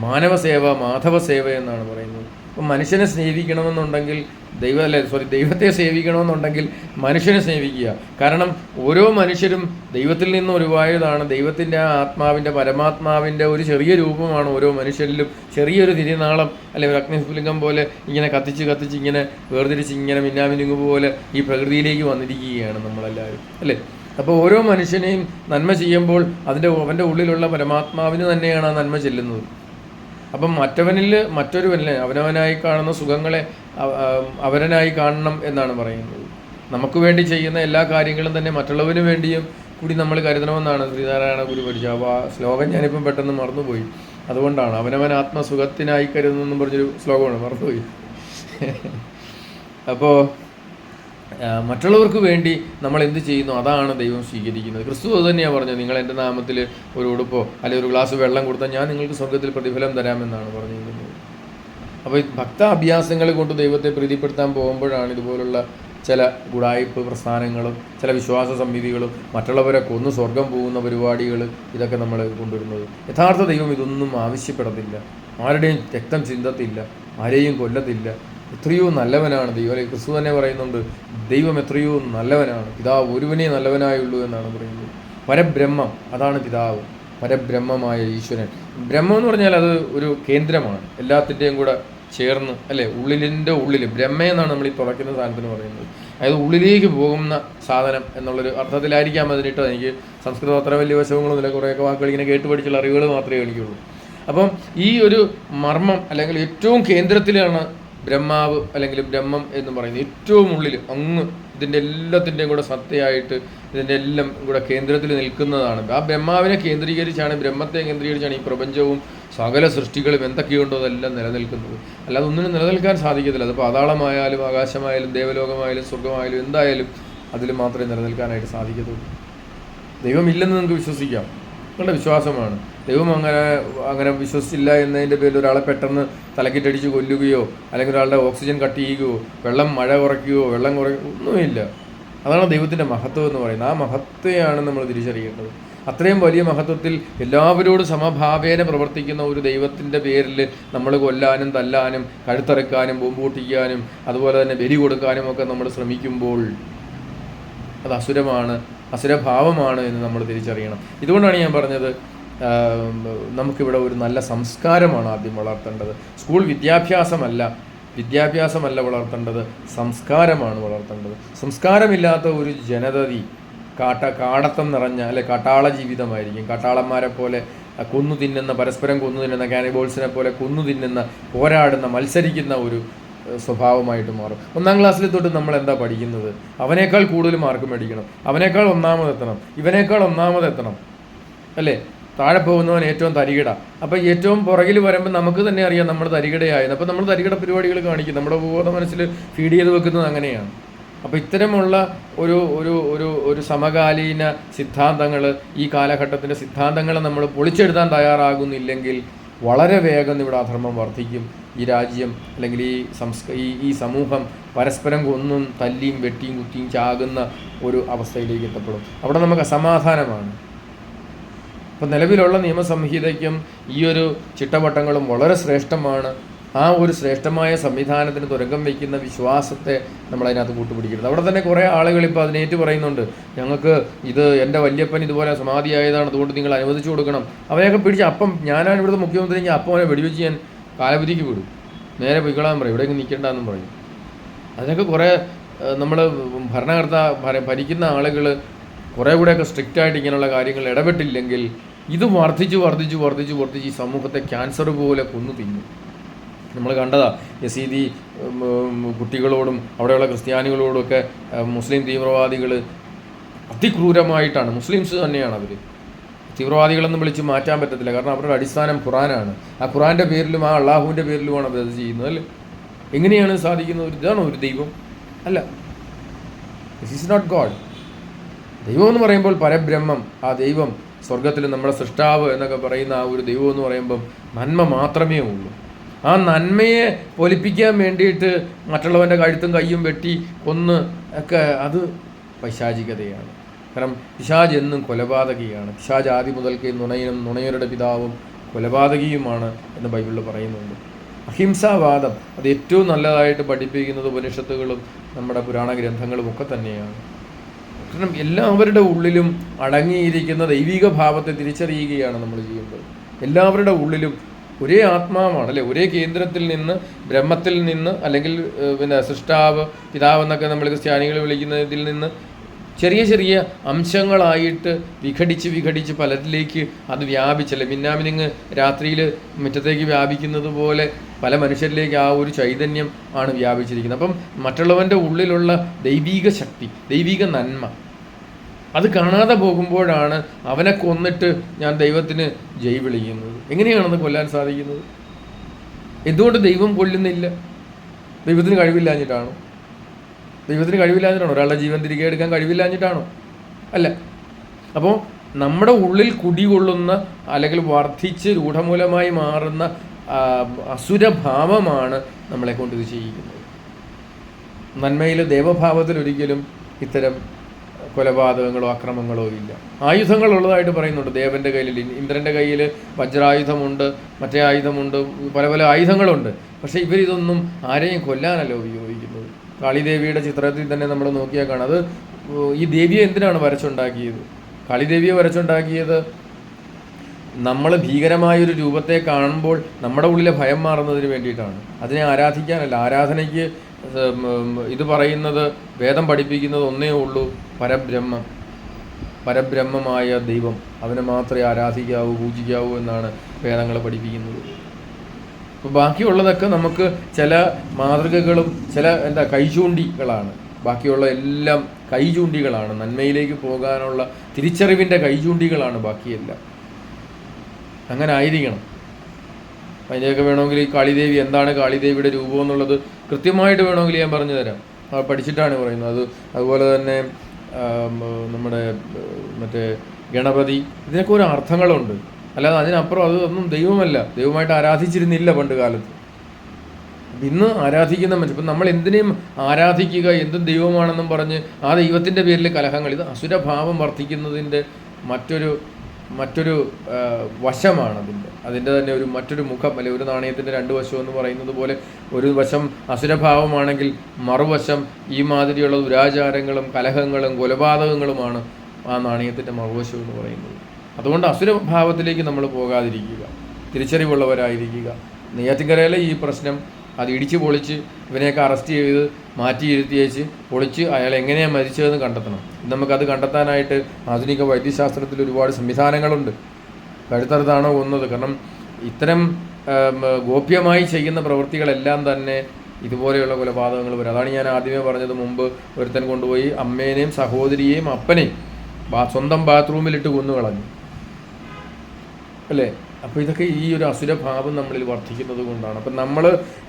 മാനവസേവ മാധവസേവ എന്നാണ് പറയുന്നത്. അപ്പം മനുഷ്യനെ സ്നേഹിക്കണമെന്നുണ്ടെങ്കിൽ ദൈവത്തെ സേവിക്കണമെന്നുണ്ടെങ്കിൽ മനുഷ്യനെ സ്നേഹിക്കുക. കാരണം ഓരോ മനുഷ്യരും ദൈവത്തിൽ നിന്ന് ഉരുവായതാണ്. ദൈവത്തിൻ്റെ ആ ആത്മാവിൻ്റെ പരമാത്മാവിൻ്റെ ഒരു ചെറിയ രൂപമാണ് ഓരോ മനുഷ്യരിലും. ചെറിയൊരു തിരിനാളം അല്ലെ ഒരു അഗ്നിസ്ഫുലിംഗം പോലെ ഇങ്ങനെ കത്തിച്ച് ഇങ്ങനെ വേർതിരിച്ച് ഇങ്ങനെ മിന്നാമിനുങ്ങ് പോലെ ഈ പ്രകൃതിയിലേക്ക് വന്നിരിക്കുകയാണ് നമ്മളെല്ലാവരും, അല്ലേ? അപ്പോൾ ഓരോ മനുഷ്യനെയും നന്മ ചെയ്യുമ്പോൾ അവൻ്റെ ഉള്ളിലുള്ള പരമാത്മാവിന് തന്നെയാണ് ആ നന്മ ചെല്ലുന്നത്. അപ്പം മറ്റൊരുവനെ അവനവനായി കാണുന്ന സുഖങ്ങളെ അവരനായി കാണണം എന്നാണ് പറയുന്നത്. നമുക്ക് വേണ്ടി ചെയ്യുന്ന എല്ലാ കാര്യങ്ങളും തന്നെ മറ്റുള്ളവന് വേണ്ടിയും കൂടി നമ്മൾ കരുതണമെന്നാണ് ശ്രീനാരായണ ഗുരു പഠിച്ചത്. അപ്പോൾ ആ ശ്ലോകം ഞാനിപ്പം പെട്ടെന്ന് മറന്നുപോയി. അതുകൊണ്ടാണ് അവനവൻ ആത്മസുഖത്തിനായി കരുതുന്നെന്നും പറഞ്ഞൊരു ശ്ലോകമാണ്, മറന്നുപോയി. അപ്പോൾ മറ്റുള്ളവർക്ക് വേണ്ടി നമ്മൾ എന്ത് ചെയ്യുന്നു അതാണ് ദൈവം സ്വീകരിക്കുന്നത്. ക്രിസ്തു അത് തന്നെയാണ് പറഞ്ഞത്. നിങ്ങൾ എൻ്റെ നാമത്തിൽ ഒരു ഉടുപ്പോ അല്ലെങ്കിൽ ഒരു ഗ്ലാസ് വെള്ളം കൊടുത്താൽ ഞാൻ നിങ്ങൾക്ക് സ്വർഗ്ഗത്തിൽ പ്രതിഫലം തരാമെന്നാണ് പറഞ്ഞിരിക്കുന്നത്. അപ്പോൾ ഈ ഭക്താഭ്യാസങ്ങൾ കൊണ്ട് ദൈവത്തെ പ്രീതിപ്പെടുത്താൻ പോകുമ്പോഴാണ് ഇതുപോലുള്ള ചില ഗുഡായിപ്പ് പ്രസ്ഥാനങ്ങളും ചില വിശ്വാസ സംഹിതികളും മറ്റുള്ളവരെ കൊന്ന് സ്വർഗം പോകുന്ന പരിപാടികൾ ഇതൊക്കെ നമ്മൾ കൊണ്ടുവരുന്നത്. യഥാർത്ഥ ദൈവം ഇതൊന്നും ആവശ്യപ്പെടത്തില്ല. ആരുടെയും രക്തം ചിന്തത്തില്ല, ആരെയും കൊല്ലത്തില്ല. എത്രയോ നല്ലവനാണ് ദൈവം. ക്രിസ്തു തന്നെ പറയുന്നുണ്ട്, ദൈവം എത്രയോ നല്ലവനാണ്, പിതാവ് ഒരുവനേ നല്ലവനായുള്ളൂ എന്നാണ് പറയുന്നത്. പരബ്രഹ്മം, അതാണ് പിതാവ്, പരബ്രഹ്മമായ ഈശ്വരൻ. ബ്രഹ്മം എന്ന് പറഞ്ഞാൽ അത് ഒരു കേന്ദ്രമാണ്, എല്ലാത്തിൻ്റെയും കൂടെ ചേർന്ന്, അല്ലേ? ഉള്ളിലിൻ്റെ ഉള്ളിൽ ബ്രഹ്മയെന്നാണ് നമ്മൾ ഈ തുറക്കുന്ന സാധനത്തിന് പറയുന്നത്. അതായത് ഉള്ളിലേക്ക് പോകുന്ന സാധനം എന്നുള്ളൊരു അർത്ഥത്തിലായിരിക്കാം അതിനിട്ട്. എനിക്ക് സംസ്കൃതം അത്ര വലിയ വശങ്ങളൊന്നുമില്ല, കുറേയൊക്കെ വാക്കുകൾ ഇങ്ങനെ കേട്ട് പഠിച്ചുള്ള അറിവുകൾ മാത്രമേ എനിക്കുള്ളൂ. അപ്പം ഈ ഒരു മർമ്മം അല്ലെങ്കിൽ ഏറ്റവും കേന്ദ്രത്തിലാണ് ബ്രഹ്മാവ് അല്ലെങ്കിൽ ബ്രഹ്മം എന്ന് പറയുന്നത്. ഏറ്റവും ഉള്ളിൽ അങ്ങ് ഇതിൻ്റെ എല്ലാത്തിൻ്റെയും കൂടെ സത്തയായിട്ട് ഇതിൻ്റെ എല്ലാം കൂടെ കേന്ദ്രത്തിൽ നിൽക്കുന്നതാണ്. ആ ബ്രഹ്മാവിനെ കേന്ദ്രീകരിച്ചാണ്, ബ്രഹ്മത്തെ കേന്ദ്രീകരിച്ചാണ് ഈ പ്രപഞ്ചവും സകല സൃഷ്ടികളും എന്തൊക്കെയുണ്ടോ അതെല്ലാം നിലനിൽക്കുന്നത്. അല്ലാതെ ഒന്നിനും നിലനിൽക്കാൻ സാധിക്കത്തില്ല. അത് പാതാളമായാലും ആകാശമായാലും ദേവലോകമായാലും സ്വർഗമായാലും എന്തായാലും അതിൽ മാത്രമേ നിലനിൽക്കാനായിട്ട് സാധിക്കത്തുള്ളൂ. ദൈവമില്ലെന്ന് നിങ്ങൾക്ക് വിശ്വസിക്കാം, നിങ്ങളുടെ വിശ്വാസമാണ്. ദൈവം അങ്ങനെ വിശ്വസിച്ചില്ല എന്നതിൻ്റെ പേരിൽ ഒരാളെ പെട്ടെന്ന് തലക്കിട്ടടിച്ച് കൊല്ലുകയോ അല്ലെങ്കിൽ ഒരാളുടെ ഓക്സിജൻ കട്ട് ചെയ്യുകയോ മഴ കുറയ്ക്കുകയോ ഒന്നുമില്ല. അതാണ് ദൈവത്തിൻ്റെ മഹത്വം എന്ന് പറയുന്നത്. ആ മഹത്വയാണ് നമ്മൾ തിരിച്ചറിയേണ്ടത്. അത്രയും വലിയ മഹത്വത്തിൽ എല്ലാവരോടും സമഭാവേന പ്രവർത്തിക്കുന്ന ഒരു ദൈവത്തിൻ്റെ പേരിൽ നമ്മൾ കൊല്ലാനും തല്ലാനും കഴുത്തറക്കാനും ബോംബ് പൊട്ടിക്കാനും അതുപോലെ തന്നെ ബലി കൊടുക്കാനും ഒക്കെ നമ്മൾ ശ്രമിക്കുമ്പോൾ അത് അസുരഭാവമാണ് എന്ന് നമ്മൾ തിരിച്ചറിയണം. ഇതുകൊണ്ടാണ് ഞാൻ പറഞ്ഞത്, നമുക്കിവിടെ ഒരു നല്ല സംസ്കാരമാണ് ആദ്യം വളർത്തേണ്ടത്. സ്കൂൾ വിദ്യാഭ്യാസമല്ല വളർത്തേണ്ടത്, സംസ്കാരമാണ് വളർത്തേണ്ടത്. സംസ്കാരമില്ലാത്ത ഒരു ജനതതി കാടത്തം നിറഞ്ഞ അല്ലെ കാട്ടാള ജീവിതമായിരിക്കും. കാട്ടാളന്മാരെ പോലെ പരസ്പരം കൊന്നു തിന്നുന്ന കാനിബോൾസിനെ പോലെ കൊന്നു തിന്നുന്ന, പോരാടുന്ന, മത്സരിക്കുന്ന ഒരു സ്വഭാവമായിട്ട് മാറും. 1-ാം ക്ലാസ്സിൽ തൊട്ട് നമ്മൾ എന്താ പഠിക്കുന്നത്? അവനേക്കാൾ കൂടുതൽ മാർക്ക് മേടിക്കണം, അവനേക്കാൾ ഒന്നാമതെത്തണം, ഇവനേക്കാൾ ഒന്നാമതെത്തണം, അല്ലേ? താഴെ പോകുന്നവൻ ഏറ്റവും തരികിട. അപ്പോൾ ഏറ്റവും പുറകിൽ വരുമ്പോൾ നമുക്ക് തന്നെ അറിയാം നമ്മൾ തരികിടയായത്. അപ്പോൾ നമ്മൾ തരികിട പരിപാടികൾ കാണിക്കും. നമ്മുടെ ബോധ മനസ്സിൽ ഫീഡ് ചെയ്ത് വെക്കുന്നത് അങ്ങനെയാണ്. അപ്പോൾ ഇത്തരമുള്ള ഒരു ഒരു ഒരു ഒരു സമകാലീന സിദ്ധാന്തങ്ങൾ, ഈ കാലഘട്ടത്തിൻ്റെ സിദ്ധാന്തങ്ങൾ നമ്മൾ പൊളിച്ചെടുത്താൻ തയ്യാറാകുന്നില്ലെങ്കിൽ വളരെ വേഗം ഇവിടെ അധർമ്മം വർദ്ധിക്കും. ഈ രാജ്യം അല്ലെങ്കിൽ ഈ സമൂഹം പരസ്പരം കൊന്നും തല്ലിയും വെട്ടിയും കുത്തിയും ചാകുന്ന ഒരു അവസ്ഥയിലേക്ക് എത്തപ്പെടും. അവിടെ നമുക്ക് അസമാധാനമാണ്. അപ്പം നിലവിലുള്ള നിയമസംഹിതയ്ക്കും ഈ ഒരു ചിട്ടവട്ടങ്ങളും വളരെ ശ്രേഷ്ഠമാണ്. ആ ഒരു ശ്രേഷ്ഠമായ സംവിധാനത്തിന് തുരങ്കം വയ്ക്കുന്ന വിശ്വാസത്തെ നമ്മളതിനകത്ത് കൂട്ടുപിടിക്കരുത്. അവിടെ തന്നെ കുറേ ആളുകൾ ഇപ്പോൾ അതിനേറ്റ് പറയുന്നുണ്ട്, ഞങ്ങൾക്ക് ഇത് എൻ്റെ വല്യപ്പൻ ഇതുപോലെ സമാധിയായതാണ്, അതുകൊണ്ട് നിങ്ങൾ അനുവദിച്ചു കൊടുക്കണം. അവരെയൊക്കെ പിടിച്ച് അപ്പം ഞാനാണ് ഇവിടുത്തെ മുഖ്യമന്ത്രി, അപ്പം അവനെ വെടിവെച്ച് ഞാൻ കാലവിധിക്ക് വിടും, നേരെ പൊയ്ക്കൊള്ളാൻ പറയും, ഇവിടേക്ക് നിൽക്കേണ്ടെന്നും പറയും. അതിനൊക്കെ കുറേ നമ്മൾ ഭരിക്കുന്ന ആളുകൾ കുറേ കൂടെയൊക്കെ സ്ട്രിക്റ്റായിട്ട് ഇങ്ങനെയുള്ള കാര്യങ്ങൾ ഇടപെട്ടില്ലെങ്കിൽ ഇത് വർദ്ധിച്ച് ഈ സമൂഹത്തെ ക്യാൻസർ പോലെ കൊന്നു തിന്നും. നമ്മൾ കണ്ടതാ യസീദി കുട്ടികളോടും അവിടെയുള്ള ക്രിസ്ത്യാനികളോടുമൊക്കെ മുസ്ലിം തീവ്രവാദികൾ അതിക്രൂരമായിട്ടാണ്, മുസ്ലിംസ് തന്നെയാണ് അവർ, തീവ്രവാദികളെന്ന് വിളിച്ച് മാറ്റാൻ പറ്റത്തില്ല. കാരണം അവരുടെ അടിസ്ഥാനം ഖുറാനാണ്. ആ ഖുറാൻ്റെ പേരിലും ആ അള്ളാഹുവിൻ്റെ പേരിലുമാണ് അവരത് ചെയ്യുന്നത്, അല്ലേ? എങ്ങനെയാണ് സാധിക്കുന്നത്? ഇതാണോ ഒരു ദൈവം? അല്ല, ദിസ് ഈസ് നോട്ട് ഗോഡ്. ദൈവം എന്ന് പറയുമ്പോൾ പരബ്രഹ്മം, ആ ദൈവം സ്വർഗത്തിൽ നമ്മുടെ സൃഷ്ടാവ് എന്നൊക്കെ പറയുന്ന ആ ഒരു ദൈവം എന്ന് പറയുമ്പം നന്മ മാത്രമേ ഉള്ളൂ. ആ നന്മയെ പൊലിപ്പിക്കാൻ വേണ്ടിയിട്ട് മറ്റുള്ളവൻ്റെ കഴുത്തും കയ്യും വെട്ടി കൊന്ന് ഒക്കെ അത് പൈശാചികതയാണ്. കാരണം പിശാച് എന്നും കൊലപാതകിയാണ്. പിശാച് ആദ്യം മുതൽക്ക് നുണയരുടെ പിതാവും കൊലപാതകിയുമാണ് എന്ന് ബൈബിളിൽ പറയുന്നുണ്ട്. അഹിംസാവാദം അത് ഏറ്റവും നല്ലതായിട്ട് പഠിപ്പിക്കുന്നത് ഉപനിഷത്തുകളും നമ്മുടെ പുരാണ ഗ്രന്ഥങ്ങളും ഒക്കെ തന്നെയാണ്. കാരണം എല്ലാവരുടെ ഉള്ളിലും അടങ്ങിയിരിക്കുന്ന ദൈവിക ഭാവത്തെ തിരിച്ചറിയുകയാണ് നമ്മൾ ചെയ്യുന്നത്. എല്ലാവരുടെ ഉള്ളിലും ഒരേ ആത്മാവാണ്, അല്ലെ? ഒരേ കേന്ദ്രത്തിൽ നിന്ന്, ബ്രഹ്മത്തിൽ നിന്ന്, അല്ലെങ്കിൽ സൃഷ്ടാവ്, പിതാവ് എന്നൊക്കെ നമ്മൾ ക്രിസ്ത്യാനികൾ വിളിക്കുന്നതിൽ നിന്ന് ചെറിയ ചെറിയ അംശങ്ങളായിട്ട് വിഘടിച്ച് പലരിലേക്ക് അത് വ്യാപിച്ചല്ലേ. മിന്നാമിനിങ് രാത്രിയിൽ മുറ്റത്തേക്ക് വ്യാപിക്കുന്നത് പോലെ പല മനുഷ്യരിലേക്ക് ആ ഒരു ചൈതന്യം ആണ് വ്യാപിച്ചിരിക്കുന്നത്. അപ്പം മറ്റുള്ളവൻ്റെ ഉള്ളിലുള്ള ദൈവിക ശക്തി, ദൈവിക നന്മ അത് കാണാതെ പോകുമ്പോഴാണ് അവനെ കൊന്നിട്ട് ഞാൻ ദൈവത്തിന് ജയ് വിളിക്കുന്നത്. എങ്ങനെയാണെന്ന് കൊല്ലാൻ സാധിക്കുന്നത്? എന്തുകൊണ്ട് ദൈവം കൊല്ലുന്നില്ല? ദൈവത്തിന് കഴിവില്ലാഞ്ഞിട്ടാണോ? ഒരാളുടെ ജീവൻ തിരികെ എടുക്കാൻ കഴിവില്ലാഞ്ഞിട്ടാണോ? അല്ല. അപ്പോൾ നമ്മുടെ ഉള്ളിൽ കുടികൊള്ളുന്ന അല്ലെങ്കിൽ വർദ്ധിച്ച് രൂഢമൂലമായി മാറുന്ന അസുരഭാവമാണ് നമ്മളെ കൊണ്ട് ഇത് ചെയ്യിക്കുന്നത്. നന്മയിൽ ദേവഭാവത്തിൽ ഒരിക്കലും ഇത്തരം കൊലപാതകങ്ങളോ അക്രമങ്ങളോ ഇല്ല. ആയുധങ്ങളുള്ളതായിട്ട് പറയുന്നുണ്ട്. ദേവൻ്റെ കയ്യിൽ, ഇന്ദ്രൻ്റെ കയ്യിൽ വജ്രായുധമുണ്ട്, മറ്റേ ആയുധമുണ്ട്, പല പല ആയുധങ്ങളുണ്ട്. പക്ഷേ ഇവരിതൊന്നും ആരെയും കൊല്ലാനല്ല ഉപയോഗിക്കുന്നത്. കാളിദേവിയുടെ ചിത്രത്തിൽ തന്നെ നമ്മൾ നോക്കിയാൽ കാണാം. അത് ഈ ദേവിയെ എന്തിനാണ് വരച്ചുണ്ടാക്കിയത്? കാളിദേവിയെ വരച്ചുണ്ടാക്കിയത് നമ്മൾ ഭീകരമായൊരു രൂപത്തെ കാണുമ്പോൾ നമ്മുടെ ഉള്ളിലെ ഭയം മാറുന്നതിന് വേണ്ടിയിട്ടാണ്. അതിനെ ആരാധിക്കാനല്ല. ആരാധനയ്ക്ക് ഇത് പറയുന്നത്, വേദം പഠിപ്പിക്കുന്നത് ഒന്നേ ഉള്ളൂ, പരബ്രഹ്മമായ ദൈവം, അവനെ മാത്രമേ ആരാധിക്കാവൂ, പൂജിക്കാവൂ എന്നാണ് വേദങ്ങൾ പഠിപ്പിക്കുന്നത്. അപ്പോൾ ബാക്കിയുള്ളതൊക്കെ നമുക്ക് ചില മാതൃകകളും ചില കൈചൂണ്ടികളാണ്. ബാക്കിയുള്ള എല്ലാം കൈചൂണ്ടികളാണ്, നന്മയിലേക്ക് പോകാനുള്ള തിരിച്ചറിവിൻ്റെ കൈചൂണ്ടികളാണ് ബാക്കിയെല്ലാം. അങ്ങനെ ആയിരിക്കണം. അതിനെയൊക്കെ വേണമെങ്കിൽ ഈ കാളിദേവി എന്താണ്, കാളിദേവിയുടെ രൂപം എന്നുള്ളത് കൃത്യമായിട്ട് വേണമെങ്കിൽ ഞാൻ പറഞ്ഞു തരാം. പഠിച്ചിട്ടാണ് പറയുന്നത്. അതുപോലെ തന്നെ നമ്മുടെ മറ്റേ ഗണപതി, ഇതിനൊക്കെ ഒരു അർത്ഥങ്ങളുണ്ട്. അല്ലാതെ അതിനപ്പുറം അതൊന്നും ദൈവമല്ല, ദൈവമായിട്ട് ആരാധിച്ചിരുന്നില്ല പണ്ട് കാലത്ത്. ഇന്ന് ആരാധിക്കുന്ന മനുഷ്യൻ, ഇപ്പം നമ്മൾ എന്തിനേയും ആരാധിക്കുക, എന്തും ദൈവമാണെന്നും പറഞ്ഞ് ആ ദൈവത്തിൻ്റെ പേരിൽ കലഹങ്ങൾ, ഇത് അസുരഭാവം വർദ്ധിക്കുന്നതിൻ്റെ മറ്റൊരു വശമാണ്. അതിൻ്റെ തന്നെ മറ്റൊരു മുഖം, അല്ലെങ്കിൽ ഒരു നാണയത്തിൻ്റെ രണ്ട് വശം എന്ന് പറയുന്നത് പോലെ ഒരു വശം അസുരഭാവമാണെങ്കിൽ മറുവശം ഈ മാതിരിയുള്ള ദുരാചാരങ്ങളും കലഹങ്ങളും കൊലപാതകങ്ങളുമാണ് ആ നാണയത്തിൻ്റെ മറുവശം എന്ന് പറയുന്നത്. അതുകൊണ്ട് അസുരഭാവത്തിലേക്ക് നമ്മൾ പോകാതിരിക്കുക, തിരിച്ചറിവുള്ളവരായിരിക്കുക. നെയ്യാറ്റിൻകരയിലെ ഈ പ്രശ്നം അത് ഇടിച്ച് പൊളിച്ച് ഇവനെയൊക്കെ അറസ്റ്റ് ചെയ്ത് മാറ്റിയിരുത്തിയേച്ച് പൊളിച്ച് അയാൾ എങ്ങനെയാണ് മരിച്ചതെന്ന് കണ്ടെത്തണം. നമുക്കത് കണ്ടെത്താനായിട്ട് ആധുനിക വൈദ്യശാസ്ത്രത്തിൽ ഒരുപാട് സംവിധാനങ്ങളുണ്ട്. കഴുത്തറുത്താണോ കൊന്നത്? കാരണം ഇത്തരം ഗോപ്യമായി ചെയ്യുന്ന പ്രവൃത്തികളെല്ലാം തന്നെ ഇതുപോലെയുള്ള കൊലപാതകങ്ങൾ വരും. അതാണ് ഞാൻ ആദ്യമേ പറഞ്ഞത്. മുമ്പ് ഒരുത്തൻ കൊണ്ടുപോയി അമ്മേനെയും സഹോദരിയെയും അപ്പനെയും സ്വന്തം ബാത്റൂമിലിട്ട് കൊന്നു കളഞ്ഞു അല്ലേ? അപ്പോൾ ഇതൊക്കെ ഈ ഒരു അസുരഭാവം നമ്മളിൽ വർദ്ധിക്കുന്നത് കൊണ്ടാണ്. അപ്പം നമ്മൾ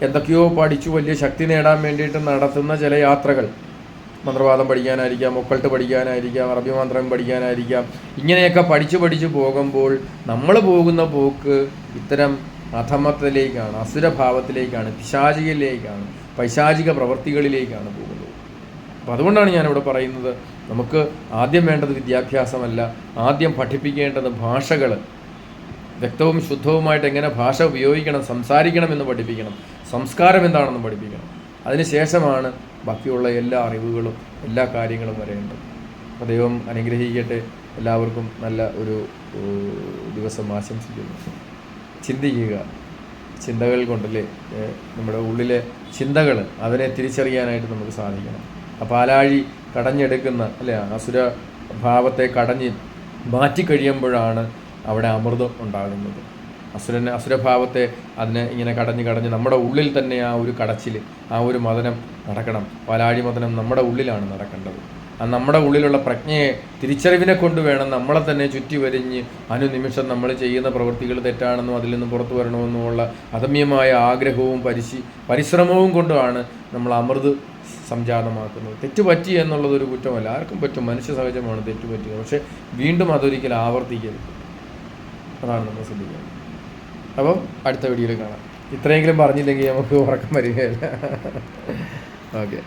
എന്തൊക്കെയോ പഠിച്ചു വലിയ ശക്തി നേടാൻ വേണ്ടിയിട്ട് നടത്തുന്ന ചില യാത്രകൾ, മന്ത്രവാദം പഠിക്കാനായിരിക്കാം, ഒക്കൾട്ട് പഠിക്കാനായിരിക്കാം, അറബി മന്ത്രം പഠിക്കാനായിരിക്കാം, ഇങ്ങനെയൊക്കെ പഠിച്ചു പോകുമ്പോൾ നമ്മൾ പോകുന്ന പോക്ക് ഇത്തരം അധമത്തിലേക്കാണ്, അസുരഭാവത്തിലേക്കാണ്, പിശാചികയിലേക്കാണ്, പൈശാചിക പ്രവൃത്തികളിലേക്കാണ് പോകുന്നത്. അപ്പോൾ അതുകൊണ്ടാണ് ഞാനിവിടെ പറയുന്നത്, നമുക്ക് ആദ്യം വേണ്ടത് വിദ്യാഭ്യാസമല്ല, ആദ്യം പഠിപ്പിക്കേണ്ടത് ഭാഷകൾ, വ്യക്തവും ശുദ്ധവുമായിട്ട് എങ്ങനെ ഭാഷ ഉപയോഗിക്കണം, സംസാരിക്കണമെന്ന് പഠിപ്പിക്കണം, സംസ്കാരം എന്താണെന്ന് പഠിപ്പിക്കണം. അതിനുശേഷമാണ് ബാക്കിയുള്ള എല്ലാ അറിവുകളും എല്ലാ കാര്യങ്ങളും വരേണ്ടത്. അപ്പോൾ ദൈവം അനുഗ്രഹിക്കട്ടെ. എല്ലാവർക്കും നല്ല ഒരു ദിവസം ആശംസിക്കുന്നു. ചിന്തിക്കുക, ചിന്തകൾ കൊണ്ടല്ലേ നമ്മുടെ ഉള്ളിലെ ചിന്തകൾ, അതിനെ തിരിച്ചറിയാനായിട്ട് നമുക്ക് സാധിക്കണം. ആ പാലാഴി കടഞ്ഞെടുക്കുന്ന അല്ലേ, അസുര ഭാവത്തെ കടഞ്ഞ് മാറ്റിക്കഴിയുമ്പോഴാണ് അവിടെ അമൃതം ഉണ്ടാകുന്നത്. അസുരഭാവത്തെ അതിനെ ഇങ്ങനെ കടഞ്ഞ് നമ്മുടെ ഉള്ളിൽ തന്നെ ആ ഒരു കടച്ചിൽ, ആ ഒരു മദനം നടക്കണം. പാലാഴി മദനം നമ്മുടെ ഉള്ളിലാണ് നടക്കേണ്ടത്. ആ നമ്മുടെ ഉള്ളിലുള്ള പ്രജ്ഞയെ, തിരിച്ചറിവിനെ കൊണ്ട് വേണം നമ്മളെ തന്നെ ചുറ്റി വരിഞ്ഞ് അനുനിമിഷം നമ്മൾ ചെയ്യുന്ന പ്രവൃത്തികൾ തെറ്റാണെന്നും അതിൽ നിന്ന് പുറത്തു വരണമെന്നുമുള്ള അദമ്യമായ ആഗ്രഹവും പരിശ്രമവും കൊണ്ടാണ് നമ്മൾ അമൃത് സംജാതമാക്കുന്നത്. തെറ്റുപറ്റി എന്നുള്ളതൊരു കുറ്റമല്ല, ആർക്കും പറ്റും, മനുഷ്യ സഹജമാണ് തെറ്റുപറ്റുക. പക്ഷെ വീണ്ടും അതൊരിക്കലും ആവർത്തിക്കരുത്. അതാണ് നമ്മൾ ശ്രദ്ധിക്കുന്നത്. അപ്പം അടുത്ത വീഡിയോയിൽ കാണാം. ഇത്രയെങ്കിലും പറഞ്ഞില്ലെങ്കിൽ നമുക്ക് ഉറക്കം വരികയില്ല. ഓക്കെ.